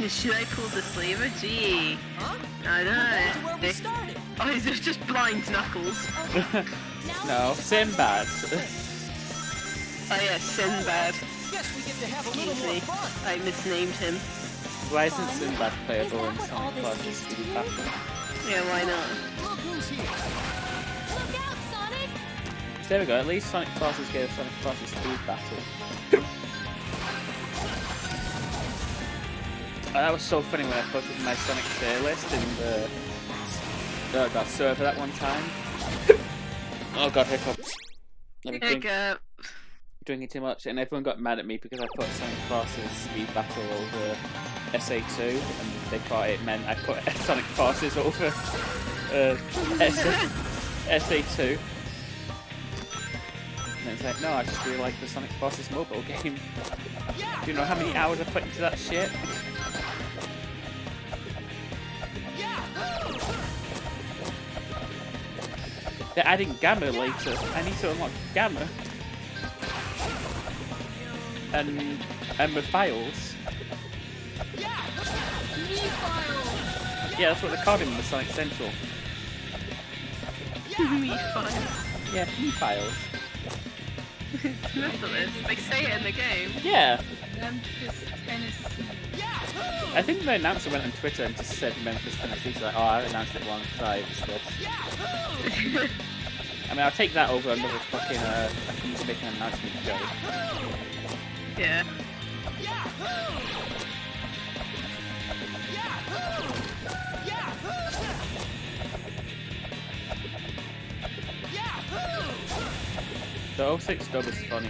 Should I pull the lever? Gee. Huh? I don't Back to where know. we started. Oh, is it just blind Knuckles? No, Sinbad. Oh yeah, Sinbad. Guess we get to have a little Excuse more me. fun. I misnamed him. Why isn't Sinbad playable Is in that what all Sonic this Plus is Speed to Battle? Yeah, why not? Look who's here. Look out, Sonic. So there we go, at least Sonic Plus gave Sonic Plus Speed Battle. Oh, that was so funny when I posted my Sonic tier list in the server that one time. Oh god, hiccups. Let me drink, drinking too much, and everyone got mad at me because I put Sonic Forces Speed Battle over SA2, and they thought it meant I put Sonic Forces over SA2. And it's like, no, I just really like the Sonic Forces mobile game. Do you know how many hours I put into that shit? They're adding Gamma later. I need to unlock Gamma. And Emerald Files. Me-files! Yeah, that's what they called him in the Sonic Central. Me-files. Yeah, me-files. Merciless. They say it in the game. Yeah. Memphis, Tennessee. I think the announcer went on Twitter and just said Memphis, Tennessee. So like, oh, I announced it once. Sorry, it's this. I mean, I'll take that over another fucking, I can just make an announcement show. Yeah. The 06 dub is funny.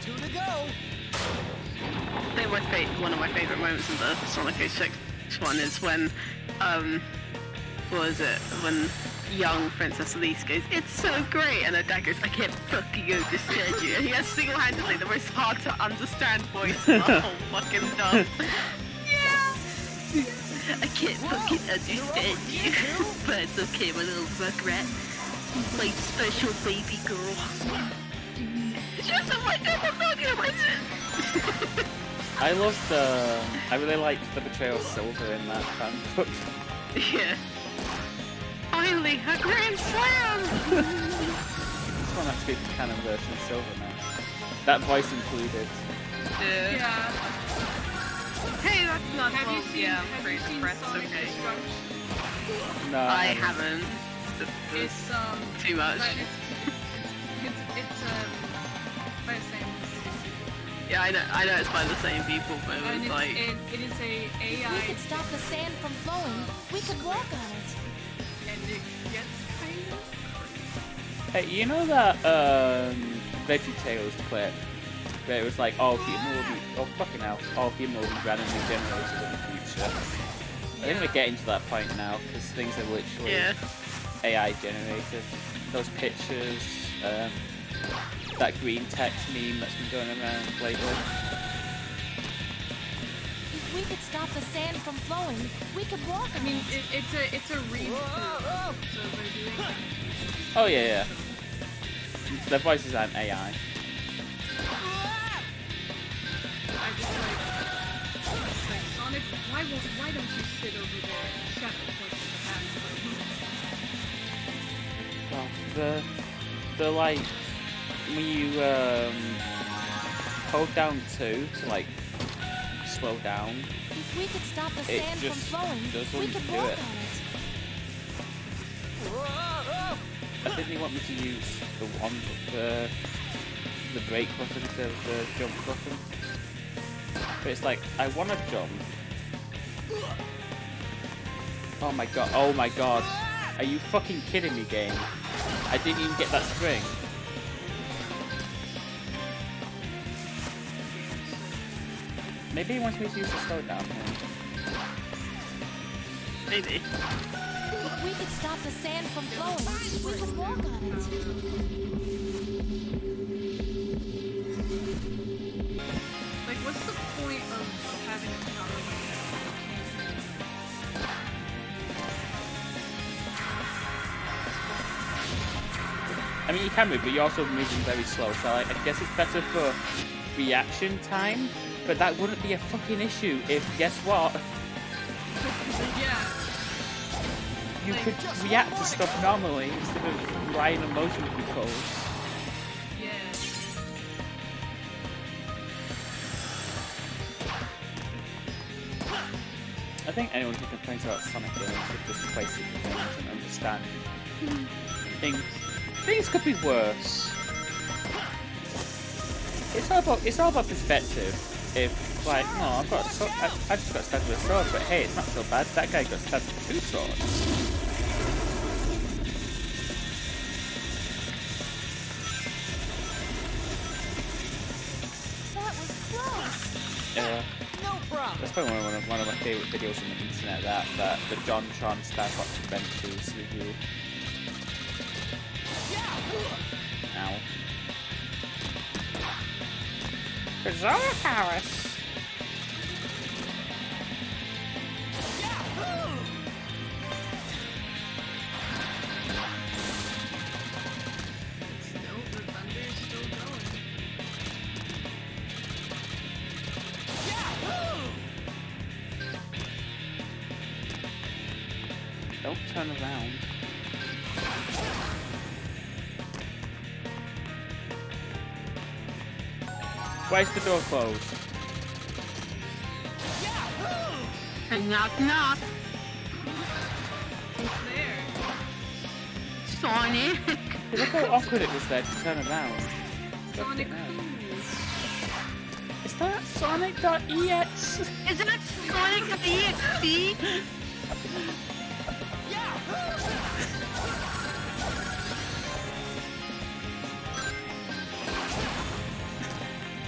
Two to go. I think one of my favourite moments in the Sonic 06 one is when, what was it? When young Princess Elise goes, "It's so great," and her dad goes, "I can't fucking understand you." And he has single-handedly the most hard to understand voice in the whole fucking dub. Yeah. I can't fucking understand you, but it's okay, my little Rugrats. My special baby girl. Shut the fuck up, I'm not gonna listen. I really liked the portrayal of Silver in that fan book. Yeah. Finally, a grand slam! This one has to be the canon version of Silver now. That voice included. Yeah. Hey, that's not Have you seen, yeah, I'm have pretty you seen impressed, Sonic okay. Destruction? No, I haven't. It's too much. but it's by the same. Yeah, I know it's by the same people, but it And was like... it is a We AI, could stop the sand from flowing. We could walk on it. and it gets kind of. Hey, you know that VeggieTales clip where it was like, oh, people will be, oh fucking hell, all people will be randomly generated in the future. I think we're getting to that point now because things are literally AI generated. Those pictures, that green text meme that's been going around lately. If we could stop the sand from flowing, we could walk I on mean, it. it's a read through, so they're doing that. Oh yeah. Their voices aren't AI. I just like Sonic. Why don't you sit over there? Shut the fuck Well, the like when you hold down 2 to like slow down, If we could stop the it sand from just flowing, doesn't we could do walk it. on it. I think they want me to use the brake button instead of the jump button. But it's like, I want to jump. Oh my god. Are you fucking kidding me, game? I didn't even get that spring. Maybe he wants me to use the slowdown here. Maybe. If we could stop the sand from flowing, we could walk on it. Like, what's the point of having a power like I mean, you can move, but you're also moving very slow. So like, I guess it's better for reaction time, but that wouldn't be a fucking issue if, guess what? Yeah. You could react to stuff normally instead of relying on motion controls. Yeah. I think anyone who complains about Sonic games should just play Super games and understand. Things could be worse. It's all about perspective. If like, no, I just got stabbed with a sword, but hey, it's not so bad. That guy got stabbed with 2 swords. That was close. Yeah. No problem. That's probably one of my favourite videos on the internet, that the John Tron Starfox Adventures review. Ow. Bizarre Harris! Still, the thunder is still going. Don't turn around. Why's the door closed? Knock knock. Who's there? Sonic. Look how awkward it was there to turn around. Sonic Fucking hell. who? Is that Sonic.exe? Is that Sonic.exe?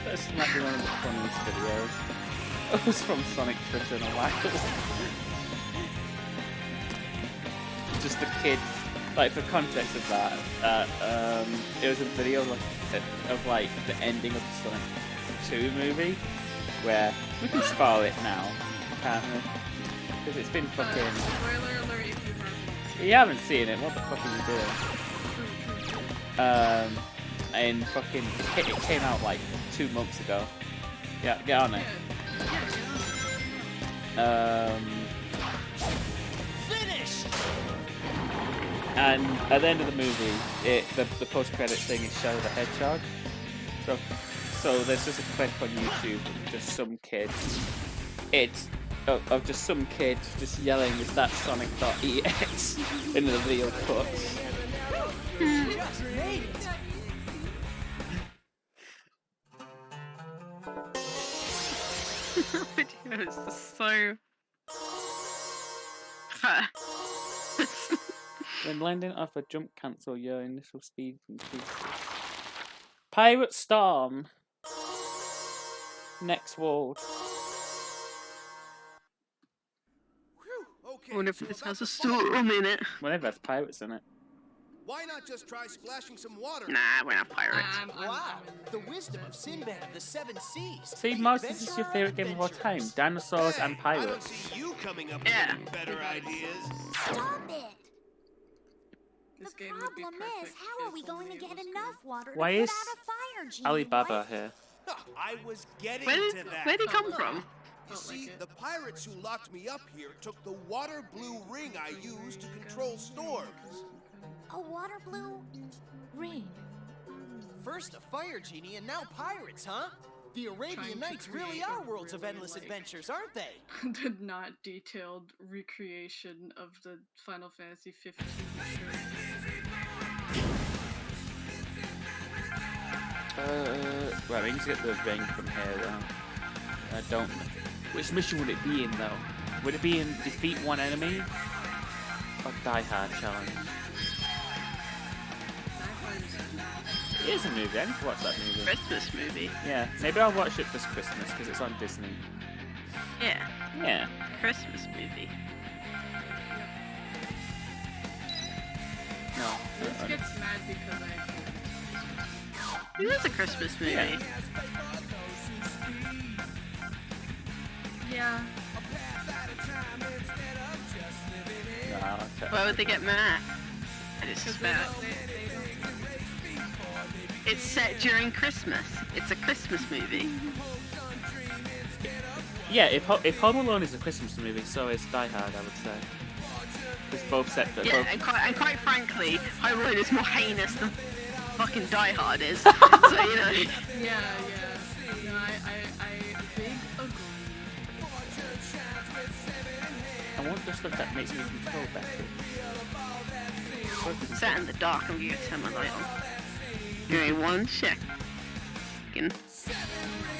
That's might be one of the funniest videos. It was from Sonic Twitter in a while. Just the kid, like for context of that, it was a video of like the ending of the Sonic 2 movie, where we can spoil it now, can't we? Because it's been fucking. Spoiler alert if you You haven't. haven't seen it. What the fuck are you doing? And fucking it came out like 2 months ago. Yeah, get on it. Finished! And at the end of the movie, the post-credit thing is Shadow the Hedgehog. So there's just a clip on YouTube of just some kid. Of just some kid just yelling, "Is that Sonic.exe?" into the video cuts. Just made it! Video is so. When landing off a jump cancel, your initial speed increases. Pirate Storm. Next world. Whew, okay, I wonder if so this about has the a fire. storm in it. Whenever has pirates in it. Why not just try splashing some water? Nah, we're not pirates. Wow, the wisdom of Sinbad of the Seven Seas. See, The Mars, this is your adventurer favourite game of all adventurers. time. Dinosaurs and I don't pirates. see you coming up Yeah. with any better ideas. Stop it! This The game would be problem is, perfect how are if we going to only it get was enough water Why to put is out a fire, Genie? Alibaba What? here? I was getting Where to did that. where'd he come from? You Felt see, like it. the pirates who locked me up here took the water blue ring I used to control storms. A water blue ring. First a fire genie and now pirates, huh? The Trying Arabian to Nights really create are a worlds of really, endless like- adventures, aren't they? The not detailed recreation of the Final Fantasy 15 shirt. Right, we need to get the ring from here though. I don't. Which mission would it be in though? Would it be in defeat one enemy? Or Die Hard challenge? It is a movie, I need to watch that movie. Christmas movie. Yeah, maybe I'll watch it this Christmas because it's on Disney. Yeah, Yeah. Christmas movie. No. This gets mad because It is a Christmas movie. Yeah. yeah. No, okay. Why would they get mad? It's just bad. It's set during Christmas. It's a Christmas movie. Yeah, if Home Alone is a Christmas movie, so is Die Hard, I would say. It's both separate. Yeah, Both... and quite frankly, Home Alone is more heinous than fucking Die Hard is. So, you know. Yeah. No, I big agree. I want the stuff that makes me control better. Sat in the dark, I'm gonna turn my light on. Give me 1 second.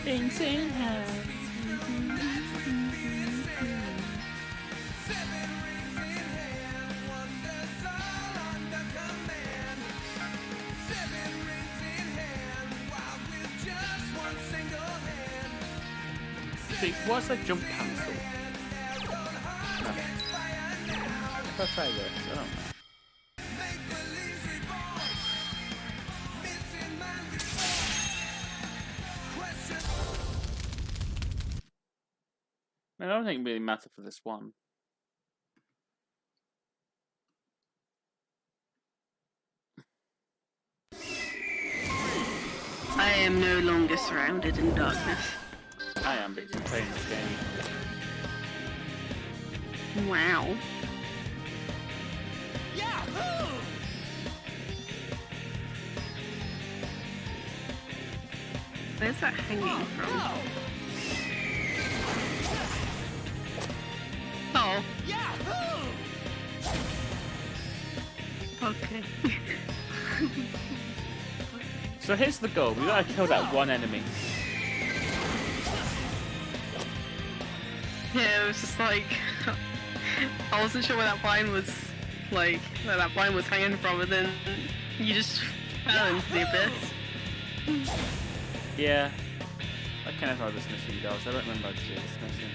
Things in hand. See, what's a jump cancel? No. If I try this, I don't know. I don't think it really matters for this one. I am no longer surrounded in darkness. I am because I'm playing this game. Wow. Where's that hanging from? Oh. Okay. So here's the goal. We gotta kill that one enemy. Yeah, it was just like I wasn't sure where that vine was where that vine was hanging from, and then you just fell into the abyss. Yeah. I kind of know how this mission goes. I don't remember how to do this mission.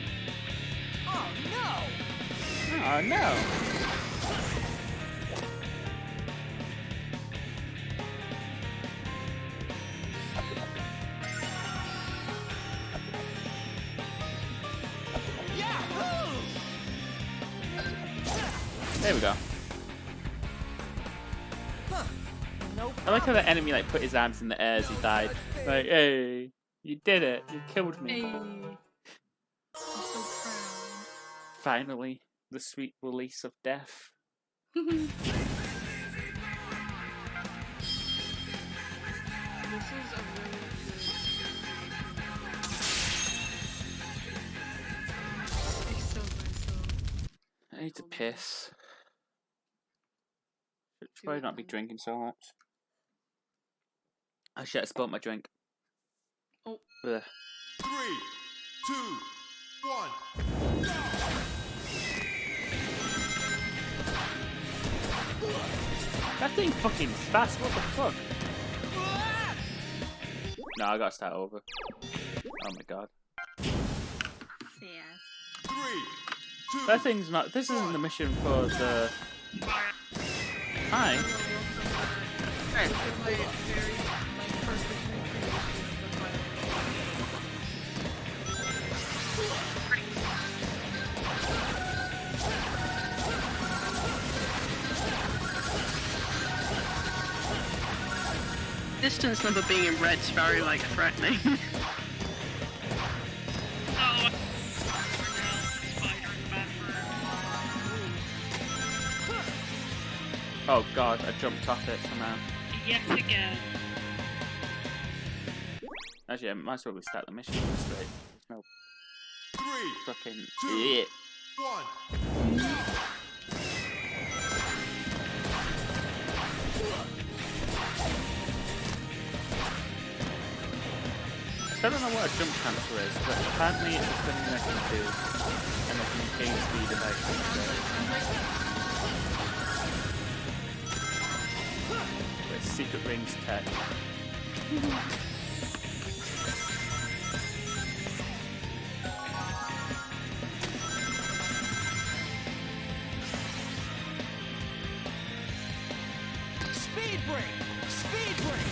Oh no! Oh no! There we go. I like how the enemy like put his arms in the air as he died. Like, hey, you did it. You killed me. Hey. I'm so proud. Finally, the sweet release of death. This is a really good. I need to piss. Should probably not be drinking so much. Oh shit, I spilled my drink. Oh. Ugh. 3, 2, 1. That thing fucking fast, what the fuck? No, I gotta start over. Oh my god. 3, 2. That thing's not. This isn't the mission for the. Hi. Hey. My perfect recreation of the final. Distance number being in red is very like threatening. Oh, spider in the bathroom. Oh god, I jumped off it somehow. Yet again. Actually, I might as well restart the mission straight. No 3, fucking 2, idiot. 1. I don't know what a jump cancel is, but apparently it's a thing I can do, and I can gain speed if I can. It's Secret Rings tech. Speed break! Speed break!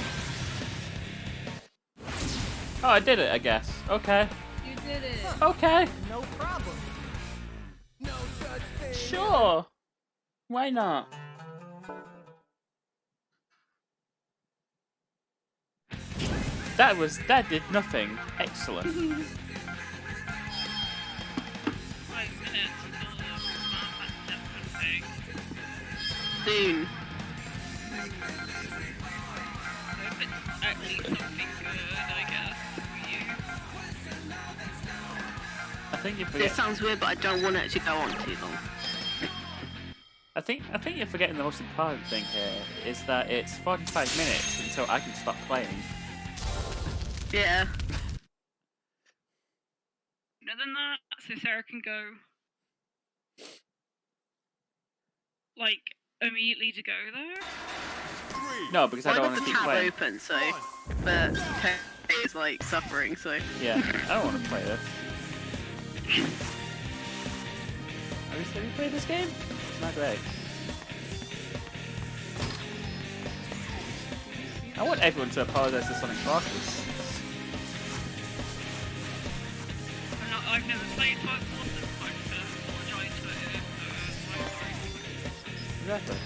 Oh, I did it, I guess. Okay. You did it. Okay. No problem. No such thing. Sure. Why not? That did nothing. Excellent. 5 minutes until the thing. Soon. Hope it's actually something good, I guess, for you. I think you This forget. sounds weird, but I don't want it to go on too long. I think you're forgetting the most important thing here is that it's 45 minutes until I can stop playing. Yeah. Other than that, so Sarah can go, like, immediately to go there? 3, No, because I Well, don't I want got to the keep tab playing. open, so but Tay is like suffering, so Yeah, I don't want to play this. Have you played this game? It's not great. I want everyone to apologize to Sonic Forces. I've never played Sonic Forces, so I'm going to apologise for it. I'm sorry. Exactly.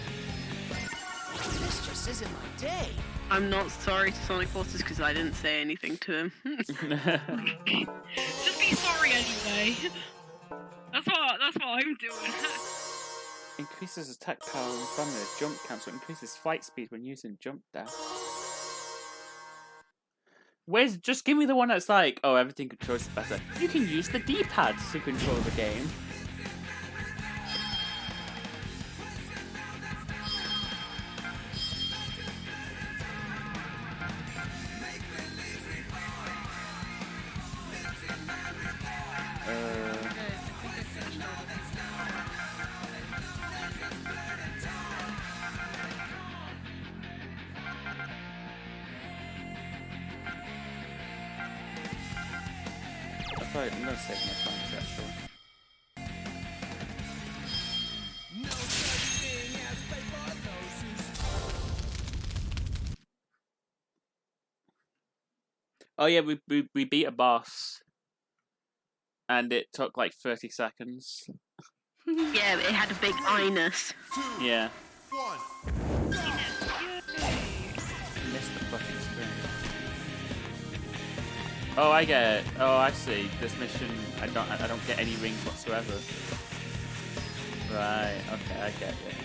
This just isn't my day. I'm not sorry to Sonic Forces because I didn't say anything to him. Just be sorry anyway. That's what I'm doing. Increases attack power and stamina. Jump cancel. Increases flight speed when using jump dash. Where's just give me the one that's like, oh, everything controls it better. You can use the D-pad to control the game. I'm gonna save my points actually. Oh yeah, we beat a boss, and it took like 30 seconds. Yeah, it had a big I-ness. Yeah. 1. Missed the fucking screen. Oh, I get it. Oh, I see. This mission, I don't get any rings whatsoever. Right. Okay, I get it.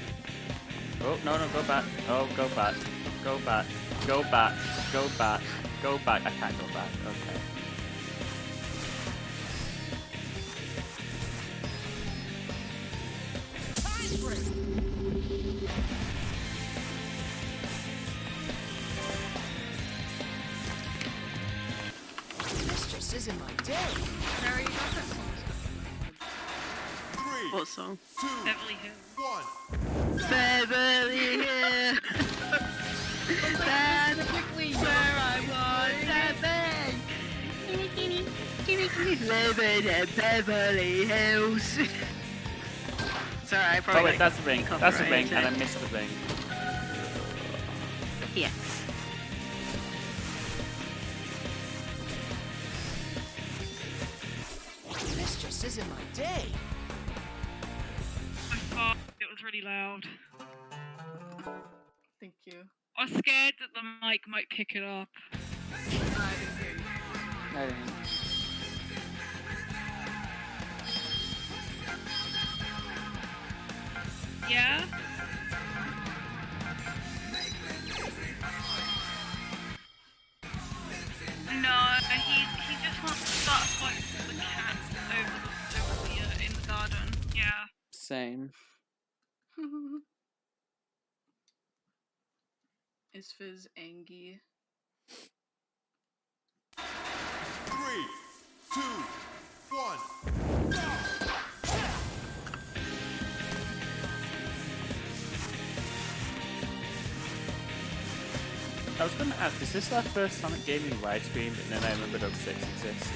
Oh no, go back. Oh, go back. Go back. Go back. Go back. Go back. I can't go back. Okay. This just isn't my day. Harry, you got that song. 3, What song? 2, Beverly Hills. 1. Beverly Hills. That's where I want to be. Living in Beverly Hills. Sorry, I probably. Oh wait, that's a ring. That's a ring, copyrighted and I it. missed the ring. Yes. This just isn't my day. I thought it was really loud. Thank you. I was scared that the mic might pick it up. I didn't hear you. I didn't. Yeah? No, he just wants to start a fight with the cat over the in the garden. Yeah. Same. Is Fizz Angie? 3, 2, 1. I was going to ask, is this our first Sonic game in widescreen? But then I remembered 06 exists.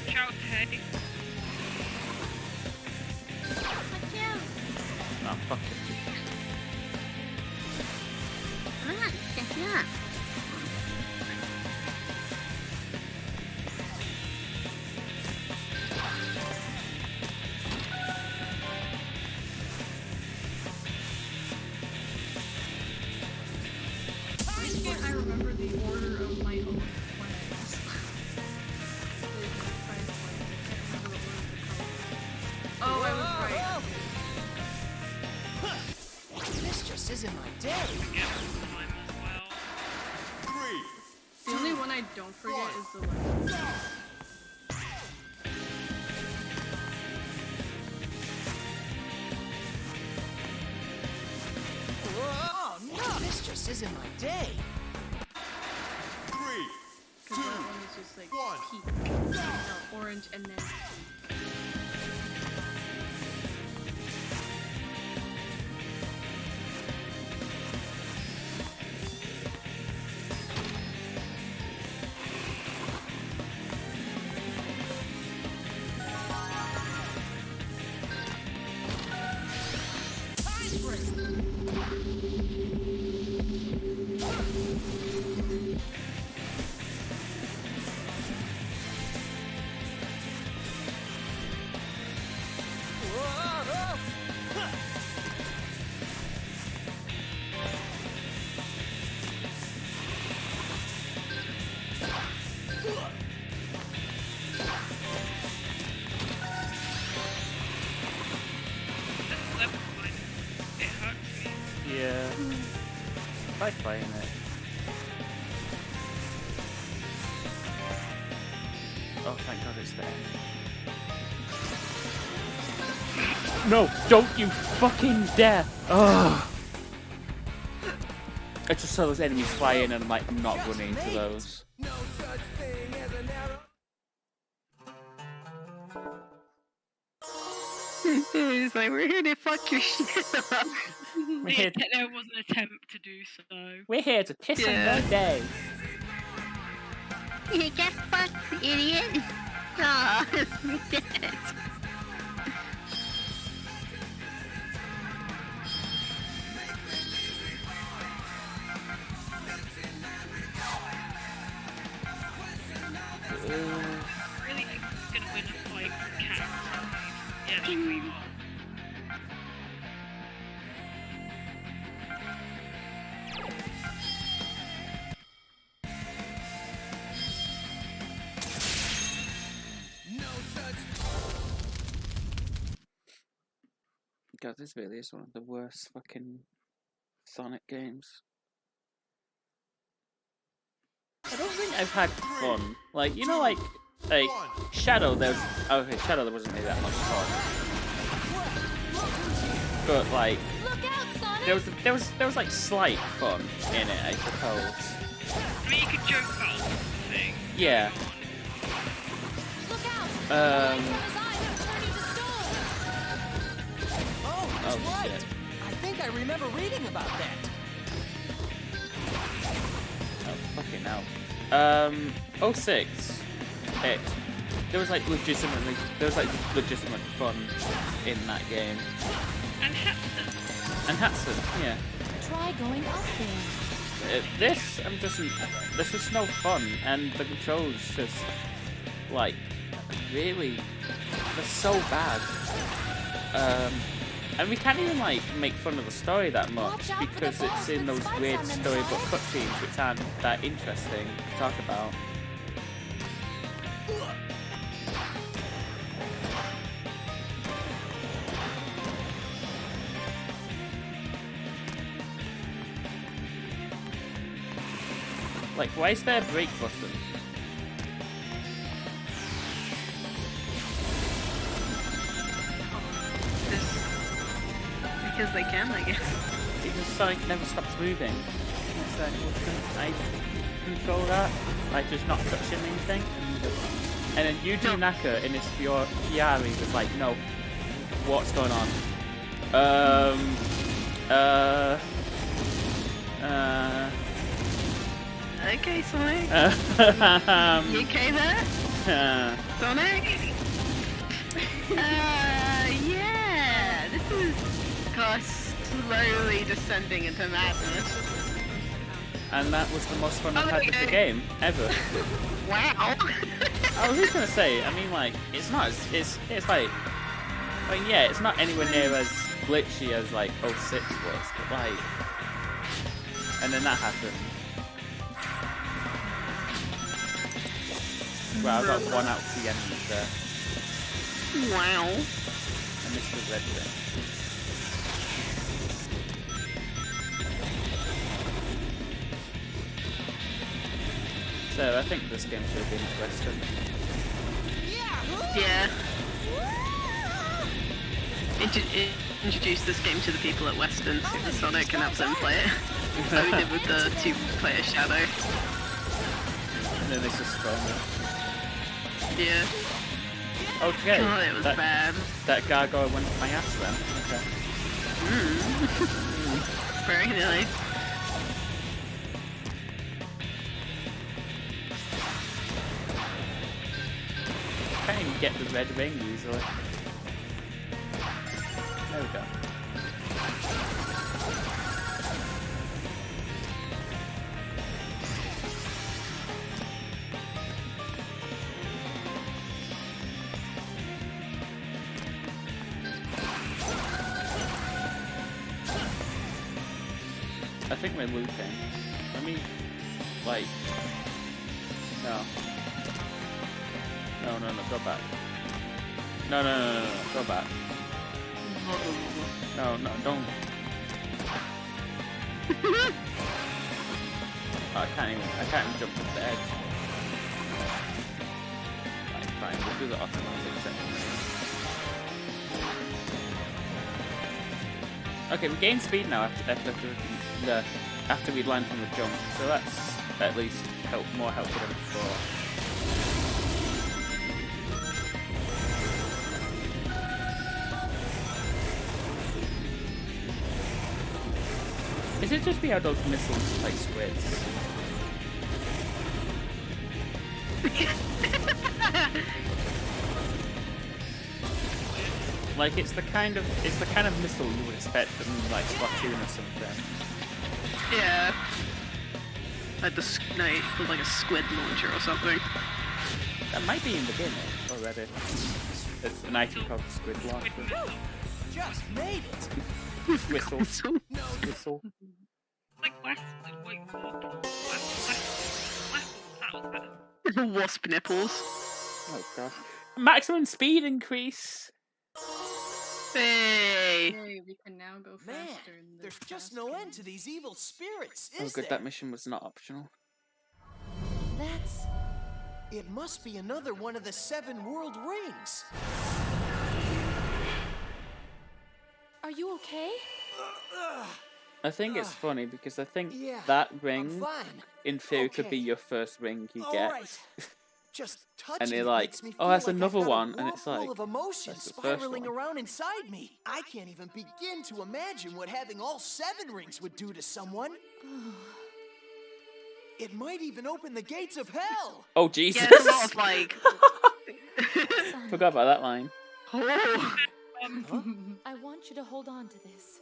Shout Teddy. Oh, fuck it. Yeah. Why can't I remember the order of my own flags? Oh, I was right. This just isn't my day. Yeah, time as well. 3, The only one I don't forget is the one. Oh no! This just isn't my day. 3, Because that one is just like one. peak. No, orange and then peak. Yeah. Try playing it. Oh, thank God it's there. No, don't you fucking dare! Ugh. I just saw those enemies fly in and I'm like, I'm not running into those. No such thing as an arrow. He's like, we're here to fuck your shit up. We're here to, There was an attempt to do so. we're here to piss on Yeah. your day. You get fucked, idiot. Aw, dead. Really gonna win a fight with cats. Yeah, she we are. God, this really is one of the worst fucking Sonic games. I don't think I've had fun. Like, you know, like Shadow, okay, Shadow, there wasn't really that much fun. But like, Look out, Sonic! there was like slight fun in it, I suppose. I mean, you could joke about the thing. Yeah. Look out! Um. From his eyes are turning to stone! Oh, that's Oh, right. shit. I think I remember reading about that. Oh, fucking hell. 06. There was like legitimate fun in that game. And Hatson. And Hatson, yeah. Try going up there. This was no fun, and the controls just like really, they're so bad. And we can't even like make fun of the story that much Watch out for the because it's balls in with those spikes weird on them, storybook Sonic. cutscenes which aren't that interesting to talk about. Like, why is there a break button? Because they can, I guess. Because Sonic never stops moving. It's like, well, couldn't I control that? Like, just not touching anything? And then Yuji Naka in his Fiari was like, no, what's going on? Okay, Sonic. You okay there? Sonic? Yeah, this is slowly descending into madness. And that was the most fun I've had with the game, ever. Wow. I was just gonna say, I mean, like, it's not, it's like, yeah, it's not anywhere near as glitchy as, like, 06 was, but, like, and then that happened. Well, I got 1 out of the enemies there. Wow. I missed the red ring. So I think this game should have been at Western. Yeah. Introduce this game to the people at Western so that Sonic can have them play it. Like we did with the 2-player Shadow. And then this is stronger. Yeah. Okay. God, it was bad. That gargoyle went to my ass then. Okay. Very nice. Can't even get the red ring usually. There we go. I think we're looping. I mean, like, no. No, go back. No, go back. No, don't. Oh, I can't even jump off the edge. Right, fine, we'll do the automatic section. Okay, we gained speed now after we land from the jump, so that's at least more helpful than before. Is it just me how those missiles like squids? Like it's the kind of missile you would expect from like Splatoon or something. Yeah. Like like a squid launcher or something. That might be in the game already. It's an item called Squid Launcher. Just made it. Whistle. Whistle. Like West, Wasp nipples. Oh god. Maximum speed increase. Hey. Hey, we can now go Man, faster. in the there's just fast no game. end to these evil spirits, Oh is good, there? that mission was not optional. That's... It must be another one of the 7 world rings. Are you okay? I think it's funny because I think Yeah, that I'm ring, fine. in theory, could be Okay. your first ring you All get. right. Just touching And they're it like, makes me "Oh, feel that's like I've another got a one," and it's whirlpool like, of emotions that's the first spiraling one. around inside me. I can't even begin to imagine what having all 7 rings would do to someone. It might even open the gates of hell. Oh Jesus! Yeah, it's a lot of like. Forgot about that line. Oh. I want you to hold on to this.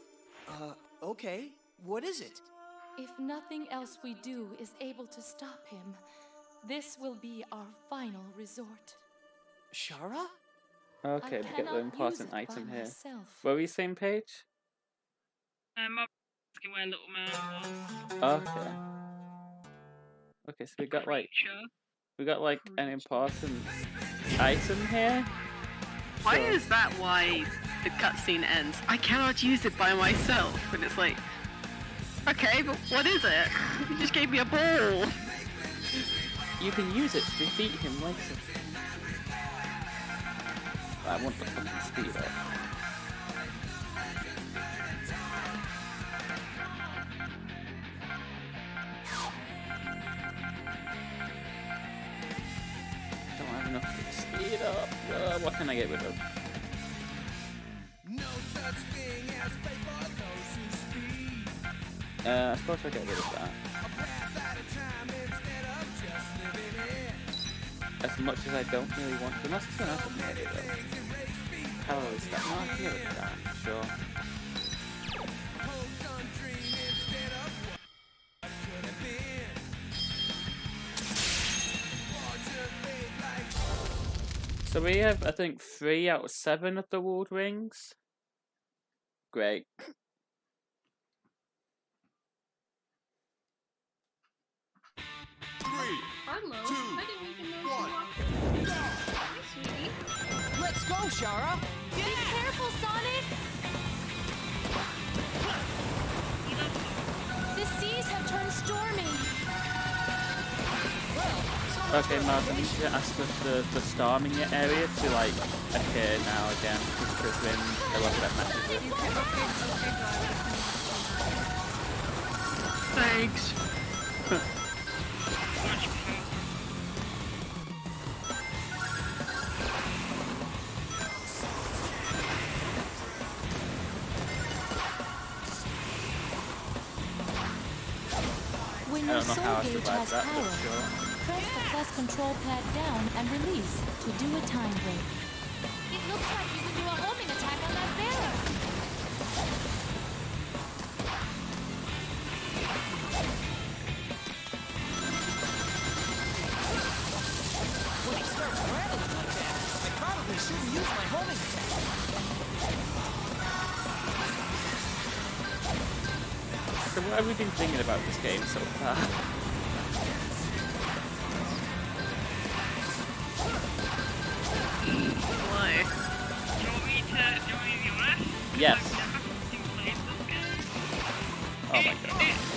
Okay. What is it? If nothing else we do is able to stop him, this will be our final resort. Shara? Okay, I we get the cannot use important it by item here. myself. Were we same page? I'm asking where Little Man was. Okay. Okay, so we got like Creature. an important item here. Why So- is that why the cutscene ends? I cannot use it by myself. And it's like, okay, but what is it? You just gave me a ball. You can use it to defeat him later. I want the fucking speed up. Don't have enough speed up. What can I get rid of? I suppose I'll get rid of that. As much as I don't really want to. Unless someone else can get it though. Calorie stuff. No, I can get rid of that. Sure. So we have, I think, 3 out of 7 of the world rings. Great. Hello. I didn't even know you one. walked. Hi, sweetie. Let's go, Shara. Be careful, Sonic! The seas have turned stormy. Okay, Martin, you should ask for the storm in your area to like appear now again because we're in a lot of matches. Thanks. When I your don't know soul how I gauge survived has that, power, but sure. press the plus control pad down and release to do a time break. It looks like you can do a homing attack on that bearer. When he starts rattling like that, I probably shouldn't use my homing attack. So what have we been thinking about this game so far? Why? Do you want me to be honest? Yes. Like, there haven't been played this game. Oh my god.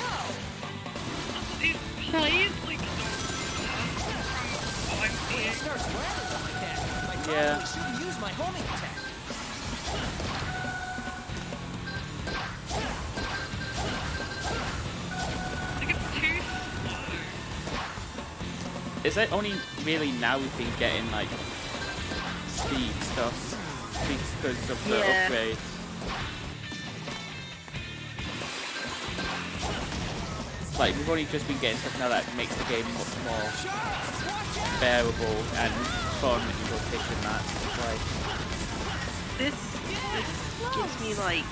Yeah. I should have used my homing attack. Like it's too slow. Is it only really now we've been getting like speed stuff because of the Yeah. upgrade? Like we've only just been getting stuff now that makes the game much more bearable and fun in rotation. That's like This gives me like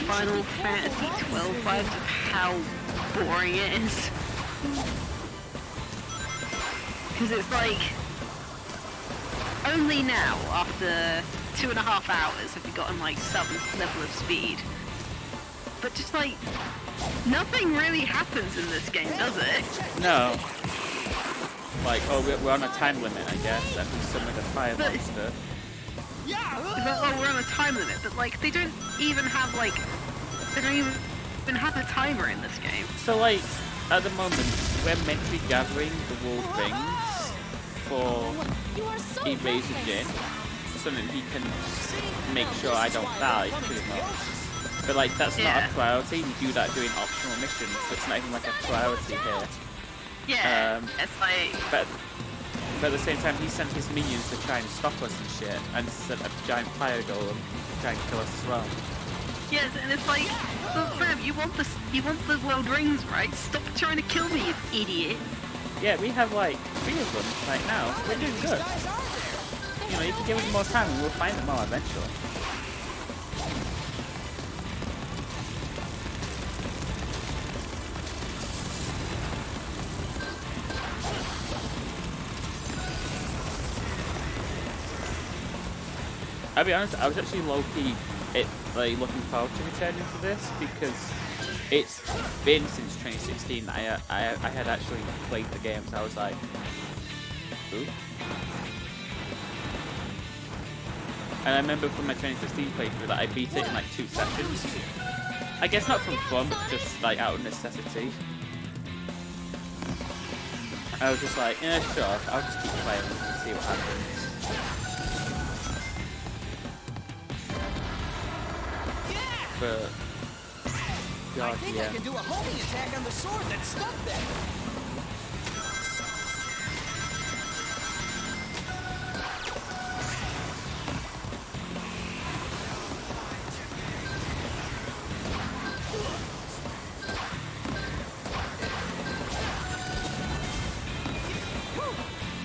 Final Fantasy 12 vibes of how boring it is. Because it's like only now, after 2.5 hours, have we gotten like some level of speed. But just like nothing really happens in this game, does it? no. Like oh we're on a time limit, I guess, and we summon a fire But- monster. It's like, oh, we're on a time limit, but like they don't even have a timer in this game. So like at the moment we're meant to be gathering the world rings for You are so Eraser Jin, so that he can make sure I don't die, pretty much. But like that's not Yeah. a priority. We do that during optional missions, so it's not even like a priority here. Yeah, Um, it's like But at the same time, he sent his minions to try and stop us and shit, and sent a giant fire golem to try and kill us as well. yes, and it's like, well, fam, you want the world rings, right? Stop trying to kill me, you idiot. Yeah, we have like 3 of them right now. We're doing good. Guys are there. You know, you can give us more time and we'll find them all eventually. I'll be honest, I was actually low-key looking forward to returning to this because it's been since 2016 that I had actually played the game, so I was like, ooh. And I remember from my 2016 playthrough that I beat it in like 2 sessions. I guess not from fun, but just like out of necessity. I was just like, yeah, sure, I'll just keep playing and see what happens. But I God, think yeah. I can do a homing attack on the sword that's stuck there.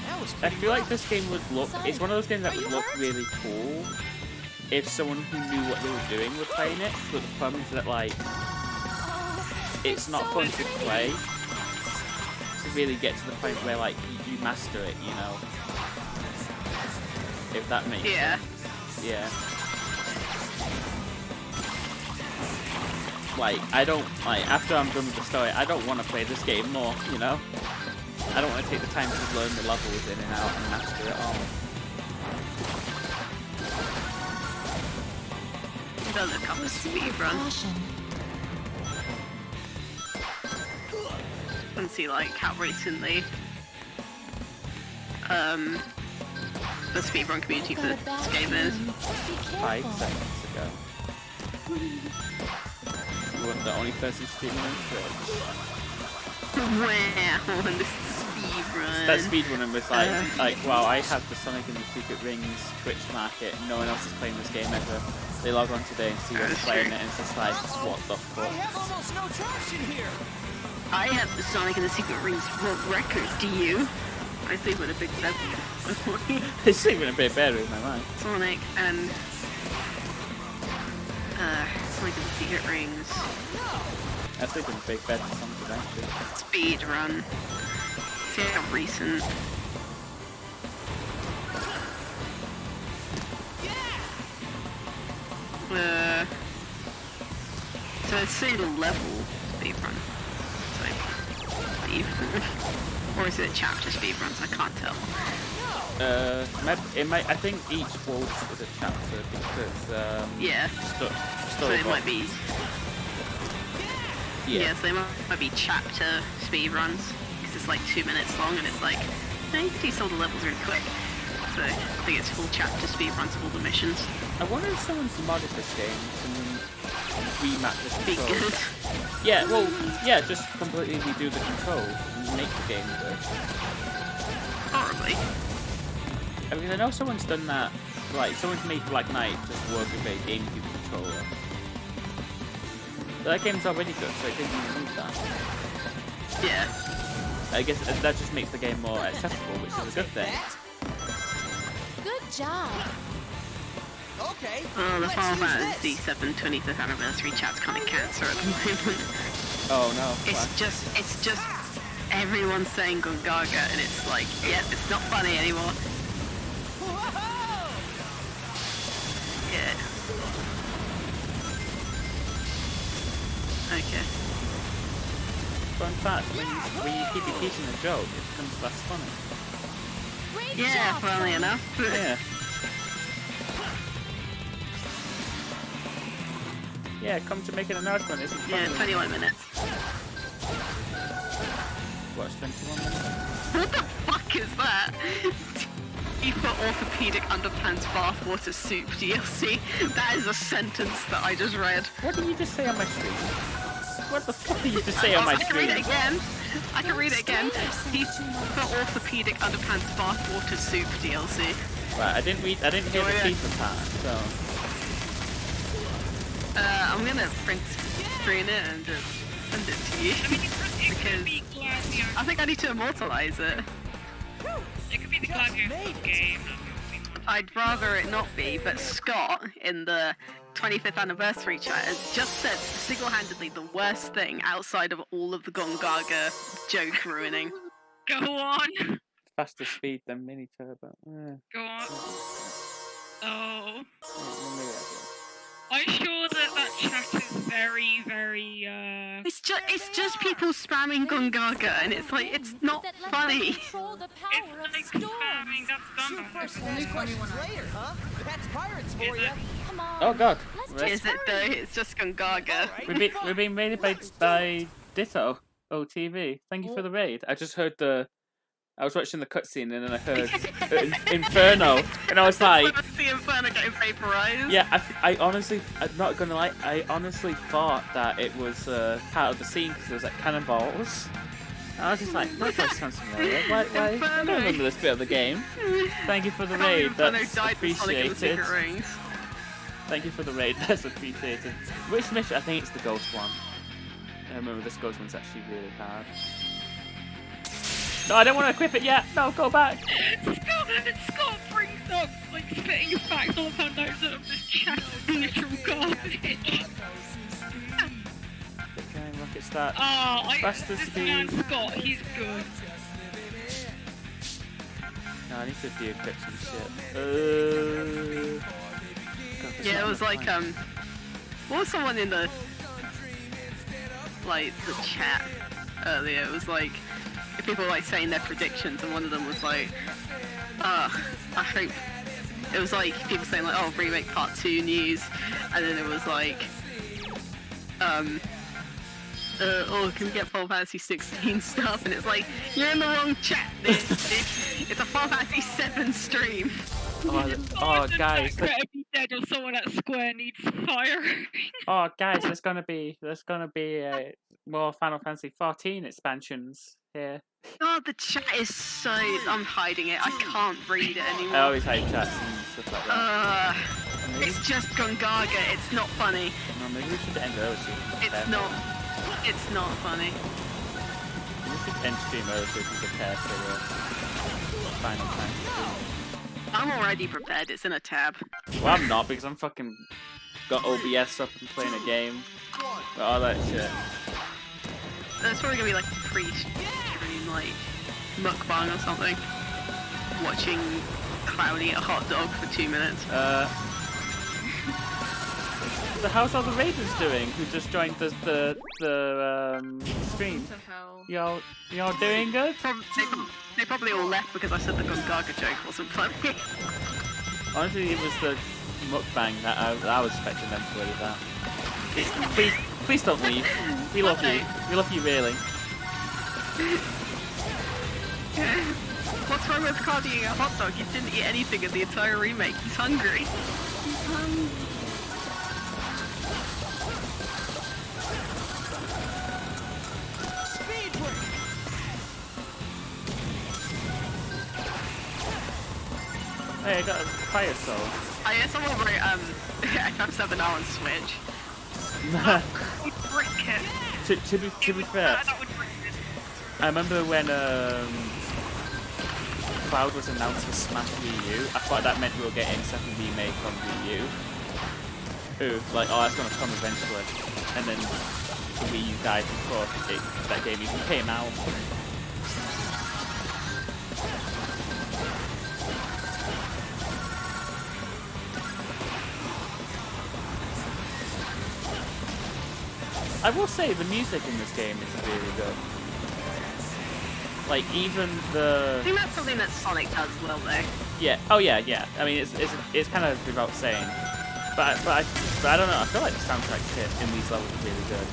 That was I pretty feel like rough. this game would look, it's one of those games that would look really cool if someone who knew what they were doing were playing it, but the problem is that like, it's not fun to play, to really get to the point where like, you master it, you know? If that makes Yeah. sense. Yeah. Like, I don't, like, after I'm done with the story, I don't want to play this game more, you know? I don't want to take the time to learn the levels in and out and master it all. It does come with speed run. And see like how recently the speedrun community for this game is. 5 seconds ago. You weren't the only person streaming on Twitch. Wow, and this speedrun. That speedrunner was like, wow, I have the Sonic and the Secret Rings Twitch market, no one else is playing this game ever. They log on today and see us playing it and it's just like, what the I fuck? have almost no traction here. I have the Sonic and the Secret Rings world record, do you? I sleep with a big bed. It's even a bit better in my mind. Sonic and Sonic and the Secret Rings I sleep in a big bed for Sonic Adventure. speedrun. See how recent. So it's single level speedrun. So I believe. Or is it chapter speedruns? I can't tell. It might. I think each world is a chapter because Yeah. So story it might be. yeah. So they might be chapter speedruns because it's like 2 minutes long and it's like, you can do some of the levels really quick. so I think it's full chapter speedruns of all the missions. I wonder if someone's modded this game and rematch the Be controls. good. Yeah, well, yeah, just completely redo the controls and make the game good. Probably. I mean, I know someone's done that. Like, someone's made Black Knight just work with a GameCube controller. But that game's already good, so it didn't even need that. Yeah. I guess that just makes the game more accessible, which is a good thing. Good job. Okay. Oh, the let's Final use Fantasy this. 7 25th anniversary chat's kind of cancer at the moment. Oh no. It's just everyone's saying Gungaga, and it's like, yeah, it's not funny anymore. Whoa! Yeah. Okay. Fun fact, when you keep repeating a joke, it becomes less funny. Great Yeah, job, funnily Sonic. enough. Yeah. Yeah, come to make an announcement. Isn't Yeah, funny. 21 minutes. What's 21 minutes? What the fuck is that? FIFA Orthopedic Underpants Bathwater Soup DLC. That is a sentence that I just read. What did you just say on my stream? What the fuck did you just say on my I can read stream? it again. I can read it again. FIFA Orthopedic Underpants Bathwater Soup DLC. Right, I didn't hear the Oh, yeah. FIFA part, so. I'm gonna print screen it and just send it to you. I mean, it could be Gladio. I think I need to immortalize it. It could be the Gladio game. I'd rather it not be, but Scott, in the 25th anniversary chat, has just said single-handedly the worst thing outside of all of the Gongaga joke ruining. Go on. Faster speed than Mini Turbo. Go on. Oh. Maybe I do. I'm sure that chat is very, very, It's just people spamming Gongaga, and it's like, it's not That lets funny. them control the it's power of like storms. spamming, that's done by First Only ask 21 questions later, huh? That's pirates for Is you. it? Come on. Oh god. Let's Right. just Is it though? It's just Gongaga. We're being raided by Ditto OTV. Thank you for the raid. I just heard I was watching the cutscene and then I heard Inferno, and I was like, The Inferno getting vaporized. yeah, I honestly, I'm not gonna lie, I honestly thought that it was part of the scene because there was like cannonballs. I was just like, that voice sounds familiar. Why? I don't remember this bit of the game. Thank you for the raid. Inferno That's died with Sonic and the appreciated. Secret Rings. Thank you for the raid. That's appreciated. Which mission? I think it's the ghost one. I remember this ghost one's actually really hard. No, I don't want to equip it yet. No, go back. Scott brings up, like, spitting your facts all upon notes of this chat is literal garbage. Okay, rocket start. Oh, Faster this speed. man Scott, he's good. No, I need to de-equip some shit. God, there's Yeah, not it was enough like, time. what was someone in the chat earlier? It was like, people were like saying their predictions, and one of them was like, I hope, it was like people saying like, oh, remake part 2 news, and then it was like, oh, can we get Final Fantasy 16 stuff? And it's like, you're in the wrong chat, dude. It's a Final Fantasy 7 stream. Oh, guys. Better be dead or someone at Square needs firing. Oh, guys, there's gonna be more Final Fantasy 14 expansions here. God, the chat is so, I'm hiding it, I can't read it anymore. I always hate chats and stuff like that. It's just Gongaga, it's not funny. No, maybe we should end early. So we can prepare It's not funny. we should end stream early so we can prepare for the Final Fantasy. I'm already prepared, it's in a tab. Well, I'm not because I'm fucking got OBS up and playing a game. All that shit. There's probably gonna be like a pre-stream, like, mukbang or something. Watching Cloud eat a hot dog for 2 minutes. So how's all the Raiders doing who just joined the stream? What the hell? Y'all doing good? They probably all left because I said the Gongaga joke wasn't funny. Honestly, it was the mukbang that I was expecting them to leave out. Please don't leave. We love you. We love you really. What's wrong with Cloud eating a hot dog? He didn't eat anything in the entire remake. He's hungry. He's hungry. Speed break. Hey, I got a fire soul. I hear someone wrote FF7 now on Switch. Would brick it. to be fair, That would brick it. I remember when Cloud was announced for Smash Wii U, I thought that meant we were getting second remake on Wii U. Ooh, like, oh, that's gonna come eventually. And then the Wii U died before that game even came out. I will say the music in this game is really good. Like even I think that's something that Sonic does well though. yeah, oh yeah. I mean it's kind of without saying, but I don't know. I feel like the soundtrack kit in these levels is really good.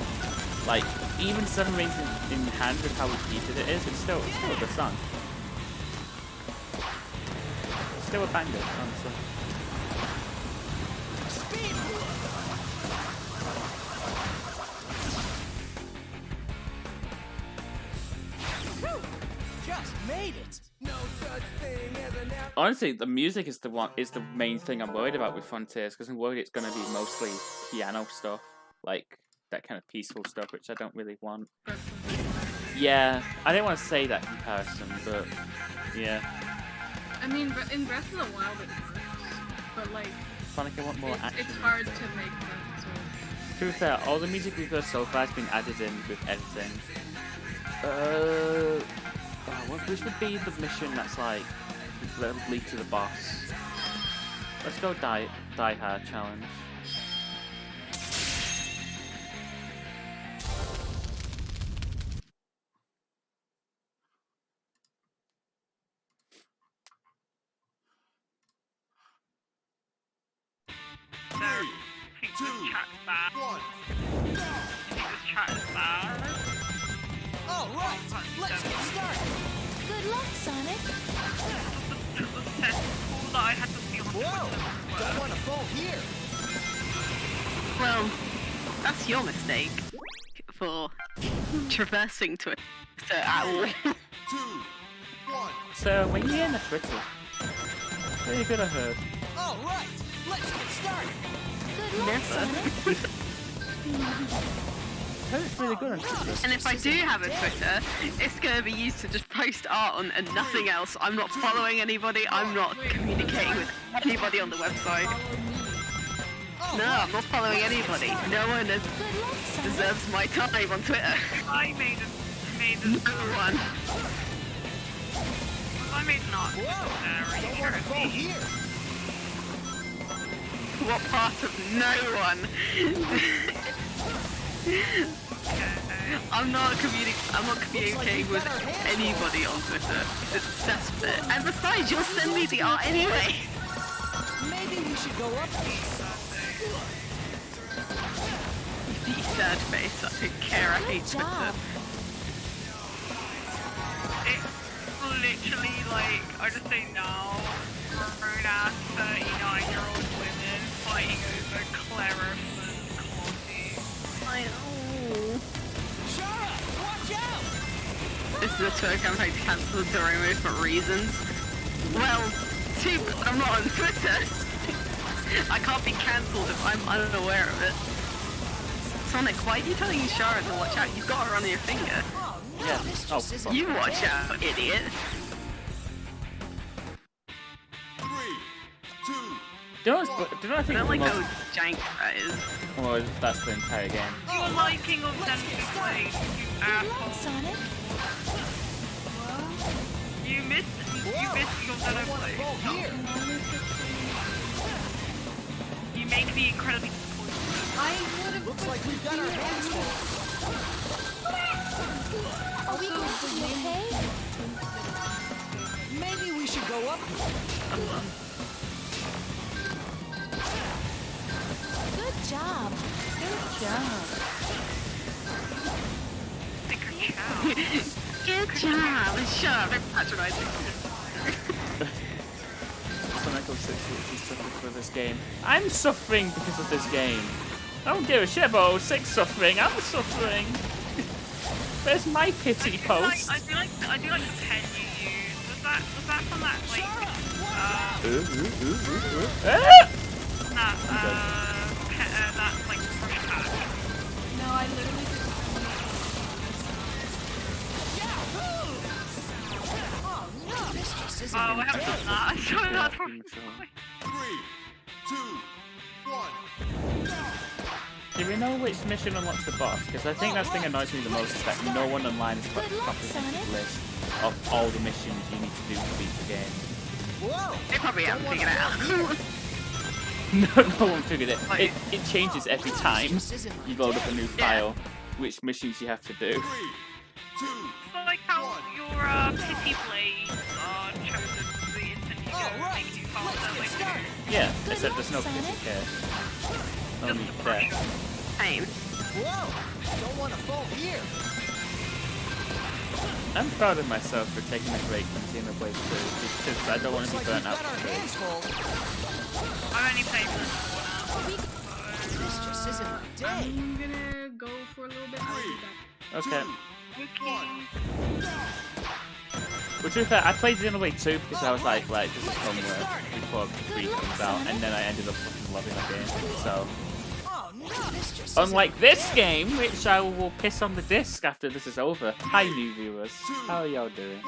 Like even Seven Rings in hand with how repeated it is, it's still a good song. Still a banger, honestly. Just made it. No such thing as an Honestly, the music is the main thing I'm worried about with Frontiers, because I'm worried it's going to be mostly piano stuff, like that kind of peaceful stuff, which I don't really want. Yeah, I didn't want to say that comparison, but yeah. I mean, in Breath of the Wild it works, but like Sonic, I want more action. it's hard to make that sort of. To be fair, all the music we've heard so far has been added in with editing. Which would be the mission that's like lead to the boss? Let's go Die Hard challenge. So, I think this chat's bad. I think this chat is bad. All right, let's get started. Good luck, Sonic. The cesspool that I had to see on Whoa, don't want to fall here. Well, that's your mistake for traversing Twitter at all. 2, 1. So when you're in the Twitter, really good I heard. All right, let's get started. Good luck, Sonic. I heard it's really good on Twitter. And if I do have a Twitter, it's going to be used to just post art on and nothing else. I'm not following anybody. I'm not communicating with anybody on the website. No, I'm not following anybody. No one deserves my time on Twitter. I made a No one. I made an art Don't want to fall here. What part of no one? I'm not communicating with anybody on Twitter. It's a cesspit. And besides, you'll send me the art anyway. Maybe we should go up. You sad face. I don't care. I hate Twitter. It's literally like, I just say now, grown-ass 39-year-old women fighting over Cleric and Clotty. I know. Shara, watch out! This is a Twitter campaign to cancel the Dorimo for reasons. Well, I'm not on Twitter. I can't be cancelled if I'm unaware of it. Sonic, why are you telling Shara to watch out? You've got her on your finger. Oh no, Yeah. this Oh, just isn't fuck. You watch out, idiot. 3, 2. Do you know I I think don't the like most... how jank that is. Well, that's the entire game. You're liking of Dennis Blade, you Good luck, asshole. Sonic. You missed your Don't Dennis want to fall Blade. here. You make me incredibly disappointed. I would have. Looks like we've got our hands full. Are we going to be okay? Maybe we should go up here. Good job. Good job. Sticker chow. Good job. Shut up, they're patronizing. absolutely suffering for this game. I'm suffering because of this game. I don't give a shit about 06 suffering. I'm suffering. Where's my pity post? I do like the pen you used. Was that from that like that like brush pack? No, I literally just. Oh, I haven't done that. So that's Three, two, one. Do we know which mission unlocks the boss? Because I think that's the thing that annoys me the most is that no one online has got a comprehensive list of all the missions you need to do to beat the game. Whoa! They probably haven't figured it out. No one figured it. It changes every time you load up a new file, which missions you have to do. 3, 2, So like how your pity blades are chosen for the instant you go make new faster, like Yeah, except there's no pity care. Only there. Pain. Whoa! Don't want to fall here. I'm proud of myself for taking a break from Xenoblade 2 because I don't want to be burnt out. I'm only playing this one now. This just isn't my day. I'm gonna go for a little bit. I'll be back. Okay. Okay. Which is fair, I played Xenoblade 2 because I was like, right, this is homework before 3 comes out, and then I ended up fucking loving the game. So, unlike this game, which I will piss on the disc after this is over. Hi, new viewers. How are y'all doing?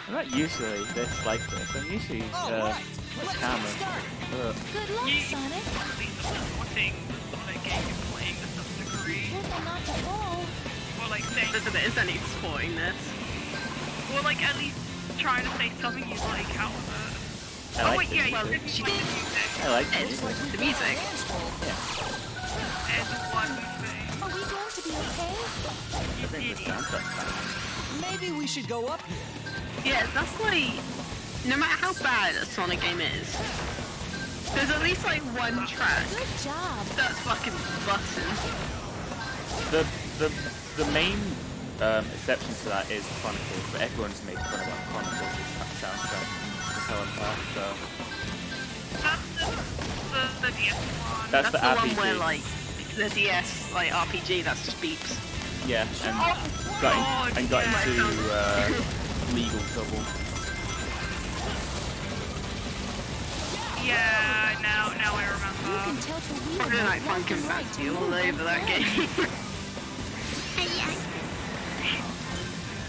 I'm not usually this like this. I'm usually calmer. Good luck, Sonic. At least I'm supporting the Sonic game you're playing to some degree. Careful not to fall. Or like saying, There's a bit of any supporting this. or like at least trying to say something you like out of it. I Oh like wait, the yeah, you music. didn't like the music. I like the It's music. the music. There's one thing. Are we going to be okay? I think the soundtrack's fine. Maybe we should go up here. Yeah, that's like, no matter how bad a Sonic game is, there's at least like one track Good job. that's fucking busting. The main exception to that is Chronicles, but everyone's made fun about Chronicles' soundtrack for Helen Park, so That's the DS one. that's the the RPG. one where like the DS like RPG that's just beeps. Yeah, and got into legal trouble. Yeah, now I You remember. can tell to we Probably like Funk and Fancy all over that game.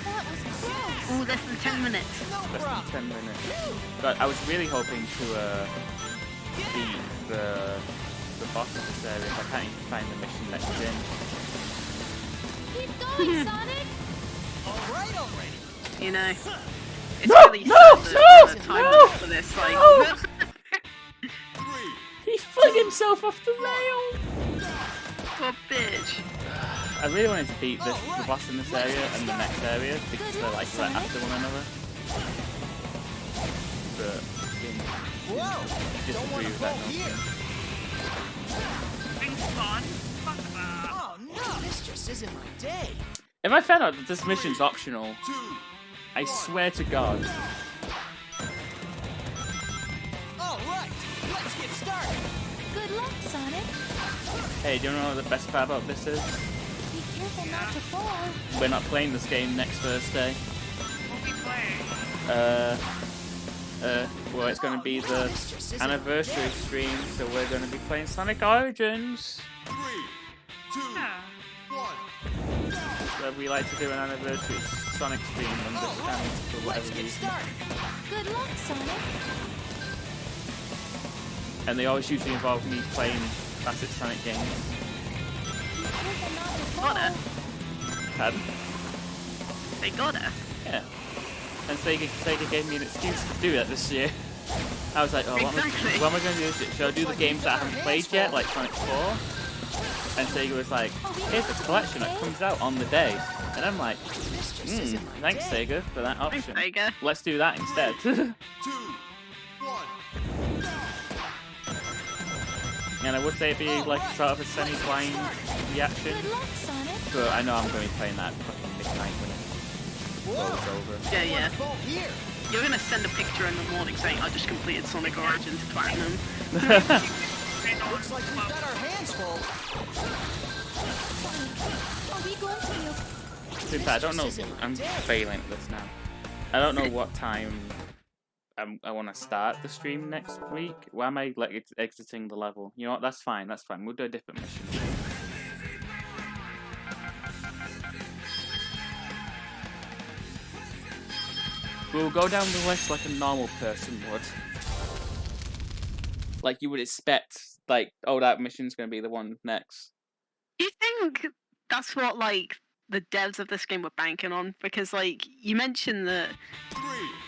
That was close. Ooh, less than 10 minutes. Less than 10 minutes. But I was really hoping to beat the boss of this area, but I can't even find the mission that he's in. Keep going, Sonic. All right already. You know, it's No, really no, sad no, the time no, for this. Like, no. He flung himself off the rail! poor bitch. I really wanted to beat the boss in this area and the next area because they're like right after one another. But Whoa! Don't disagree want to with fall that here. Things fun. Fuck that. Oh no! This just isn't my day. if I found out that this mission's optional, I swear to God. All right, let's get started. Good luck, Sonic. Hey, do you know what the best part about this is? Be careful not to fall. We're not playing this game next Thursday. What we playing? Well, it's going to be the anniversary stream, so we're going to be playing Sonic Origins. 3, 2, Yeah. 1. So we like to do an anniversary Sonic stream on this channel for whatever Let's get reason. started. Good luck, Sonic. And they always usually involve me playing classic Sonic games. Be careful not to fall. Gotta. Pardon? They gotta. Yeah. And Sega gave me an excuse to do that this year. I was like, oh, what Exactly. am I going to do? Should I do the games that I haven't played yet, like Sonic 4? And Sega was like, here's the collection that comes out on the day. And I'm like, thanks Sega for that option. Sega. Let's do that instead. 2, 1. And I would say it'd be like sort of a semi-blind reaction. Good luck, Sonic. But I know I'm going to be playing that fucking midnight when it rolls over. Yeah, yeah. Fall here. You're gonna send a picture in the morning saying I just completed Sonic Origins Platinum. Looks like we've got our hands full. Are we going to be okay? To be fair, I don't know. I'm failing at this now. I don't know what time I want to start the stream next week. Why am I like exiting the level? You know what? That's fine. That's fine. We'll do a different mission. We'll go down the list like a normal person would. Like you would expect, like, oh, that mission's going to be the one next. Do you think that's what, like, the devs of this game were banking on? Because, like, you mentioned that...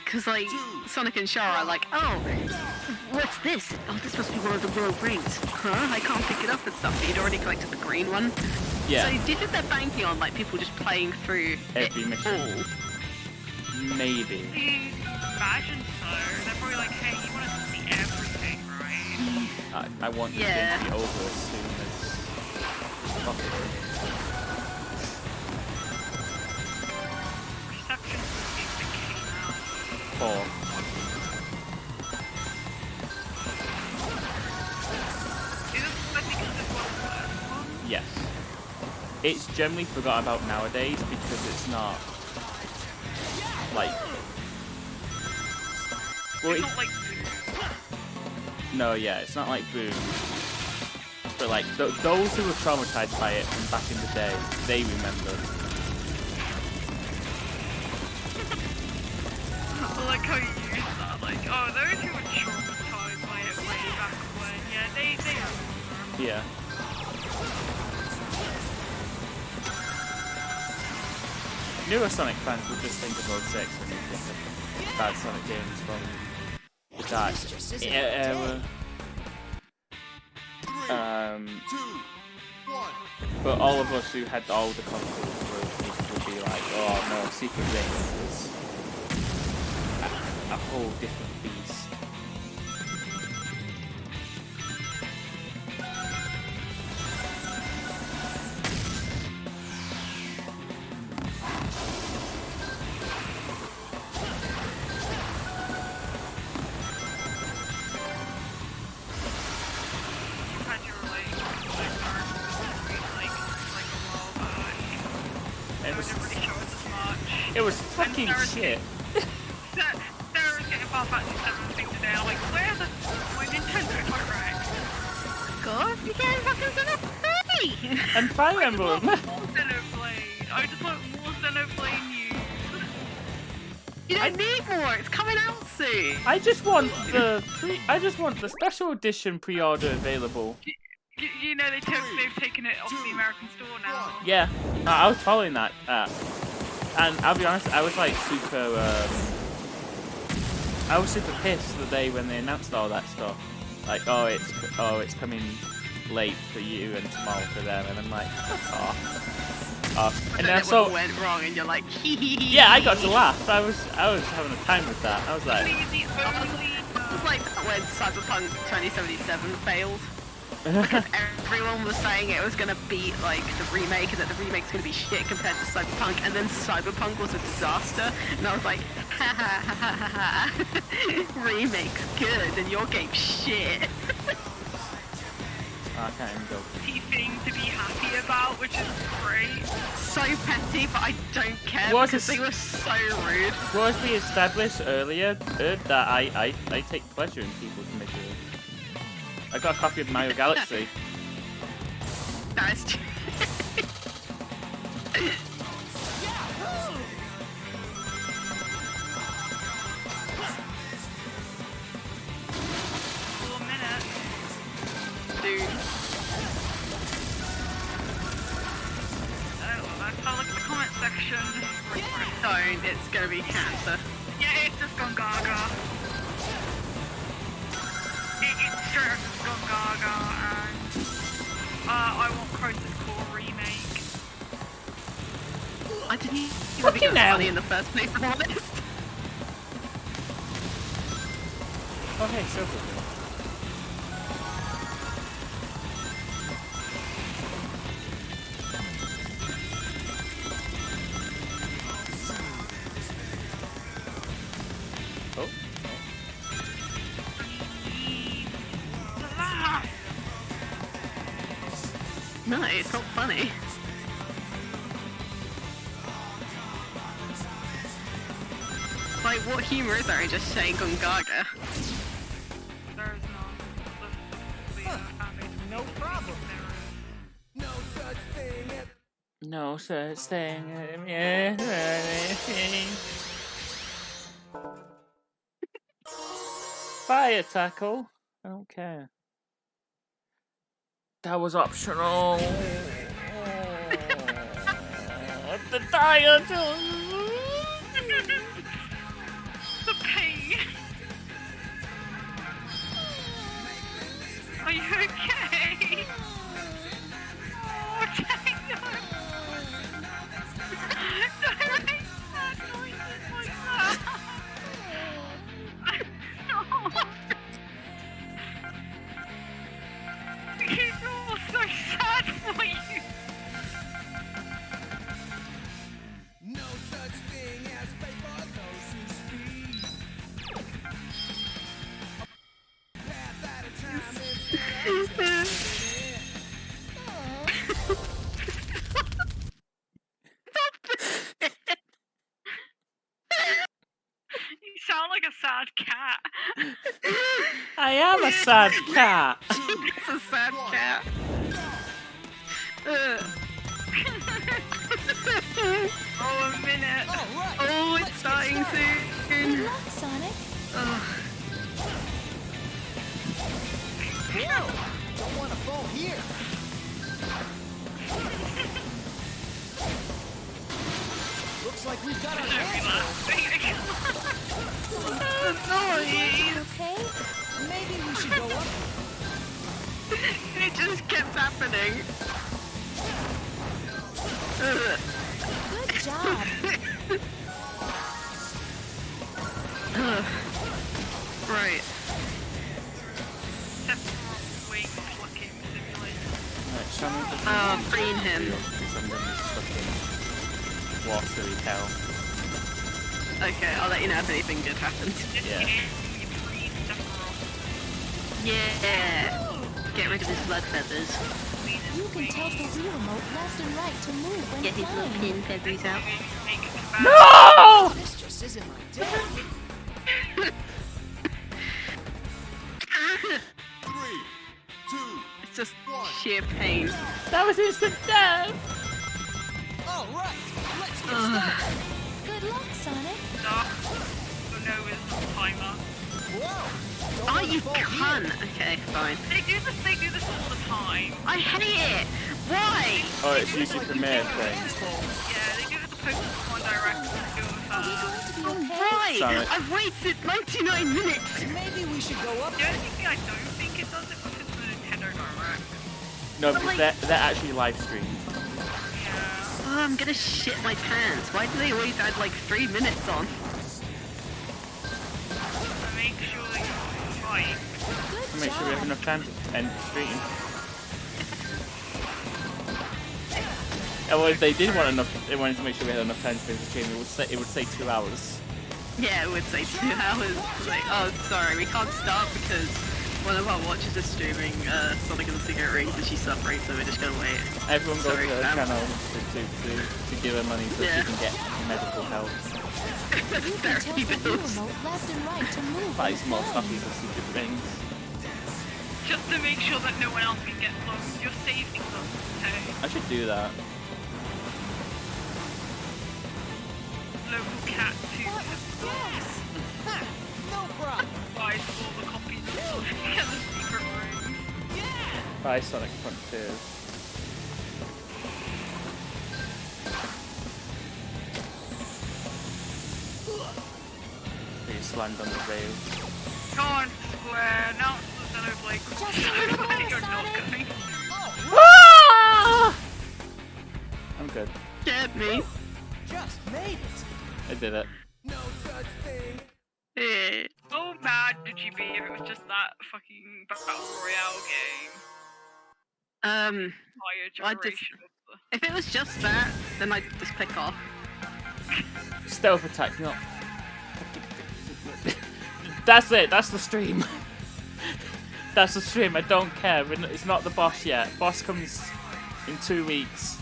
Because, like, Sonic and Char are like, oh, what's this? Oh, this must be one of the world rings. Huh? I can't pick it up and stuff, but you'd already collected the green one. Yeah. So do you think they're banking on, like, people just playing through Every it mission. all? I Maybe. imagine so. They're probably like, hey, you want to see everything, right? I want this game to be over as soon as possible. Reception systems that came out. 4. Is this because this was the first one? Yes. It's generally forgotten about nowadays because it's not like. Well, It's not like no, yeah, it's not like Boom. But like those who were traumatized by it from back in the day, they remember. I like how you use that. Like, oh, those who were traumatized by it way back when, yeah, they have. Yeah. Newer Sonic fans will just think of 06 when they think of bad Sonic games from the dark era. But all of us who had all the consoles would be like, oh no, Secret Rings is a whole different beast. It was fucking shit. Sarah was getting Final Fantasy 7 thing today. I'm like, where's my Nintendo Direct? God, you can't fucking send it free! And Fire Emblem. More Xenoblade. I just want more Xenoblade news. You don't need more. It's coming out soon. I just want the special edition pre-order available. You know they've taken it off the American store now. Yeah, I was following that. And I'll be honest, I was like super pissed the day when they announced all that stuff. Like, oh, it's coming late for you and tomorrow for them, and I'm like, oh. And then so went wrong, and you're like, yeah, I got to laugh. I was having a time with that. I was like, it was like when Cyberpunk 2077 failed. Because everyone was saying it was going to beat like the remake and that the remake's going to be shit compared to Cyberpunk, and then Cyberpunk was a disaster, and I was like, ha ha ha ha ha, remake's good and your game's shit. I can't even go. Thing to be happy about, which is great. So petty, but I don't care because they were so rude. Well, as we established earlier, that I take pleasure in people's misery. I got a copy of Mario Galaxy. That's true. Dude. I look at the comment section. Don't, it's gonna be cancer. Yeah, it's just gone gaga. It's straight up just gone gaga, and I want Crisis Core remake. I didn't even think it was funny in the first place, I'm honest. Okay, so good. No, it's not funny. Like, what humor is there in just saying Gongaga? There's No problem. No such thing as... No such thing. Fire tackle. I don't care. That was optional. The tire. the pain. Are you okay? Oh, Tango. Don't make sad noises like that. He's all so sad for you. No such thing as fate for those who speed. A path at a time instead of You sound like a sad cat. I am a sad cat. It's a sad cat. Oh, a minute. Oh, it's starting soon. Good luck, Sonic. Whoa! Don't want to fall here. Looks like we've got our hands Okay? Maybe we should go up. It just kept happening. Good job. Right. Wing plucking simulator. Right, Sonic. Freeing him. Watery hell. Okay, I'll let you know if anything good happens. Yeah. Yeah. Get rid of his blood feathers. You can tilt the Wii remote left and right to move when Get his little playing. pin feathers out. No! This just isn't my day. 3, 2, It's just sheer pain. That was instant death. all right, let's get started. Good luck, Sonic. Oh no, it's the timer. Whoa! Don't Oh, wanna you fall here. cunt! Okay, fine. They do this all the time. I hate it! Why? Oh, it's usually Premiere thing. Yeah, they do it the Pokemon Direct and do it Are we going to be okay? Why? Sonic. I've waited 99 minutes! Maybe we should go up. The only thing I don't think it does it because it's the Nintendo Direct. No, But, because like- they're actually live streamed. Yeah. Oh, I'm gonna shit my pants. Why do they always add like 3 minutes on? So make sure that you're right. Good Make sure we have job. enough time to end the stream. Oh, well, if they did want enough, they wanted to make sure we had enough time to finish the stream. It would say 2 hours. Yeah, it would say 2 hours. Like, oh, sorry, we can't start because one of our watchers is streaming Sonic and the Cigarette Rings and she's suffering, so we're just gonna wait. Everyone go Sorry, to her Sam. channel to give her money so Yeah. she can get medical help. You can tilt Therapy the Wii bills. remote left and right to move Buy when small playing. copies of Secret Rings. Just to make sure that no one else can get close. You're saving them. Okay. I should do that. Local cat too. Yes. Ha! No problem. Buys all the copies of the secret room. Yeah. Buy Sonic Frontiers. They just land on the rail. Come on, Square. Now it's the Xenoblade Just a Chronicles. little more, You're not Sonic. going. I'm good. Scared me. Just made it. I did it. No such thing. Eh. How mad would you be if it was just that fucking Battle Royale game? Um, Higher I just- generation of the... if it was just that, then I'd just click off. Stealth attack, not. That's it. That's the stream. That's the stream. I don't care. It's not the boss yet. Boss comes in 2 weeks.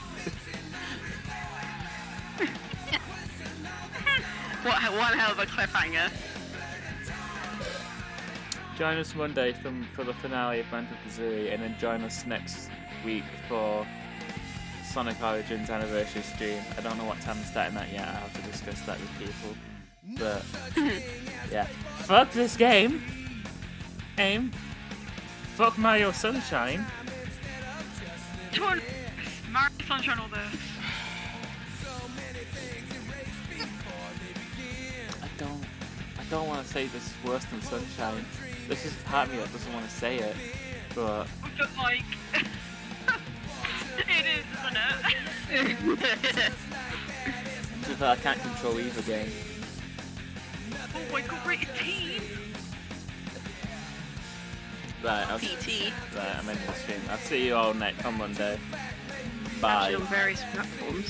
One hell of a cliffhanger. Join us Monday for the finale of Banjo-Kazooie, and then join us next week for Sonic Origins anniversary stream. I don't know what time I'm starting that yet. I'll have to discuss that with people. But yeah, fuck this game. Aim. Fuck Mario Sunshine. Mario Sunshine or this? I don't want to say this is worse than Sunshine. This is part of me that doesn't want to say it, but like, it is, isn't it? to be fair, I can't control either game. Oh my god, rated teen! Right, PT. Right, I'm ending the stream. I'll see you all on Monday. Bye. Actually on various platforms.